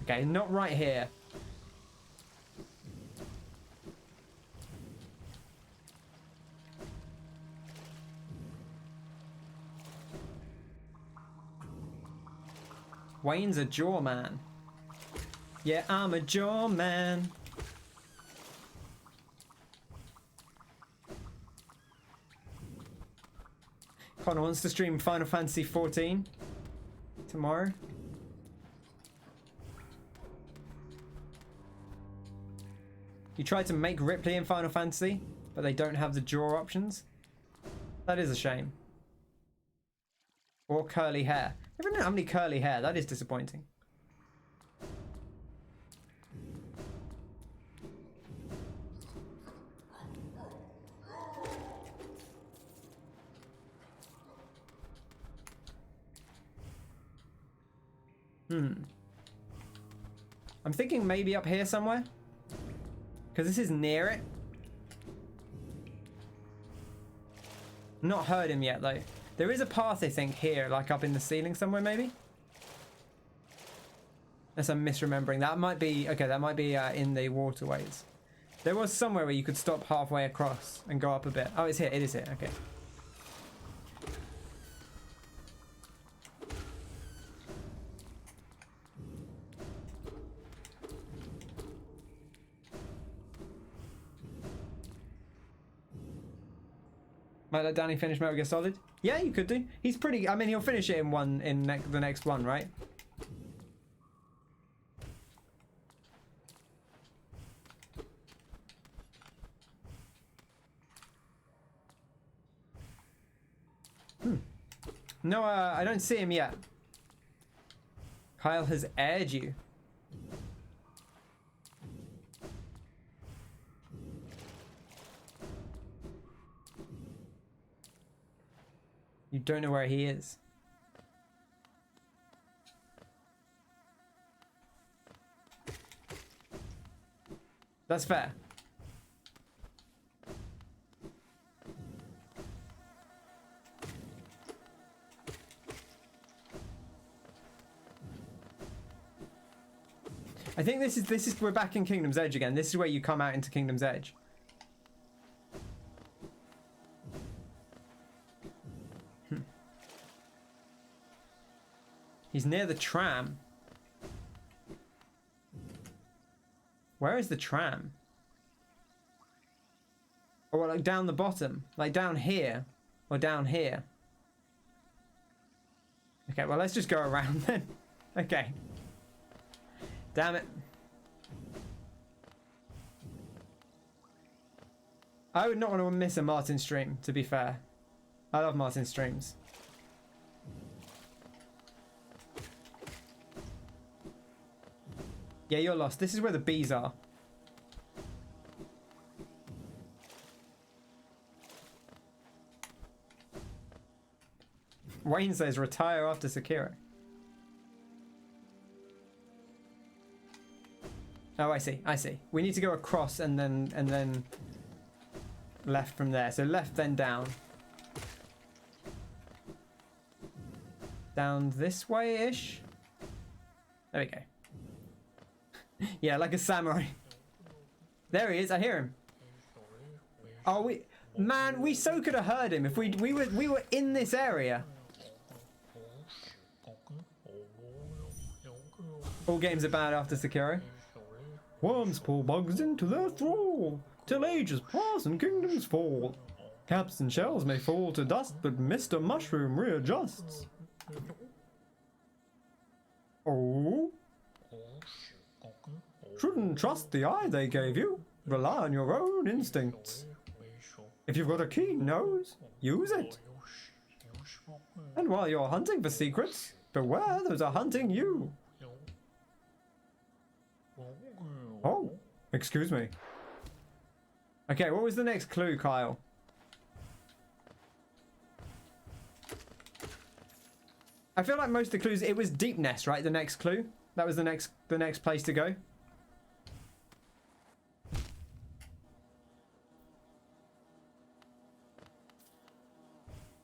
Okay, not right here. Wayne's a jaw man. Yeah, I'm a jaw man. Connor wants to stream Final Fantasy 14 tomorrow. You tried to make Ripley in Final Fantasy, but they don't have the jaw options. That is a shame. Or curly hair. I don't have any curly hair. That is disappointing. I'm thinking maybe up here somewhere. Because this is near it. Not heard him yet though. There is a path I think here, like up in the ceiling somewhere maybe. Unless I'm misremembering. That might be, okay, that might be in the waterways. There was somewhere where you could stop halfway across and go up a bit. Oh, it's here, it is here, okay. Might let Danny finish Metal Gear Solid? Yeah, you could do. He's pretty. I mean, he'll finish it in the next one, right? No, I don't see him yet. Kyle has aired you. You don't know where he is. That's fair. I think this is we're back in Kingdom's Edge again. This is where you come out into Kingdom's Edge. He's near the tram. Where is the tram? Or like down the bottom? Like down here? Or down here? Okay, well let's just go around then. Okay. Damn it. I would not want to miss a Martin stream, to be fair. I love Martin streams. Yeah, you're lost. This is where the bees are. Wayne says retire after Sekiro. Oh, I see. I see. We need to go across and then left from there. So left then down. Down this way-ish. There we go. Yeah, like a samurai. There he is. I hear him. Oh, man, we so could have heard him if we were in this area. All games are bad after Sekiro. Worms pull bugs into their thrall, till ages pass and kingdoms fall. Caps and shells may fall to dust, but Mr. Mushroom readjusts. Oh? Shouldn't trust the eye they gave you. Rely on your own instincts. If you've got a keen nose, use it. And while you're hunting for secrets, beware those are hunting you. Oh, excuse me. Okay, what was the next clue, Kyle? I feel like most of the clues, it was Deep Nest, right? The next clue. That was the next place to go.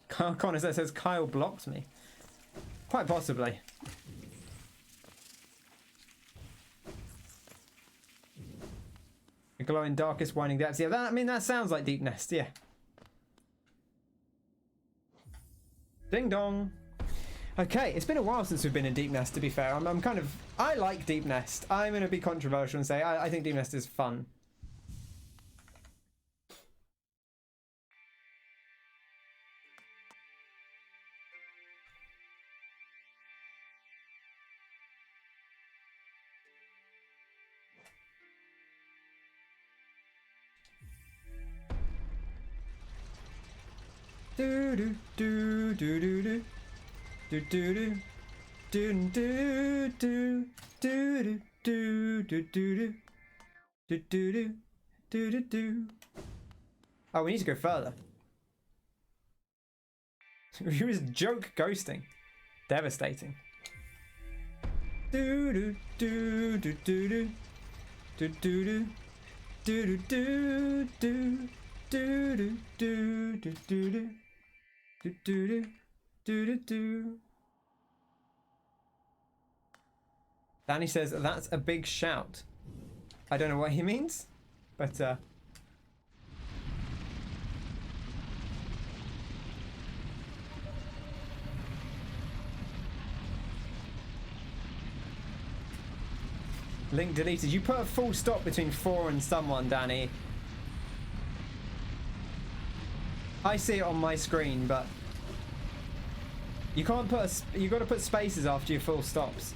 Connor says Kyle blocked me. Quite possibly. A glow in darkest winding depths. Yeah, I mean that sounds like Deep Nest. Yeah. Ding dong. Okay, it's been a while since we've been in Deep Nest, to be fair. I like Deep Nest. I'm going to be controversial and say I think Deep Nest is fun. Do do do do do do. Do do do do do do do do do do do do do do do do. Oh, we need to go further. He was joke ghosting. Devastating. Do do do do do do do do do do do do do do do do do do do do. Danny says that's a big shout. I don't know what he means, but link deleted. You put a full stop between 4 and someone, Danny. I see it on my screen, but you can't put you got to put spaces after your full stops.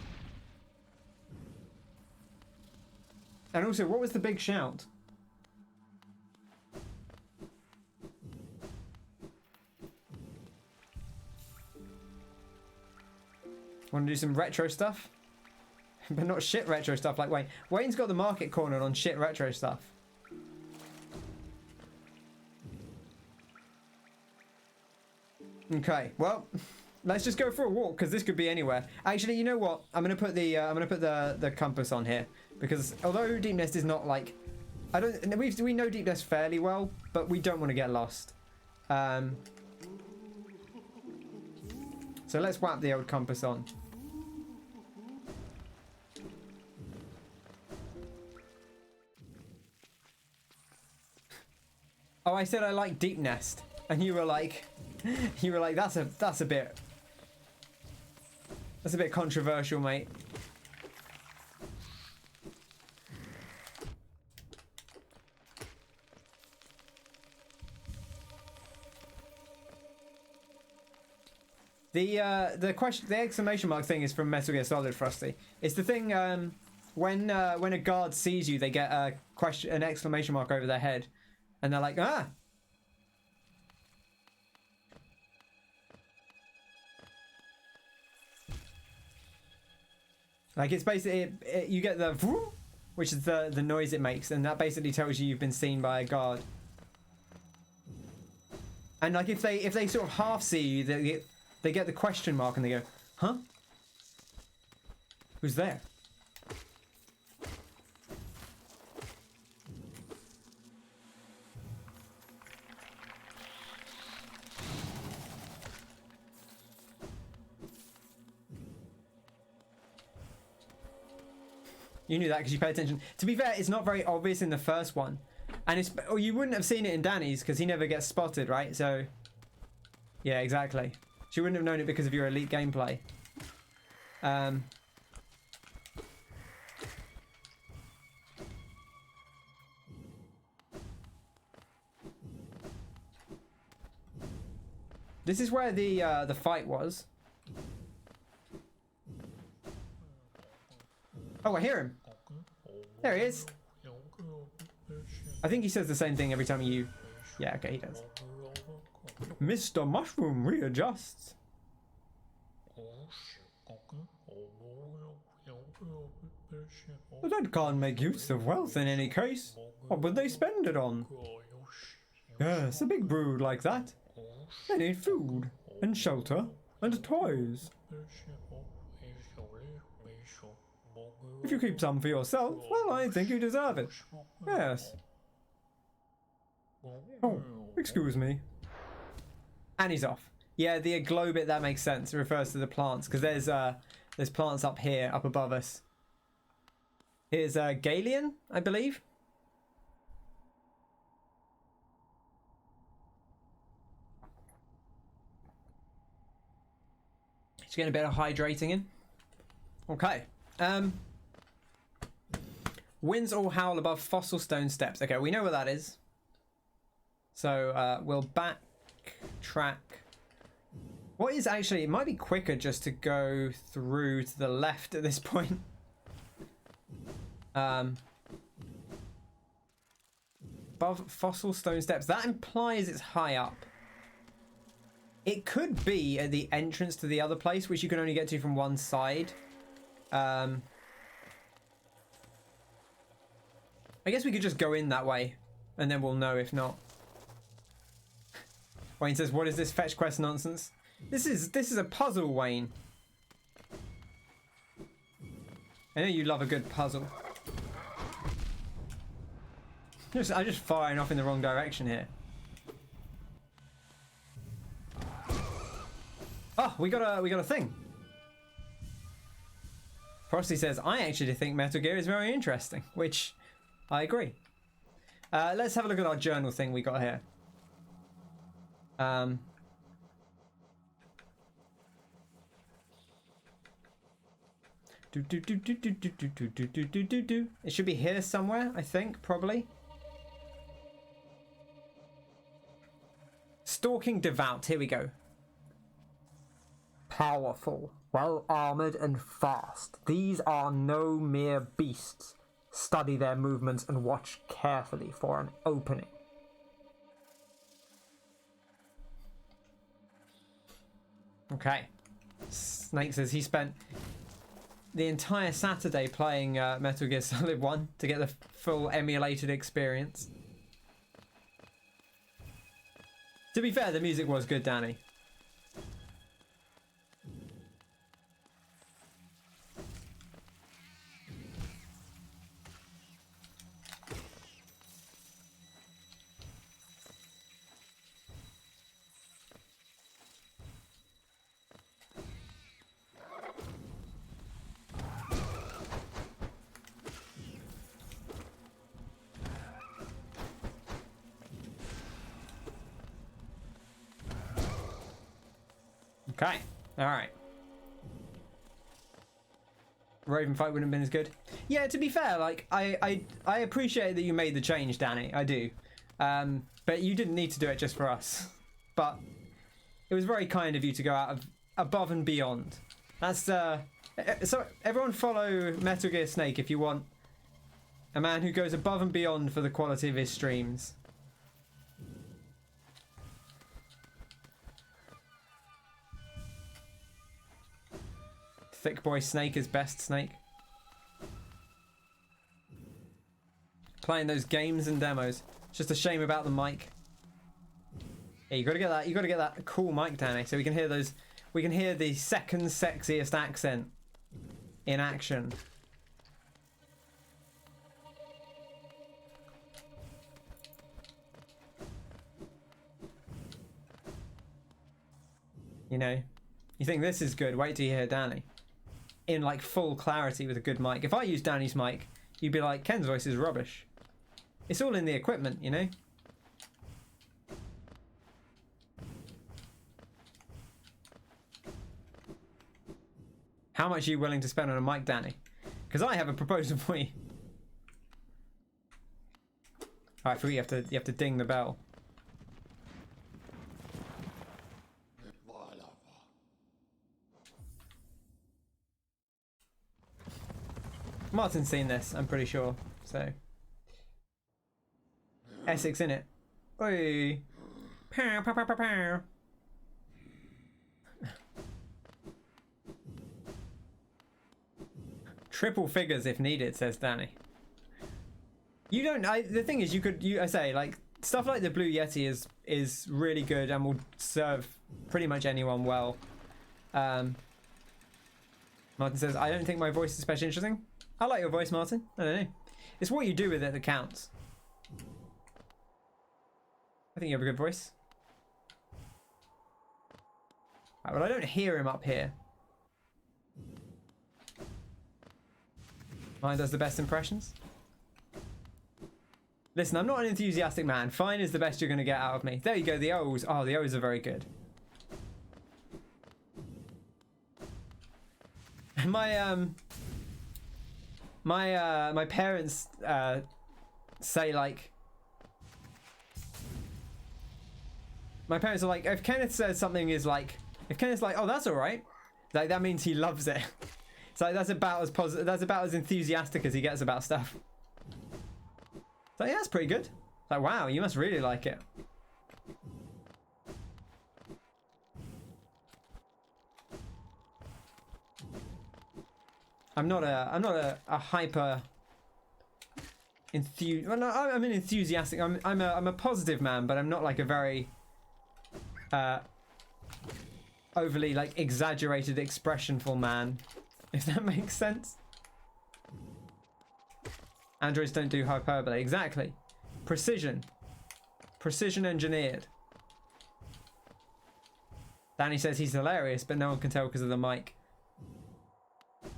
And also, what was the big shout? Want to do some retro stuff? But not shit retro stuff like Wayne. Wayne's got the market cornered on shit retro stuff. Okay, well, let's just go for a walk because this could be anywhere. Actually, you know what? I'm gonna put the compass on here because although Deep Nest is not like we know Deep Nest fairly well, but we don't want to get lost. So let's whap the old compass on. Oh, I said I like Deep Nest, and you were like that's a bit controversial, mate. The question, the exclamation mark thing is from Metal Gear Solid, Frosty. It's the thing when a guard sees you, they get an exclamation mark over their head, and they're like, ah. Like it's basically you get the vroom, which is the noise it makes, and that basically tells you you've been seen by a guard. And like if they sort of half see you, they get the question mark and they go, huh? Who's there? You knew that because you paid attention. To be fair, it's not very obvious in the first one. And or you wouldn't have seen it in Danny's because he never gets spotted, right? So, yeah, exactly. She wouldn't have known it because of your elite gameplay. This is where the fight was. Oh, I hear him. There he is. I think he says the same thing every time you... Yeah, okay, he does. Mr. Mushroom readjusts. The dead can't make use of wealth in any case. What would they spend it on? Yes, a big brood like that. They need food, and shelter, and toys, If you keep some for yourself, well, I think you deserve it. Yes. Oh, excuse me. And he's off. Yeah, the aglow bit, that makes sense. It refers to the plants, because there's plants up here, up above us. Here's Galian, I believe. Just getting a bit of hydrating in. Okay. Winds all howl above fossil stone steps. Okay, we know where that is. So we'll backtrack. What is actually, it might be quicker just to go through to the left at this point. Above fossil stone steps. That implies it's high up. It could be at the entrance to the other place, which you can only get to from one side. I guess we could just go in that way, and then we'll know if not. Wayne says, "What is this fetch quest nonsense?" This is a puzzle, Wayne. I know you love a good puzzle. I'm just firing off in the wrong direction here. Oh, we got a thing. Frosty says, "I actually think Metal Gear is very interesting," which I agree. Let's have a look at our journal thing we got here. It should be here somewhere, I think, probably. Stalking Devout, here we go. Powerful, well armored and fast. These are no mere beasts. Study their movements and watch carefully for an opening. Okay. Snake says he spent the entire Saturday playing Metal Gear Solid 1 to get the full emulated experience. To be fair, the music was good, Danny. Okay, alright. Raven fight wouldn't have been as good. Yeah, to be fair, like, I appreciate that you made the change, Danny. I do. But you didn't need to do it just for us. But it was very kind of you to go out of above and beyond. That's, so everyone follow Metal Gear Snake if you want a man who goes above and beyond for the quality of his streams. Thick boy Snake is best Snake. Playing those games and demos. It's just a shame about the mic. Yeah, you gotta get that. You gotta get that cool mic, Danny, so we can hear those. We can hear the second sexiest accent in action. You know, you think this is good? Wait till you hear Danny in like full clarity with a good mic. If I use Danny's mic, you'd be like, Ken's voice is rubbish. It's all in the equipment, you know. How much are you willing to spend on a mic, Danny? Because I have a proposal for you. Alright, for you have to ding the bell. Martin's seen this, I'm pretty sure. So Essex in it. Oi. Pow, pow, pow, pow, pow. Triple figures if needed, says Danny. You don't. The thing is, I say like stuff like the Blue Yeti is really good and will serve pretty much anyone well. Martin says, I don't think my voice is especially interesting. I like your voice, Martin. I don't know. It's what you do with it that counts. I think you have a good voice. Right, well, I don't hear him up here. Mine does the best impressions. Listen, I'm not an enthusiastic man. Fine is the best you're going to get out of me. There you go, the O's. Oh, the O's are very good. My parents say, like, my parents are like, if Kenneth says something is like, if Kenneth's like, oh, that's all right, like, that means he loves it. It's like, that's about as positive, that's about as enthusiastic as he gets about stuff. So yeah, that's pretty good. Like, wow, you must really like it. I'm not a hyper well, no, I'm an enthusiastic. I'm a positive man, but I'm not like a very overly like exaggerated expressionful man, if that makes sense. Androids don't do hyperbole. Exactly. Precision engineered. Danny says he's hilarious, but no one can tell because of the mic.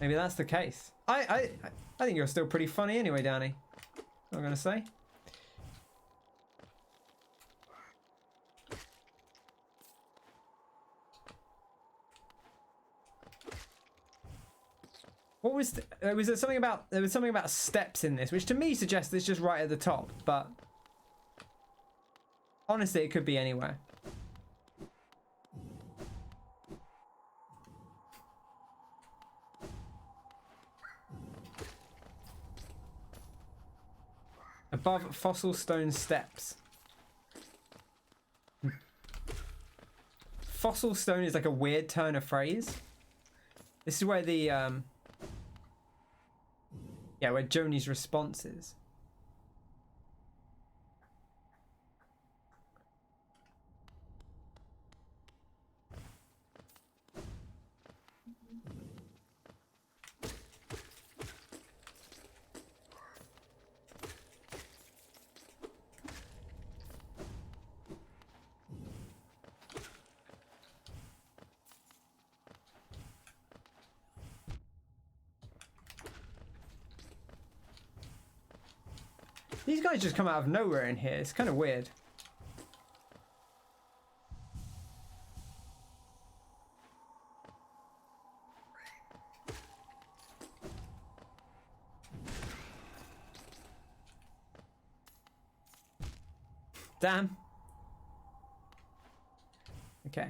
Maybe that's the case. I think you're still pretty funny anyway, Danny. What I'm gonna say. What was was there something about steps in this, which to me suggests it's just right at the top, but honestly it could be anywhere. Above fossil stone steps. Fossil stone is like a weird turn of phrase. This is where the yeah, where Joni's response is. These guys just come out of nowhere in here. It's kind of weird. Damn. Okay.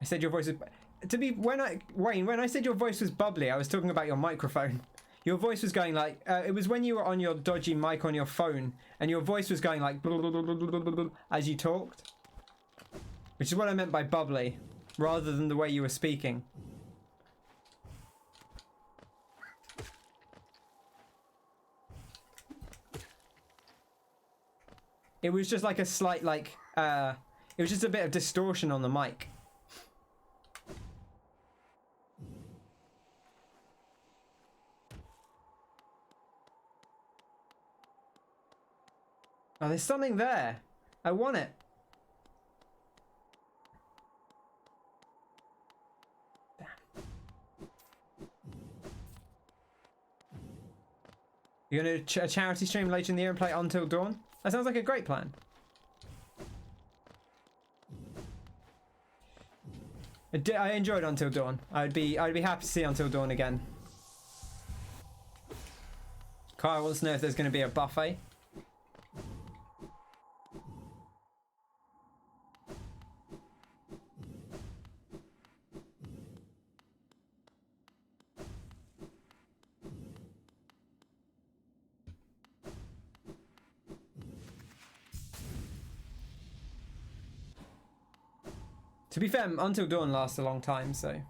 I said your voice was... To be... When I said your voice was bubbly, I was talking about your microphone. Your voice was going like... it was when you were on your dodgy mic on your phone, and your voice was going like... as you talked. Which is what I meant by bubbly, rather than the way you were speaking. It was just like a slight, like... it was just a bit of distortion on the mic. Oh, there's something there. I want it. Damn. You're gonna do a charity stream later in the year and play Until Dawn? That sounds like a great plan. I enjoyed Until Dawn. I'd be happy to see Until Dawn again. Kyle wants to know if there's going to be a buffet. To be fair, Until Dawn lasts a long time, so...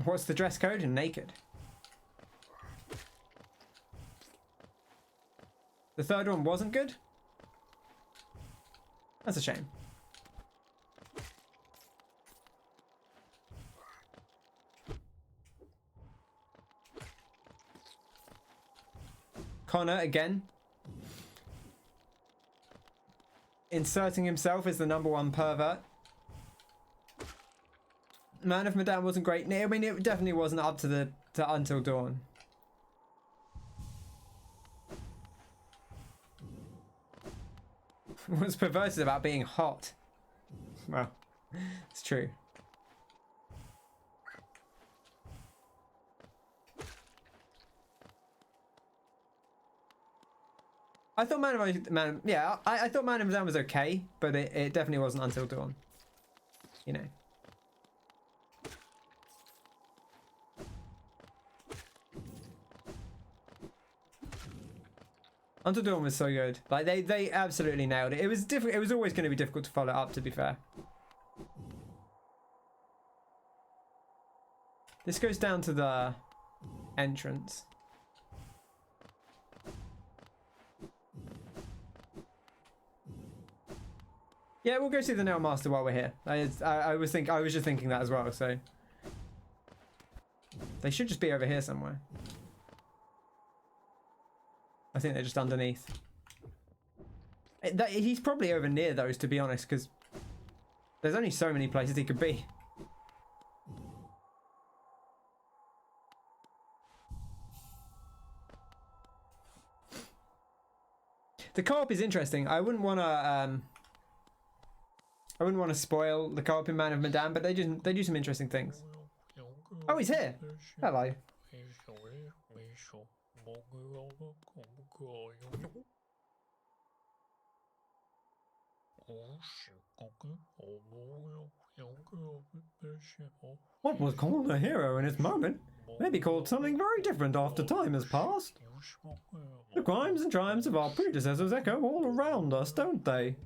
What's the dress code? Naked. The third one wasn't good? That's a shame. Connor again. Inserting himself as the #1 pervert. Man of Medan wasn't great. I mean, it definitely wasn't up to Until Dawn. What's perverted about being hot? Well, it's true. I thought I thought Man of Medan was okay, but it definitely wasn't Until Dawn. You know. Until Dawn was so good. Like they absolutely nailed it. It was difficult. It was always going to be difficult to follow up, to be fair. This goes down to the entrance. Yeah, we'll go see the Nail Master while we're here. I was just thinking that as well. So they should just be over here somewhere. I think they're just underneath. He's probably over near those, to be honest, because there's only so many places he could be. The co-op is interesting. I wouldn't want to spoil the co-op in Man of Medan, but they do some interesting things. Oh, he's here. Hello. What was called a hero in its moment may be called something very different after time has passed. The crimes and triumphs of our predecessors echo all around us, don't they?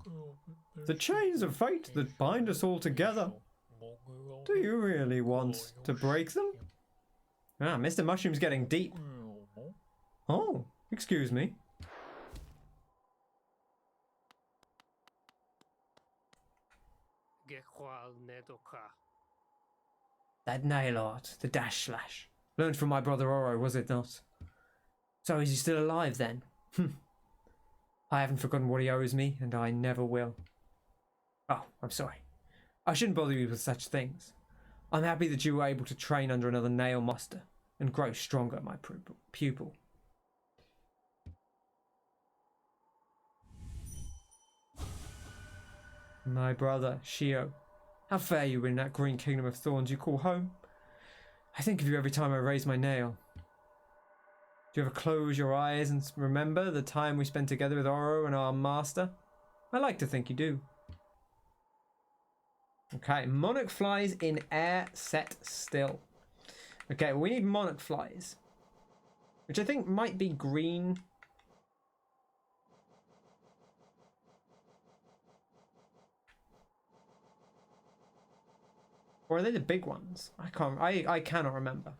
The chains of fate that bind us all together. Do you really want to break them? Ah, Mr. Mushroom's getting deep. Oh, excuse me. That nail art, the dash slash. Learned from my brother Oro, was it not? So is he still alive then? I haven't forgotten what he owes me, and I never will. Oh, I'm sorry. I shouldn't bother you with such things. I'm happy that you were able to train under another nail master and grow stronger, my pupil. My brother, Shio. How fare you in that green kingdom of thorns you call home? I think of you every time I raise my nail. Do you ever close your eyes and remember the time we spent together with Oro and our master? I like to think you do. Okay, Monarch Flies in air set still. Okay, we need Monarch Flies, which I think might be green. Or are they the big ones? I cannot remember.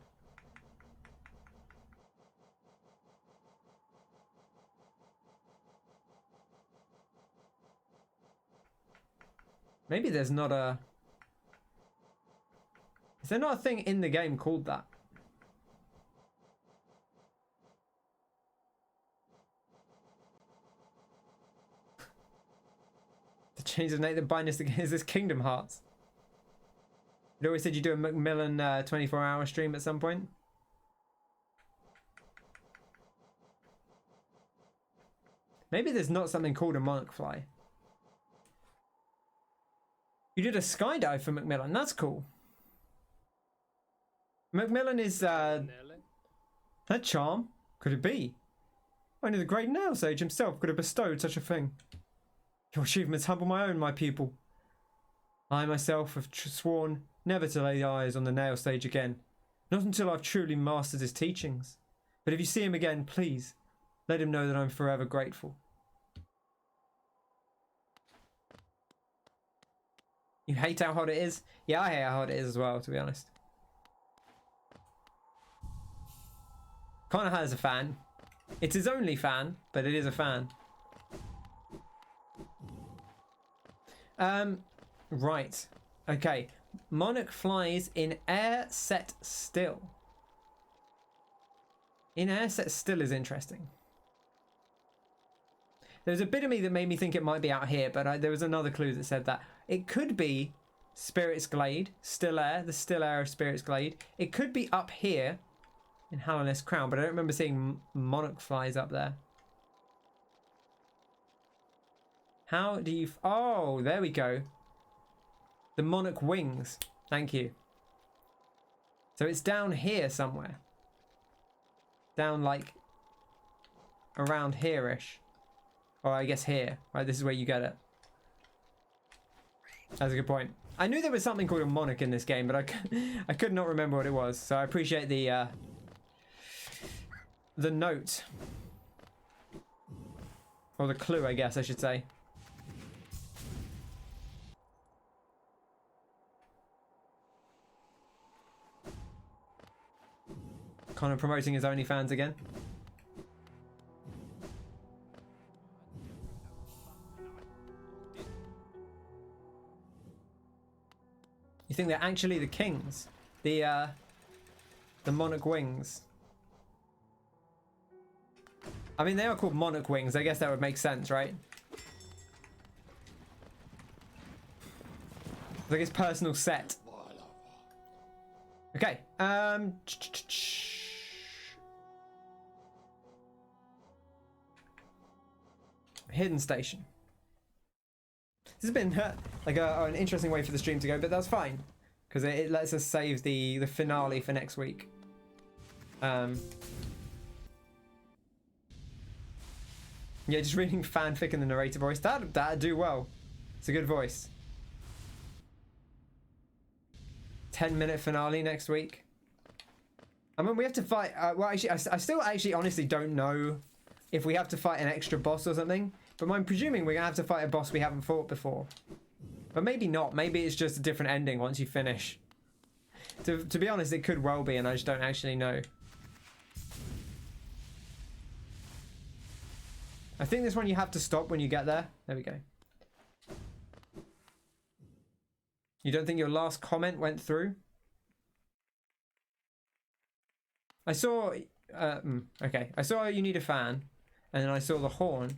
Maybe there's not a... Is there not a thing in the game called that? The chains of Nate that bind us together. Is this Kingdom Hearts? You always said you do a Macmillan 24-hour stream at some point. Maybe there's not something called a Monarch Fly. You did a skydive for Macmillan. That's cool. Macmillan is that charm? Could it be? Only the great nail sage himself could have bestowed such a thing. Your achievements humble my own, my pupil. I myself have sworn never to lay eyes on the nail sage again, not until I've truly mastered his teachings. But if you see him again, please, let him know that I'm forever grateful. You hate how hot it is? Yeah, I hate how hot it is as well, to be honest. Connor has a fan. It's his only fan, but it is a fan. Right. Okay. Monarch Flies in air set still. In air set still is interesting. There's a bit of me that made me think it might be out here, but there was another clue that said that. It could be Spirit's Glade, still air, the still air of Spirit's Glade. It could be up here in Hallownest Crown, but I don't remember seeing Monarch Flies up there. How do you... Oh, there we go. The Monarch Wings. Thank you. So it's down here somewhere. Down like around here-ish. Or I guess here. Right, this is where you get it. That's a good point. I knew there was something called a monarch in this game, but I could not remember what it was. So I appreciate the note. Or the clue, I guess I should say. Kind of promoting his OnlyFans again. You think they're actually the kings? The Monarch Wings. I mean, they are called Monarch Wings. I guess that would make sense, right? It's like his personal set. Okay. Hidden station. This has been like an interesting way for the stream to go, but that's fine because it lets us save the finale for next week. Yeah, just reading fanfic in the narrator voice. That'd do well. It's a good voice. 10-minute finale next week. I mean, we have to fight. Well, actually, I still actually honestly don't know if we have to fight an extra boss or something. But I'm presuming we're gonna have to fight a boss we haven't fought before. But maybe not. Maybe it's just a different ending once you finish. To be honest, it could well be, and I just don't actually know. I think this one you have to stop when you get there. There we go. You don't think your last comment went through? I saw... okay. I saw you need a fan. And then I saw the horn.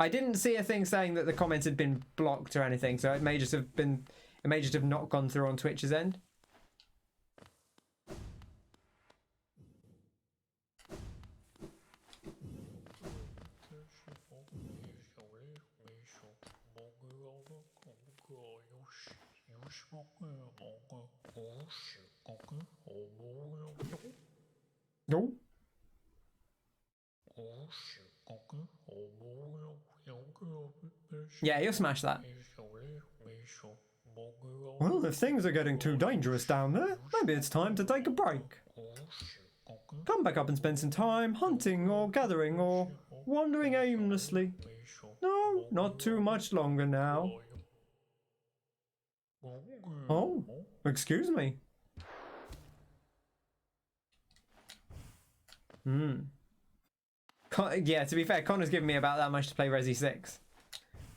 I didn't see a thing saying that the comments had been blocked or anything, so it may just have been... It may just have not gone through on Twitch's end. No. Yeah, you'll smash that. Well, if things are getting too dangerous down there, maybe it's time to take a break. Come back up and spend some time hunting or gathering or wandering aimlessly. No, not too much longer now. Oh, excuse me. Yeah, to be fair, Connor's given me about that much to play Resi 6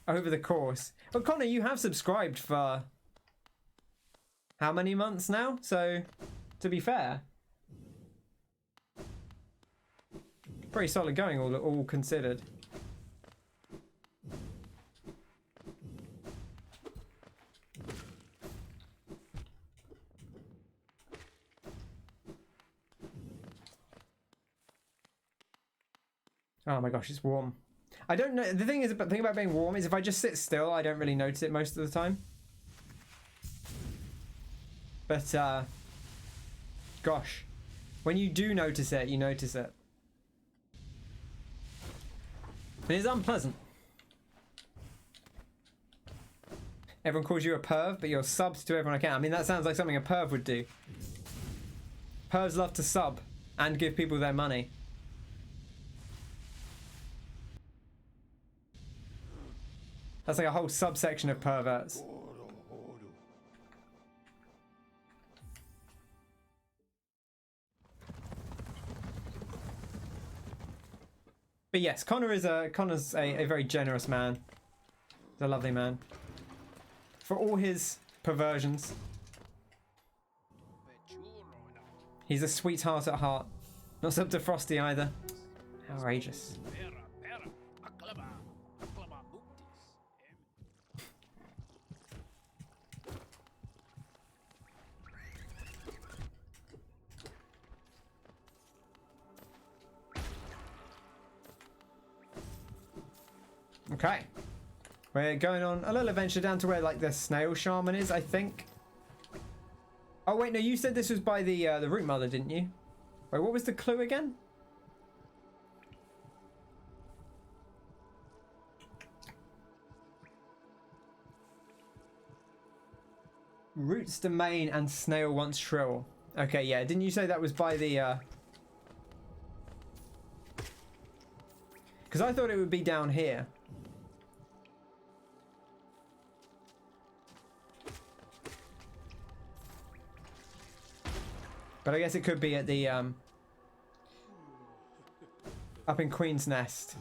over the course. But Connor, you have subscribed for how many months now? So, to be fair, pretty solid going, all considered. Oh my gosh, it's warm. I don't know. The thing about being warm is if I just sit still, I don't really notice it most of the time. But, gosh, when you do notice it, you notice it. It is unpleasant. Everyone calls you a perv, but you're subbed to everyone I can. I mean, that sounds like something a perv would do. Pervs love to sub and give people their money. That's like a whole subsection of perverts. But yes, Connor's a very generous man. He's a lovely man. For all his perversions, he's a sweetheart at heart. Not up to Frosty either. Outrageous. Okay. We're going on a little adventure down to where like the snail shaman is, I think. Oh wait, no, you said this was by the root mother, didn't you? Wait, what was the clue again? Roots domain and snail once shrill. Okay, yeah, didn't you say that was by the because I thought it would be down here. But I guess it could be at the up in Queen's Nest.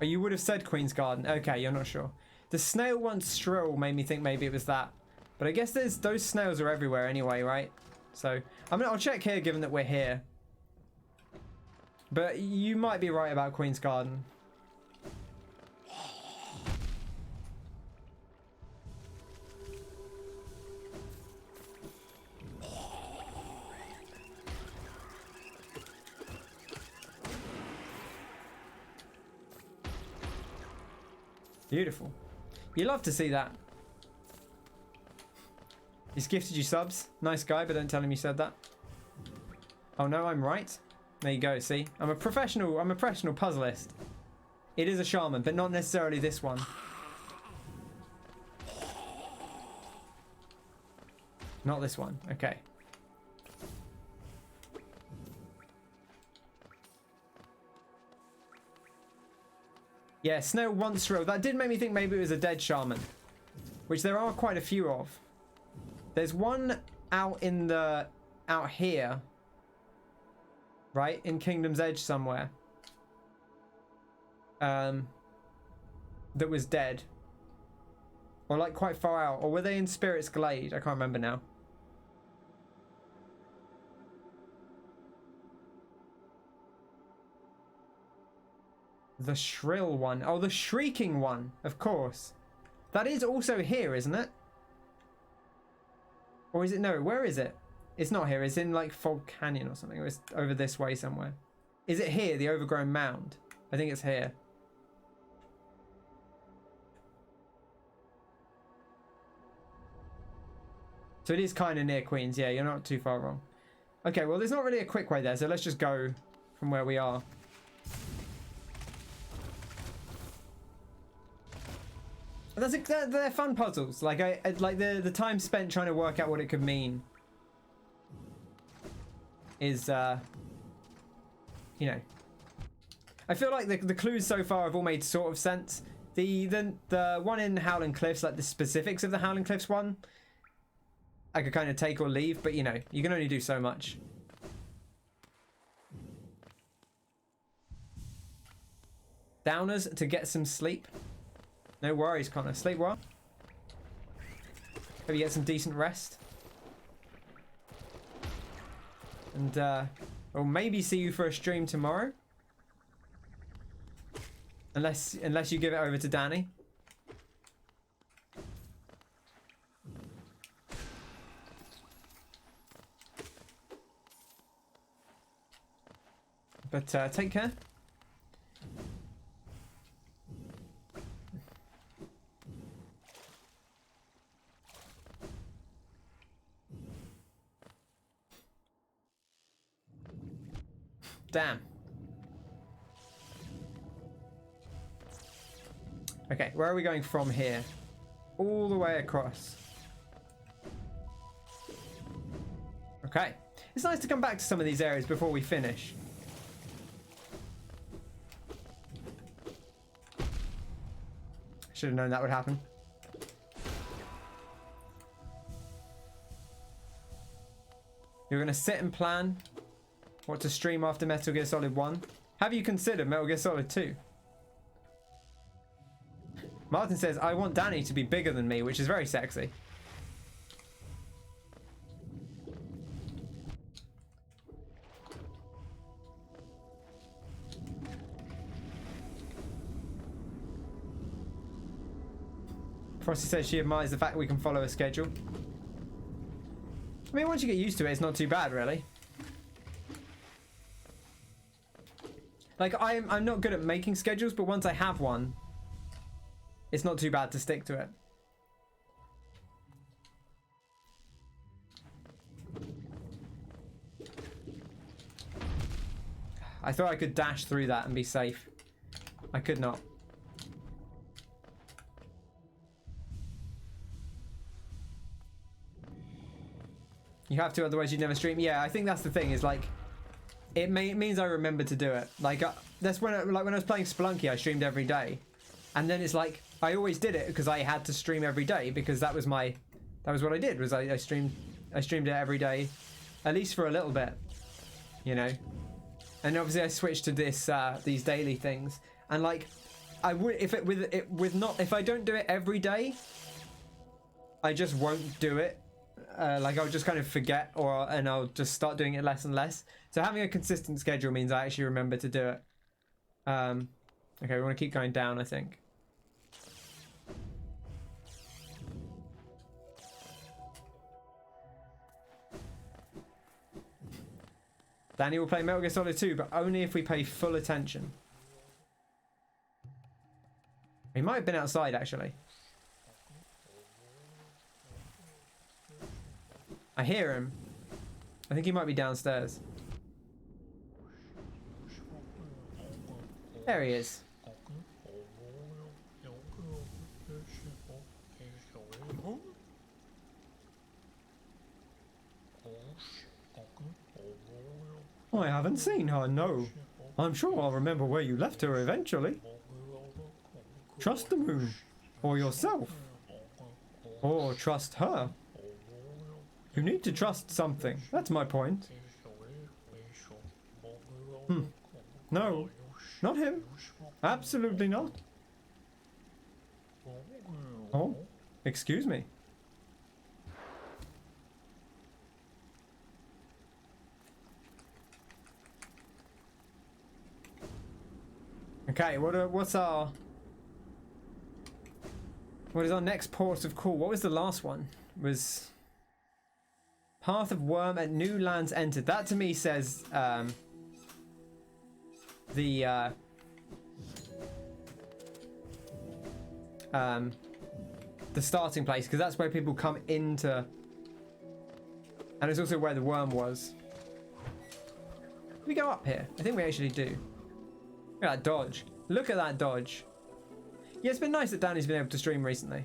Oh, you would have said Queen's Garden. Okay, you're not sure. The snail once shrill made me think maybe it was that. But I guess those snails are everywhere anyway, right? So I'll check here given that we're here. But you might be right about Queen's Garden. Beautiful. You love to see that. He's gifted you subs. Nice guy, but don't tell him you said that. Oh no, I'm right. There you go, see? I'm a professional puzzleist. It is a shaman, but not necessarily this one. Not this one. Okay. Yeah, snail once shrill. That did make me think maybe it was a dead shaman, which there are quite a few of. There's one out here, right in Kingdom's Edge somewhere. That was dead, or like quite far out, or were they in Spirit's Glade? I can't remember now. The shrill one. Oh, the shrieking one, of course. That is also here, isn't it? Or is it? No, where is it? It's not here. It's in like Fog Canyon or something. Or it's over this way somewhere. Is it here, the overgrown mound? I think it's here. So it is kind of near Queens. Yeah, you're not too far wrong. Okay, well, there's not really a quick way there, so let's just go from where we are. They're fun puzzles. Like I like the time spent trying to work out what it could mean is you know, I feel like the clues so far have all made sort of sense. The one in Howling Cliffs, like the specifics of the Howling Cliffs one, I could kind of take or leave, but you know, you can only do so much. Downers to get some sleep. No worries, Connor. Sleep well. Hope you get some decent rest. And we'll maybe see you for a stream tomorrow. Unless you give it over to Danny. But take care. Damn. Okay, where are we going from here? All the way across. Okay. It's nice to come back to some of these areas before we finish. Should have known that would happen. You're going to sit and plan What to stream after Metal Gear Solid 1? Have you considered Metal Gear Solid 2? Martin says, I want Danny to be bigger than me, which is very sexy. Frosty says she admires the fact we can follow a schedule. I mean, once you get used to it, it's not too bad, really. Like, I'm not good at making schedules, but once I have one, it's not too bad to stick to it. I thought I could dash through that and be safe. I could not. You have to, otherwise you'd never stream. Yeah, I think that's the thing, is like, it means I remember to do it. Like, that's when when I was playing Spelunky, I streamed every day. And then it's like, I always did it because I had to stream every day, because that was what I did, was I streamed it every day, at least for a little bit, you know. And obviously I switched to these daily things, and like, I would, if I don't do it every day, I just won't do it. Like, I'll just kind of forget, and I'll just start doing it less and less. So having a consistent schedule means I actually remember to do it. Okay, we want to keep going down, I think. Danny will play Metal Gear Solid 2, but only if we pay full attention. He might have been outside, actually. I hear him. I think he might be downstairs. There he is. I haven't seen her, no. I'm sure I'll remember where you left her eventually. Trust the moon. Or yourself. Or trust her. You need to trust something. That's my point. No. Not him. Absolutely not. Oh, excuse me. Okay, what is our next port of call? What was the last one? It was Path of Worm at New Lands Entered. That to me says the starting place, because that's where people come into, and it's also where the worm was. Do we go up here? I think we actually do. Look at that dodge. Look at that dodge. Yeah, it's been nice that Danny's been able to stream recently.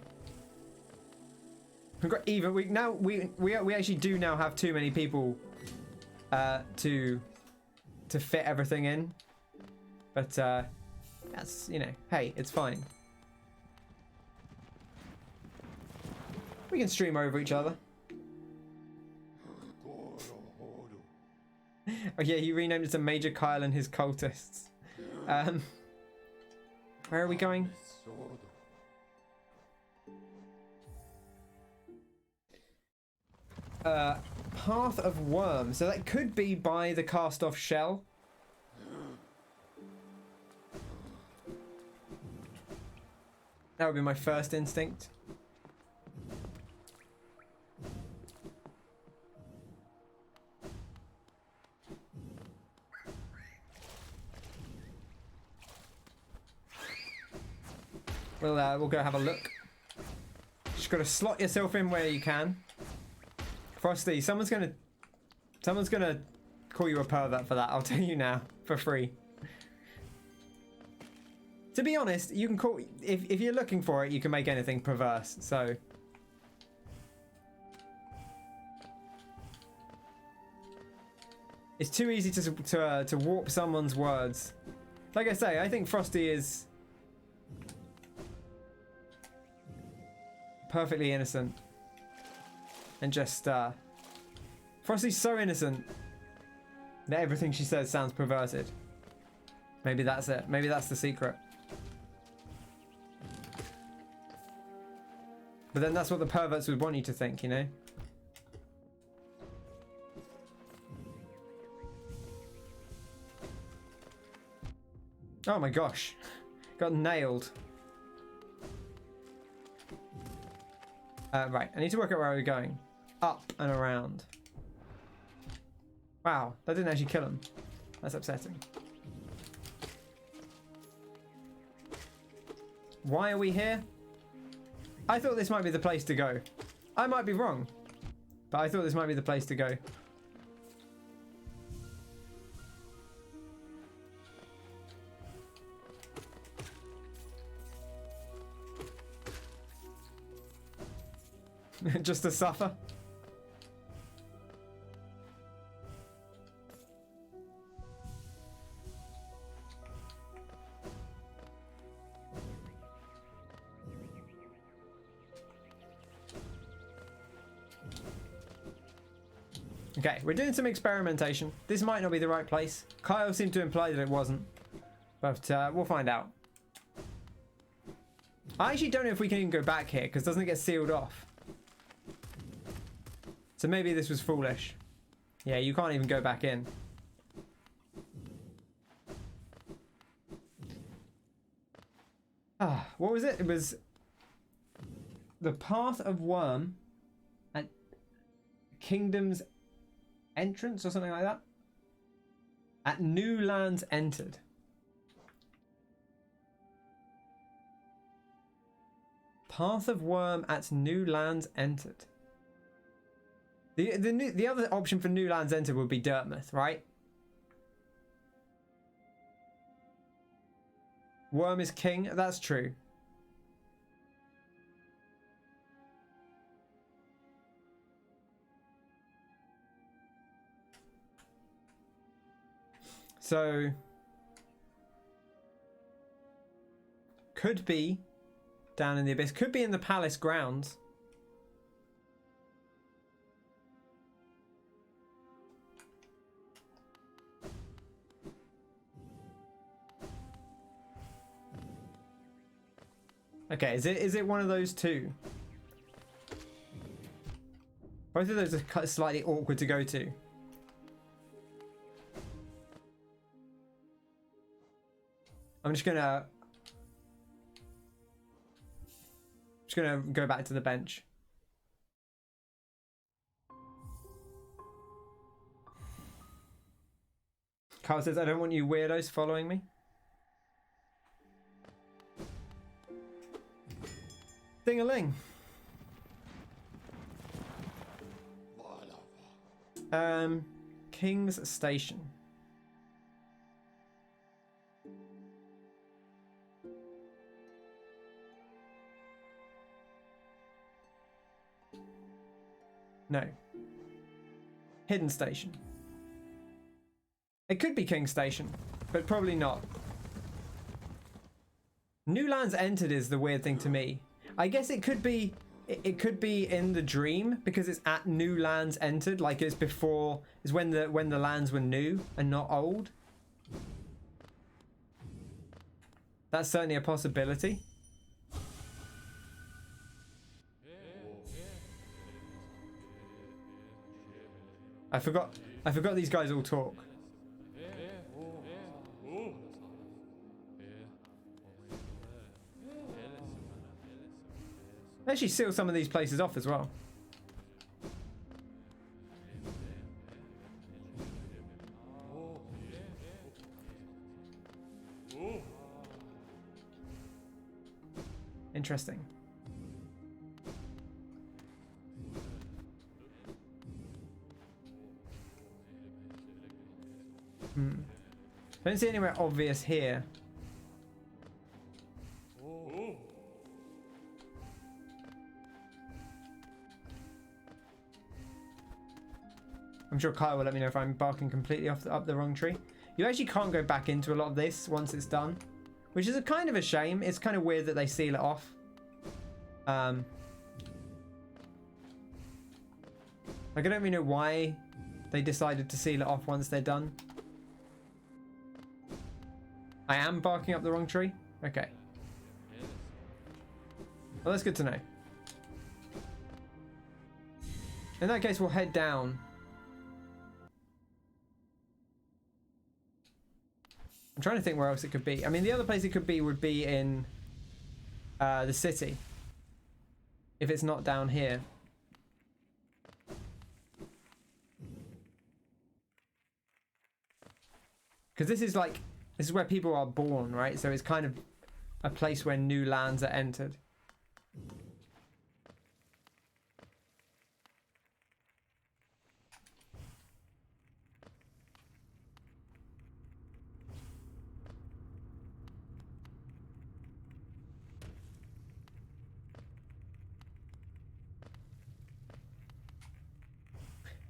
We've got even we actually do now have too many people to fit everything in. But that's, you know, hey, it's fine. We can stream over each other. Oh yeah, he renamed it to Major Kyle and his cultists. Where are we going? Path of Worm. So that could be by the cast-off shell. That would be my first instinct. We'll go have a look. Just gotta slot yourself in where you can. Frosty, someone's gonna call you a pervert for that. I'll tell you now, for free. To be honest, you can call, if you're looking for it, you can make anything perverse. So it's too easy to warp someone's words. Like I say, I think Frosty is perfectly innocent, and just Frosty's so innocent Everything she says sounds perverted. Maybe that's it. Maybe that's the secret. But then that's what the perverts would want you to think, you know? Oh my gosh. Got nailed. Right, I need to work out where we're going. Up and around. Wow, that didn't actually kill him. That's upsetting. Why are we here? I thought this might be the place to go. I might be wrong, but I thought this might be the place to go. Just to suffer. Okay, we're doing some experimentation. This might not be the right place. Kyle seemed to imply that it wasn't, but we'll find out. I actually don't know if we can even go back here because doesn't it get sealed off? So maybe this was foolish. Yeah, you can't even go back in. Ah, what was it? It was the path of worm at Kingdom's entrance or something like that. At new lands entered. Path of worm at new lands entered. The other option for new lands entered would be Dirtmouth, right? Worm is king. That's true. So could be down in the abyss. Could be in the palace grounds. Okay, is it one of those two? Both of those are slightly awkward to go to. I'm just gonna go back to the bench. Carl says, I don't want you weirdos following me. Ding-a-ling. King's Station. No. Hidden Station. It could be King's Station, but probably not. New lands entered is the weird thing to me. I guess it could be in the dream because it's at new lands entered, like it's before, is when the lands were new and not old. That's certainly a possibility. I forgot these guys all talk. They actually seal some of these places off as well. Interesting. Don't see anywhere obvious here. I'm sure Kyle will let me know if I'm barking completely up the wrong tree. You actually can't go back into a lot of this once it's done, which is a kind of a shame. It's kind of weird that they seal it off. Like, I don't really know why they decided to seal it off once they're done. I am barking up the wrong tree? Okay. Well, that's good to know. In that case, we'll head down. I'm trying to think where else it could be. I mean, the other place it could be would be in the city. If it's not down here. Because this is like, this is where people are born, right? So it's kind of a place where new lands are entered.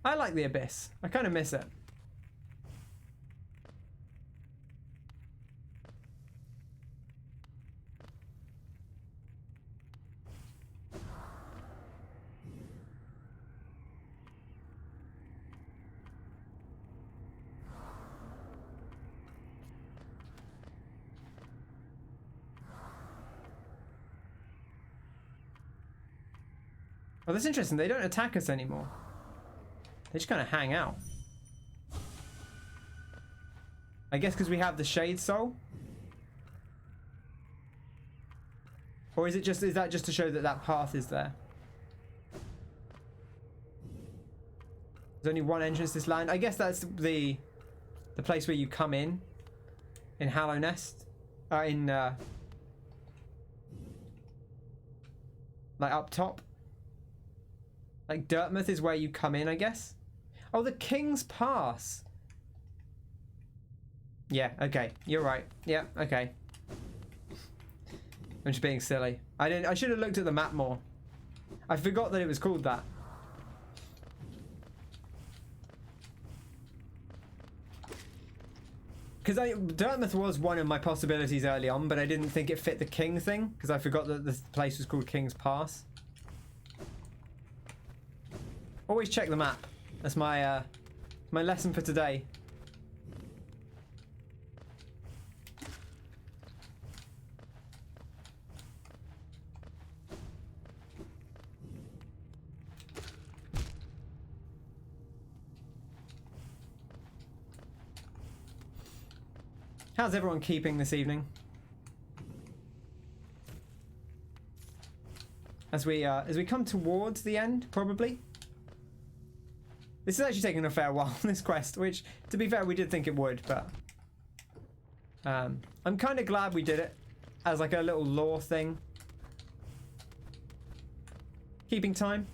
I like the Abyss. I kind of miss it. Oh, that's interesting. They don't attack us anymore. They just kind of hang out. I guess because we have the Shade Soul? Or is it just, is that just to show that that path is there? There's only one entrance to this land. I guess that's the place where you come in Hallownest. Like up top. Like Dirtmouth is where you come in, I guess. Oh, the King's Pass. Yeah, okay. You're right. Yeah, okay. I'm just being silly. I should have looked at the map more. I forgot that it was called that. Because Dirtmouth was one of my possibilities early on, but I didn't think it fit the King thing, because I forgot that the place was called King's Pass. Always check the map. That's my my lesson for today. How's everyone keeping this evening? As we come towards the end, probably. This is actually taking a fair while, this quest, which, to be fair, we did think it would, but... I'm kind of glad we did it as like a little lore thing. Keeping time.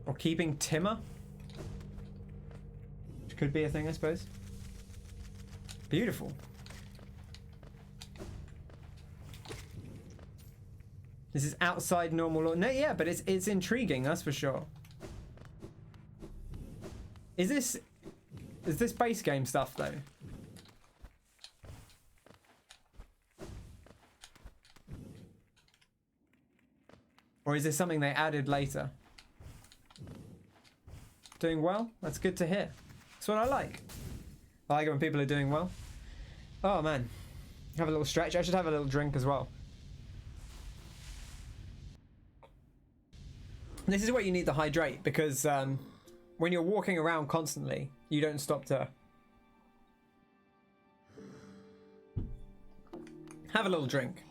Or keeping Timmer. Which could be a thing, I suppose. Beautiful. This is outside normal law. No, yeah, but it's intriguing, that's for sure. Is this base game stuff though? Or is this something they added later? Doing well? That's good to hear. That's what I like. I like it when people are doing well. Oh man. Have a little stretch. I should have a little drink as well. This is where you need to hydrate, because when you're walking around constantly, you don't stop to have a little drink.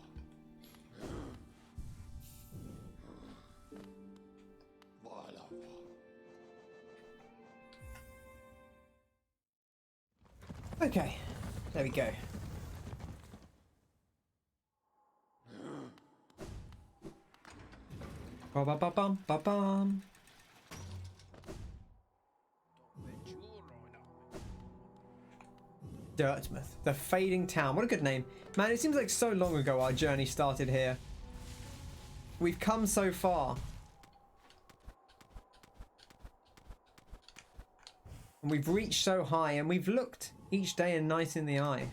Okay, there we go. Ba-ba-ba-bum. Dirtmouth, the fading town. What a good name. Man, it seems like so long ago our journey started here. We've come so far. And we've reached so high, and we've looked each day and night in the eye.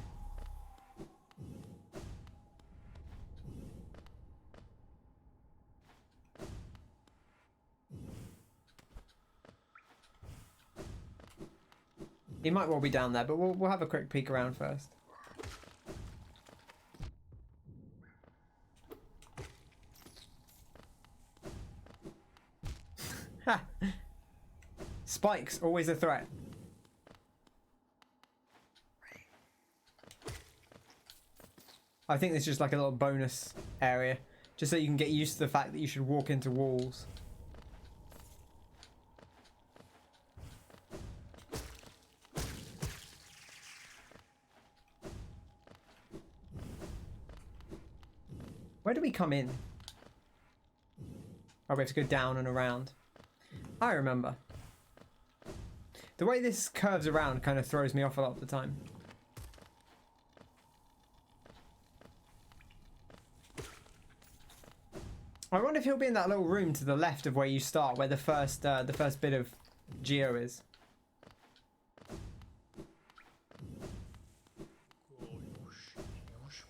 He might well be down there, but we'll have a quick peek around first. Ha! Spikes, always a threat. I think this is just like a little bonus area, just so you can get used to the fact that you should walk into walls. Where do we come in? Oh, we have to go down and around. I remember. The way this curves around kind of throws me off a lot of the time. I wonder if he'll be in that little room to the left of where you start, where the first bit of Geo is.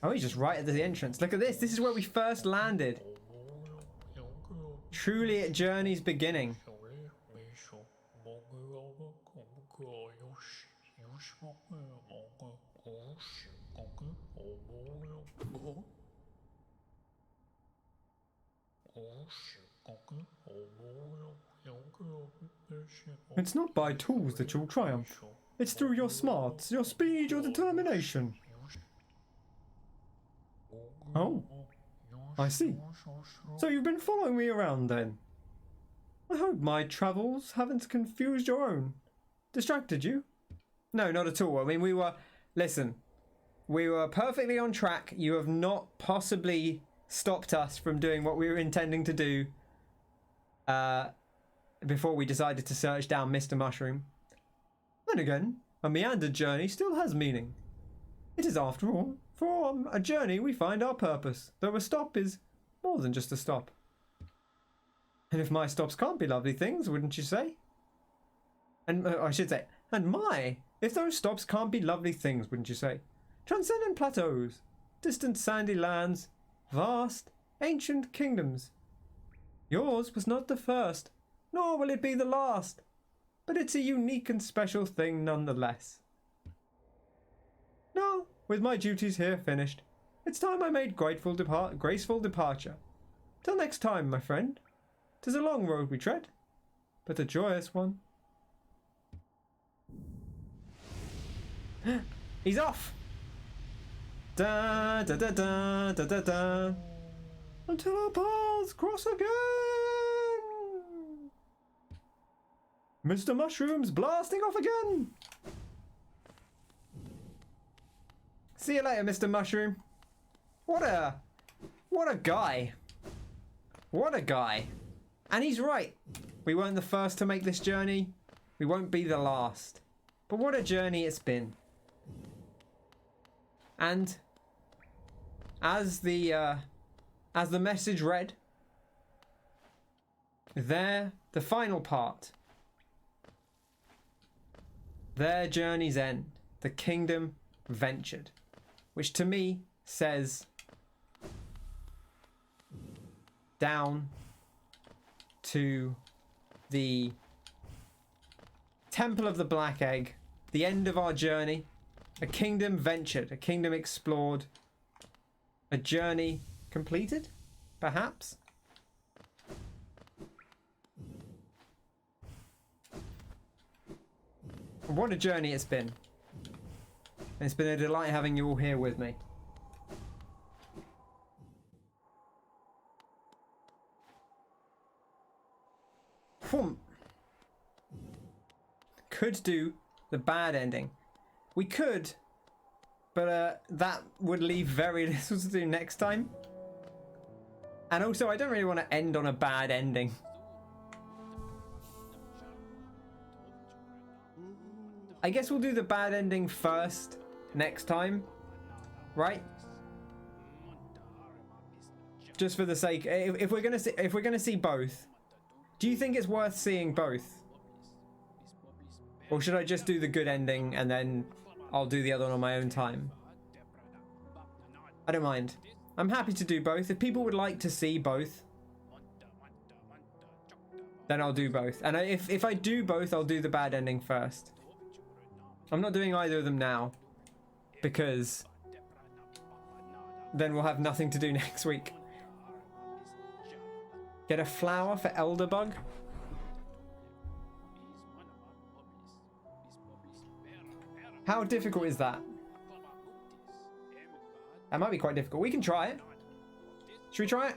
Oh, he's just right at the entrance. Look at this. This is where we first landed. Truly at Journey's beginning. It's not by tools that you'll triumph. It's through your smarts, your speed, your determination. Oh, I see. So you've been following me around then? I hope my travels haven't confused your own. Distracted you? No, not at all. I mean, listen, we were perfectly on track. You have not possibly stopped us from doing what we were intending to do before we decided to search down Mr. Mushroom. Then again, a meandered journey still has meaning. It is, after all, for a journey we find our purpose, though a stop is more than just a stop. And if my stops can't be lovely things, wouldn't you say? And I should say, and if those stops can't be lovely things, wouldn't you say? Transcendent plateaus, distant sandy lands, vast, ancient kingdoms. Yours was not the first, nor will it be the last, but it's a unique and special thing nonetheless. Now, with my duties here finished, it's time I made graceful departure. Till next time, my friend. 'Tis a long road we tread, but a joyous one. He's off! Da da da da da da da. Until our paths cross again! Mr. Mushroom's blasting off again! See you later, Mr. Mushroom. What a guy. What a guy. And he's right. We weren't the first to make this journey. We won't be the last. But what a journey it's been. And as the message read, there, the final part. Their journey's end. The kingdom ventured. Which to me says down to the Temple of the Black Egg, the end of our journey, a kingdom ventured, a kingdom explored, a journey completed, perhaps? What a journey it's been. It's been a delight having you all here with me. Could do the bad ending. We could, but that would leave very little to do next time. And also, I don't really want to end on a bad ending. I guess we'll do the bad ending first next time, right? Just for the sake, if we're gonna see both, do you think it's worth seeing both? Or should I just do the good ending and then I'll do the other one on my own time? I don't mind. I'm happy to do both. If people would like to see both, then I'll do both. And if I do both, I'll do the bad ending first. I'm not doing either of them now because then we'll have nothing to do next week. Get a flower for Elderbug. How difficult is that? That might be quite difficult. We can try it. Should we try it?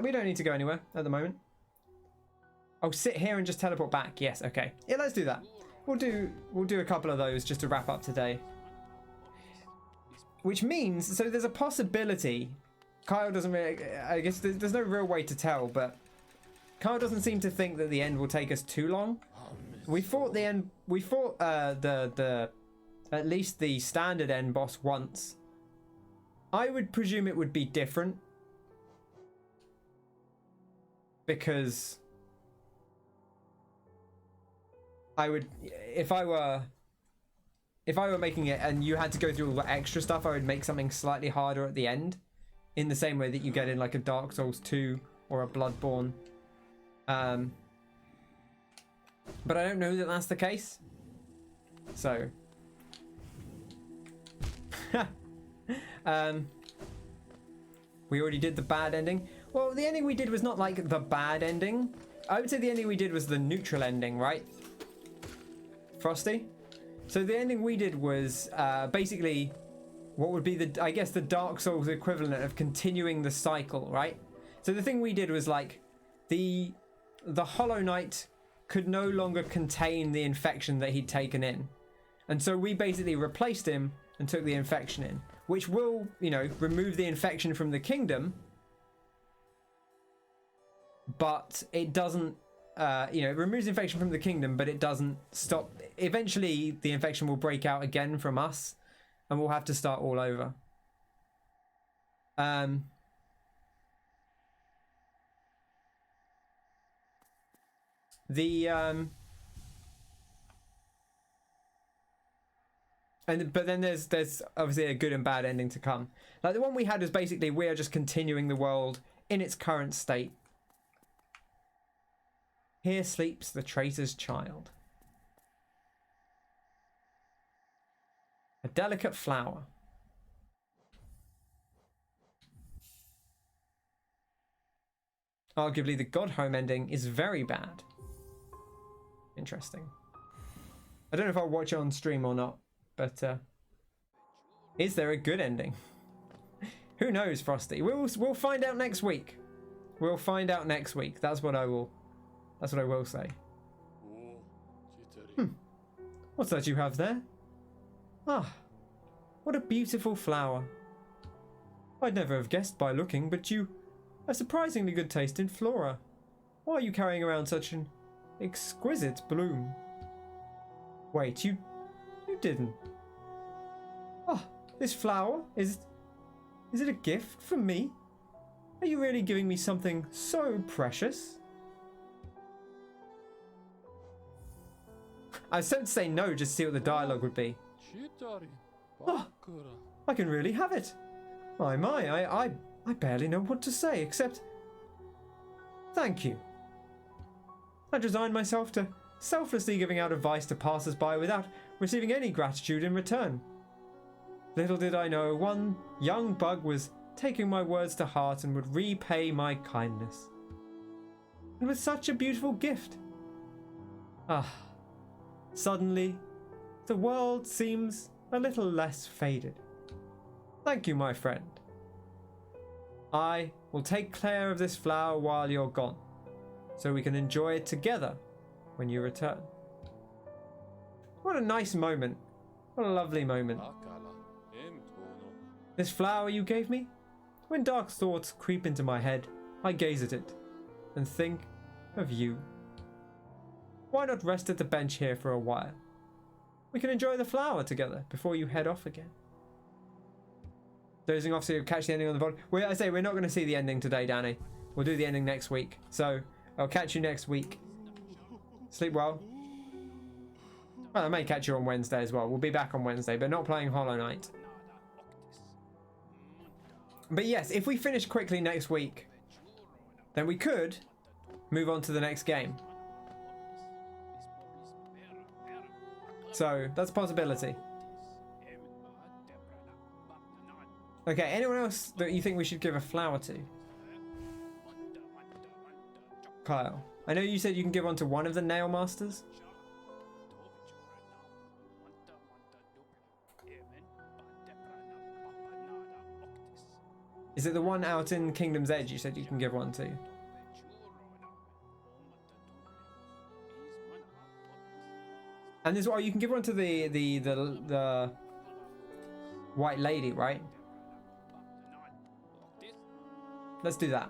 We don't need to go anywhere at the moment. Oh, sit here and just teleport back. Yes, okay. Yeah, let's do that. We'll do a couple of those just to wrap up today. Which means, so there's a possibility. Kyle doesn't really, I guess there's no real way to tell, but Kyle doesn't seem to think that the end will take us too long. We fought the end, we fought at least the standard end boss once. I would presume it would be different. Because I would, if I were making it and you had to go through all the extra stuff, I would make something slightly harder at the end, in the same way that you get in like a Dark Souls 2 or a Bloodborne. But I don't know that that's the case. So, we already did the bad ending. Well, the ending we did was not like the bad ending. I would say the ending we did was the neutral ending, right? Frosty? So the ending we did was basically what would be the, I guess, the Dark Souls equivalent of continuing the cycle, right? So the thing we did was like the Hollow Knight could no longer contain the infection that he'd taken in. And so we basically replaced him and took the infection in, which will, you know, remove the infection from the kingdom. But it doesn't, you know, it removes infection from the kingdom, but it doesn't stop. Eventually, the infection will break out again from us, and we'll have to start all over. But then there's obviously a good and bad ending to come. Like the one we had was basically we are just continuing the world in its current state. Here sleeps the traitor's child. A delicate flower. Arguably the God Home ending is very bad. Interesting. I don't know if I'll watch it on stream or not, but is there a good ending? Who knows, Frosty? We'll find out next week. We'll find out next week. That's what I will say. What's that you have there? Ah, what a beautiful flower. I'd never have guessed by looking, but you have surprisingly good taste in flora. Why are you carrying around such an exquisite bloom? Wait, you didn't. Ah, this flower, is it a gift from me? Are you really giving me something so precious? I was tempted to say no just to see what the dialogue would be. Oh, I can really have it. I barely know what to say except thank you. I resigned myself to selflessly giving out advice to passers-by without receiving any gratitude in return. Little did I know one young bug was taking my words to heart and would repay my kindness. And with such a beautiful gift. Ah, suddenly the world seems a little less faded. Thank you, my friend. I will take care of this flower while you're gone, so we can enjoy it together when you return. What a nice moment. What a lovely moment. This flower you gave me? When dark thoughts creep into my head, I gaze at it and think of you. Why not rest at the bench here for a while? We can enjoy the flower together before you head off again. Dozing off so you catch the ending on the bottom. I say we're not going to see the ending today, Danny. We'll do the ending next week. So I'll catch you next week. Sleep well. Well, I may catch you on Wednesday as well. We'll be back on Wednesday, but not playing Hollow Knight. But yes, if we finish quickly next week, then we could move on to the next game. So that's a possibility. Okay, anyone else that you think we should give a flower to? Kyle, I know you said you can give one to one of the nail masters. Is it the one out in Kingdom's Edge you said you can give one to? And this, oh, you can give one to the white lady, right? Let's do that.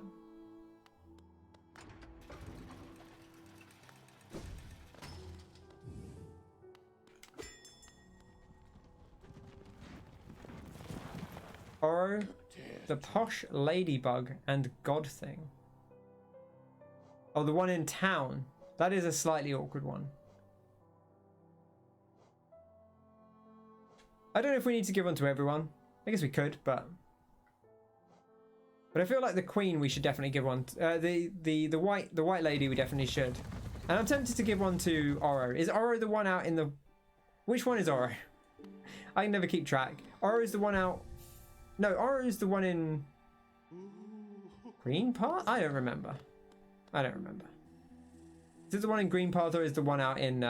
Oro, the posh ladybug, and god thing. Oh, the one in town. That is a slightly awkward one. I don't know if we need to give one to everyone. I guess we could, but I feel like the queen we should definitely give one. The white lady we definitely should. And I'm tempted to give one to Oro. Is Oro the one out in the? Which one is Oro? I can never keep track. Oro is the one out. No, Oro is the one in Green Path? I don't remember. I don't remember. Is it the one in Green Path or is the one out in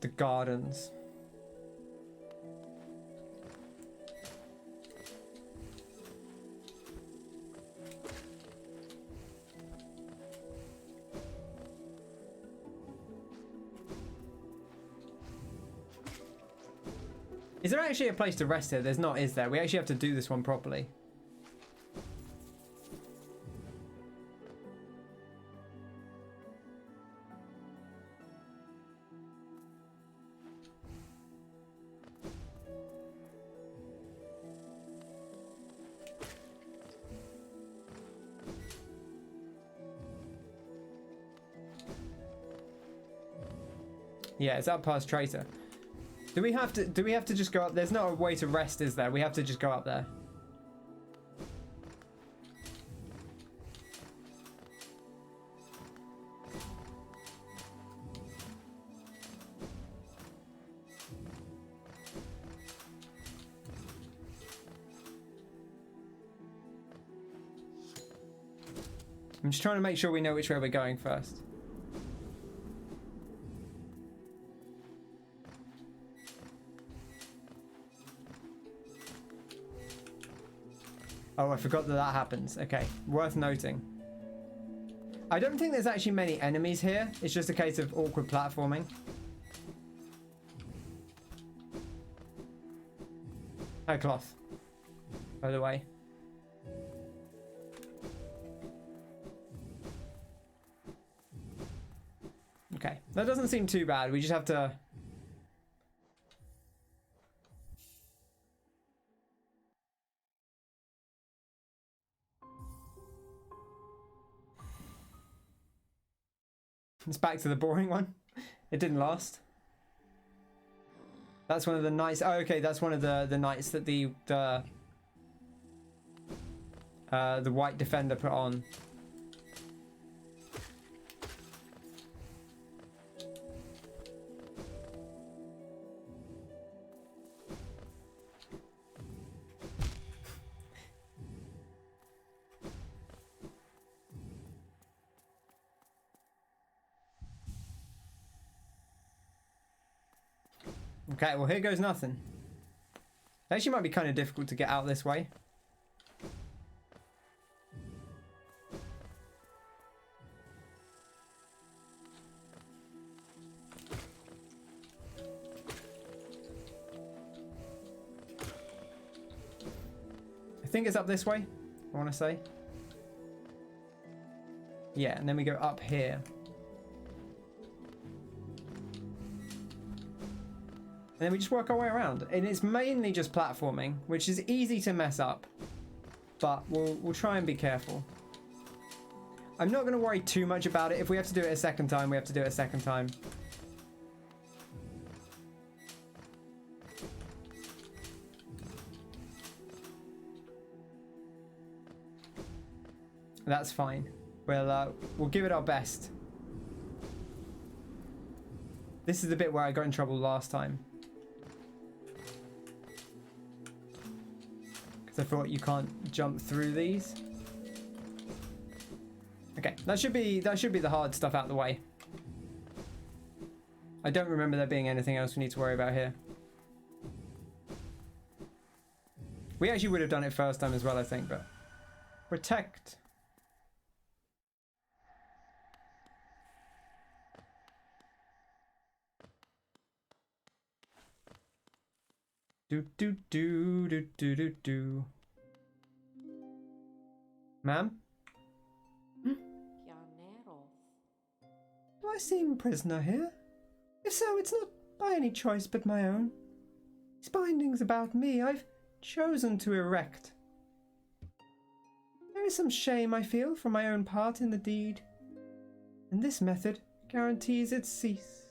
the gardens? Is there actually a place to rest here? There's not, is there? We actually have to do this one properly. Yeah, it's up past Traitor. Do we have to just go up? There's not a way to rest, is there? We have to just go up there. I'm just trying to make sure we know which way we're going first. Oh, I forgot that that happens. Okay, worth noting. I don't think there's actually many enemies here. It's just a case of awkward platforming. Oh, cloth. By the way. Okay, that doesn't seem too bad. We just have to... It's back to the boring one. It didn't last. That's one of the knights. Oh, okay, that's one of the knights that the white defender put on. Okay, well here goes nothing. It actually might be kind of difficult to get out this way. I think it's up this way, I want to say. Yeah, and then we go up here. And then we just work our way around. And it's mainly just platforming, which is easy to mess up. But we'll try and be careful. I'm not going to worry too much about it. If we have to do it a second time, we have to do it a second time. That's fine. We'll give it our best. This is the bit where I got in trouble last time. Because I thought you can't jump through these. Okay, that should be the hard stuff out the way. I don't remember there being anything else we need to worry about here. We actually would have done it first time as well, I think, but... Protect. Do do do do do do do. Ma'am? Do I seem prisoner here? If so, it's not by any choice but my own. These bindings about me I've chosen to erect. There is some shame I feel for my own part in the deed, and this method guarantees its cease.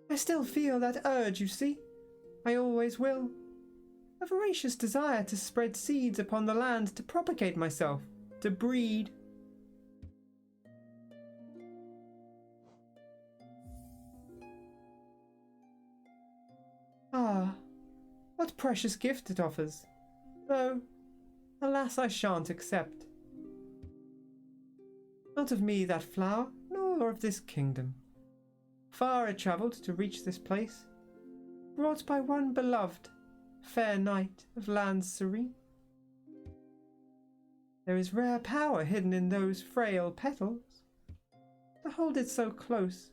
I still feel that urge, you see. I always will. A voracious desire to spread seeds upon the land, to propagate myself, to breed. Ah, what precious gift it offers. Though, alas, I shan't accept. Not of me that flower, nor of this kingdom. Far I travelled to reach this place, brought by one beloved, fair knight of lands serene. There is rare power hidden in those frail petals. To hold it so close,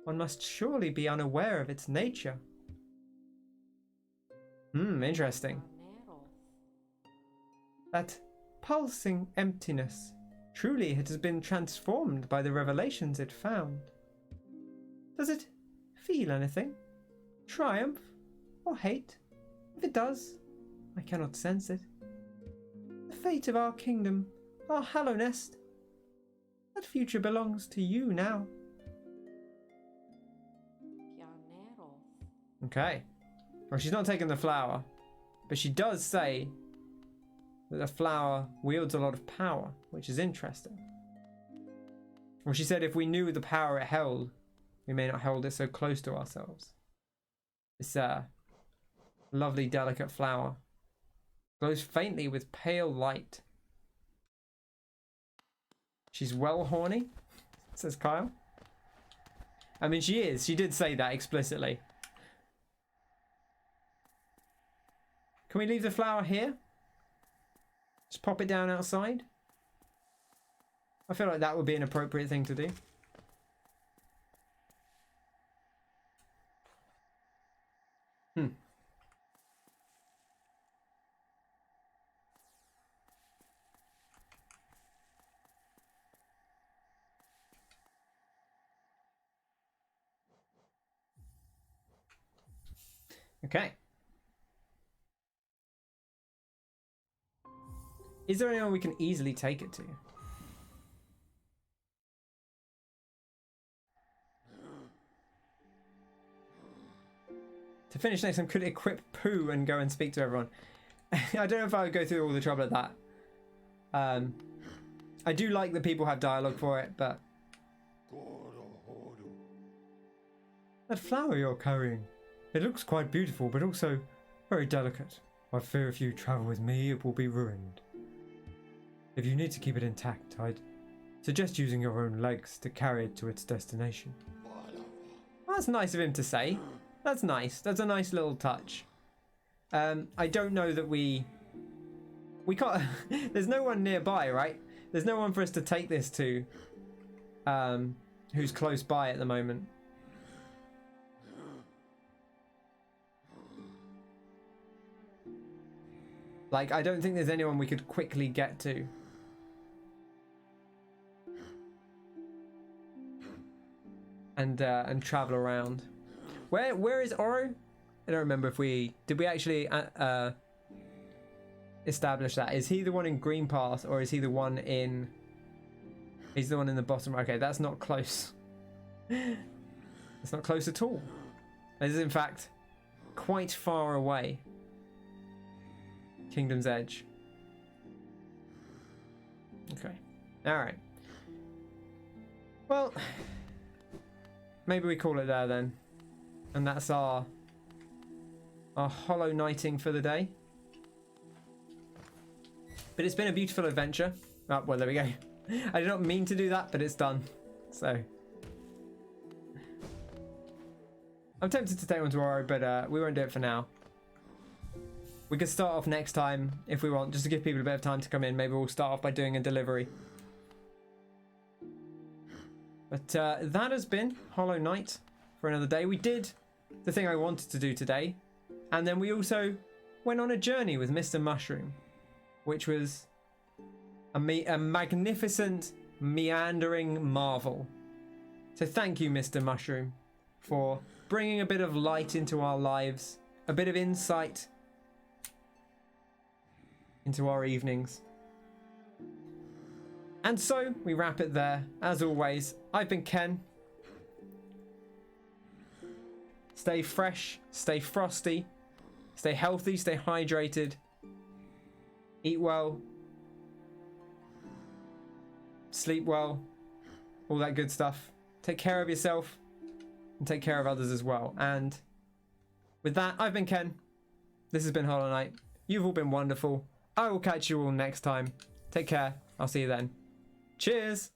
one must surely be unaware of its nature. Interesting. That pulsing emptiness, truly it has been transformed by the revelations it found. Does it feel anything? Triumph or hate? If it does, I cannot sense it. The fate of our kingdom, our Hallownest, that future belongs to you now. Okay. Well, she's not taking the flower, but she does say that the flower wields a lot of power, which is interesting. Well, she said if we knew the power it held, we may not hold it so close to ourselves. This lovely, delicate flower glows faintly with pale light. She's well horny, says Kyle. I mean, she is. She did say that explicitly. Can we leave the flower here? Just pop it down outside? I feel like that would be an appropriate thing to do. Okay. Is there anyone we can easily take it to? To finish next time, could equip Pooh and go and speak to everyone. I don't know if I would go through all the trouble of that. I do like that people have dialogue for it, but... That flower you're carrying, it looks quite beautiful, but also very delicate. I fear if you travel with me, it will be ruined. If you need to keep it intact, I'd suggest using your own legs to carry it to its destination. That's nice of him to say. That's nice. That's a nice little touch. I don't know that we can't... There's no one nearby, right? There's no one for us to take this to who's close by at the moment. Like, I don't think there's anyone we could quickly get to. And travel around. Where is Oro? I don't remember if did we actually establish that. Is he the one in Green Path, or is he the one in... He's the one in the bottom. Okay, that's not close. It's not close at all. It is in fact quite far away. Kingdom's Edge. Okay. Alright. Well, maybe we call it there then. And that's our Hollow Knighting for the day. But it's been a beautiful adventure. Oh, well, there we go. I did not mean to do that, but it's done. So I'm tempted to take one tomorrow, but we won't do it for now. We could start off next time if we want, just to give people a bit of time to come in. Maybe we'll start off by doing a delivery. But that has been Hollow Knight for another day. We did the thing I wanted to do today. And then we also went on a journey with Mr. Mushroom, which was a magnificent, meandering marvel. So thank you, Mr. Mushroom, for bringing a bit of light into our lives, a bit of insight into our evenings. And so we wrap it there. As always, I've been Ken. Stay fresh, stay frosty, stay healthy, stay hydrated, eat well, sleep well, all that good stuff. Take care of yourself and take care of others as well. And with that, I've been Ken. This has been Hollow Knight. You've all been wonderful. I will catch you all next time. Take care. I'll see you then. Cheers!